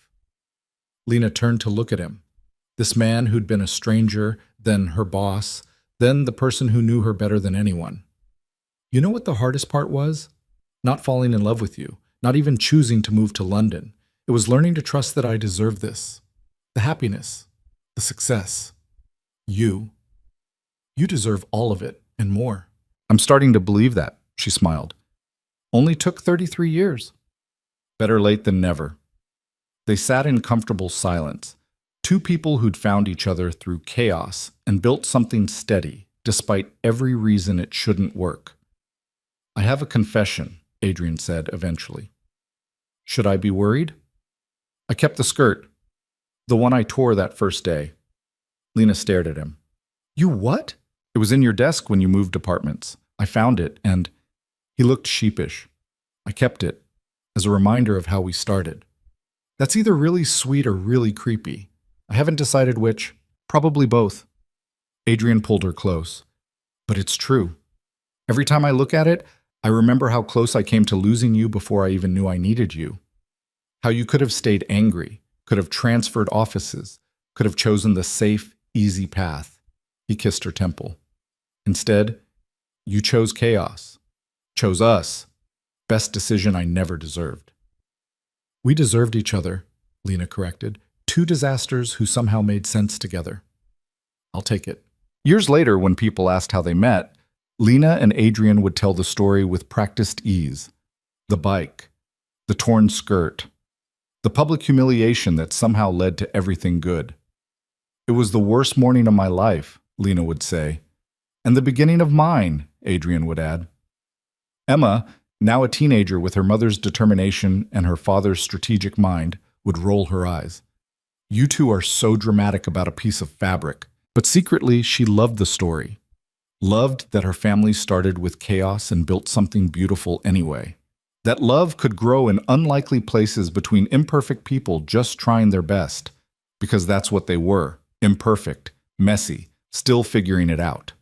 Lena turned to look at him. This man who'd been a stranger, then her boss, then the person who knew her better than anyone. You know what the hardest part was? Not falling in love with you, not even choosing to move to London. It was learning to trust that I deserve this. The happiness, the success. You deserve all of it and more. I'm starting to believe that, she smiled. Only took 33 years. Better late than never. They sat in comfortable silence, two people who'd found each other through chaos and built something steady, despite every reason it shouldn't work. I have a confession, Adrian said eventually. Should I be worried? I kept the skirt, the one I tore that first day. Lena stared at him. You what? It was in your desk when you moved apartments. I found it, and he looked sheepish. I kept it, as a reminder of how we started. That's either really sweet or really creepy. I haven't decided which. Probably both. Adrian pulled her close. But it's true. Every time I look at it, I remember how close I came to losing you before I even knew I needed you. How you could have stayed angry, could have transferred offices, could have chosen the safe, easy path. He kissed her temple. Instead, you chose chaos. Chose us. Best decision I never deserved. We deserved each other, Lena corrected. Two disasters who somehow made sense together. I'll take it. Years later, when people asked how they met, Lena and Adrian would tell the story with practiced ease. The bike, the torn skirt, the public humiliation that somehow led to everything good. It was the worst morning of my life, Lena would say. And the beginning of mine, Adrian would add. Emma, now a teenager with her mother's determination and her father's strategic mind, would roll her eyes. You two are so dramatic about a piece of fabric. But secretly, she loved the story. Loved that her family started with chaos and built something beautiful anyway. That love could grow in unlikely places between imperfect people just trying their best. Because that's what they were. Imperfect, messy, still figuring it out.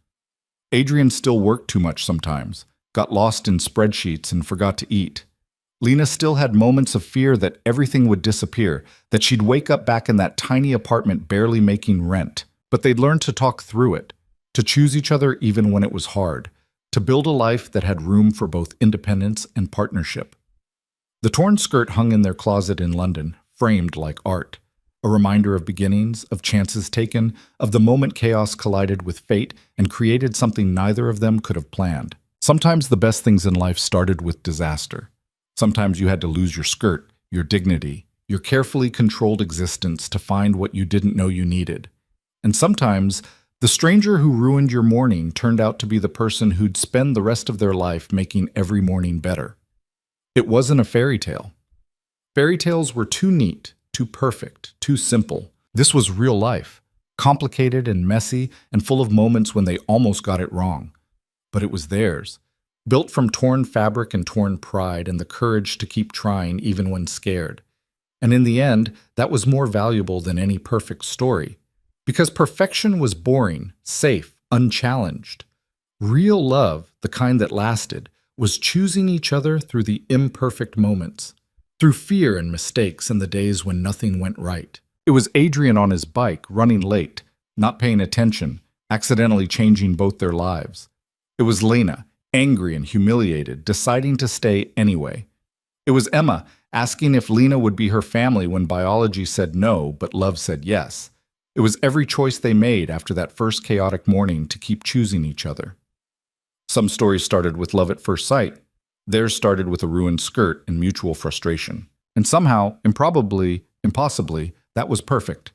Adrian still worked too much sometimes, got lost in spreadsheets and forgot to eat. Lena still had moments of fear that everything would disappear, that she'd wake up back in that tiny apartment barely making rent. But they'd learned to talk through it, to choose each other even when it was hard, to build a life that had room for both independence and partnership. The torn skirt hung in their closet in London, framed like art, a reminder of beginnings, of chances taken, of the moment chaos collided with fate and created something neither of them could have planned. Sometimes the best things in life started with disaster. Sometimes you had to lose your skirt, your dignity, your carefully controlled existence to find what you didn't know you needed. And sometimes, the stranger who ruined your morning turned out to be the person who'd spend the rest of their life making every morning better. It wasn't a fairy tale. Fairy tales were too neat, too perfect, too simple. This was real life, complicated and messy and full of moments when they almost got it wrong. But it was theirs, built from torn fabric and torn pride and the courage to keep trying even when scared. And in the end, that was more valuable than any perfect story. Because perfection was boring, safe, unchallenged. Real love, the kind that lasted, was choosing each other through the imperfect moments, through fear and mistakes and the days when nothing went right. It was Adrian on his bike, running late, not paying attention, accidentally changing both their lives. It was Lena, angry and humiliated, deciding to stay anyway. It was Emma, asking if Lena would be her family when biology said no, but love said yes. It was every choice they made after that first chaotic morning to keep choosing each other. Some stories started with love at first sight. Theirs started with a ruined skirt and mutual frustration. And somehow, improbably, impossibly, that was perfect.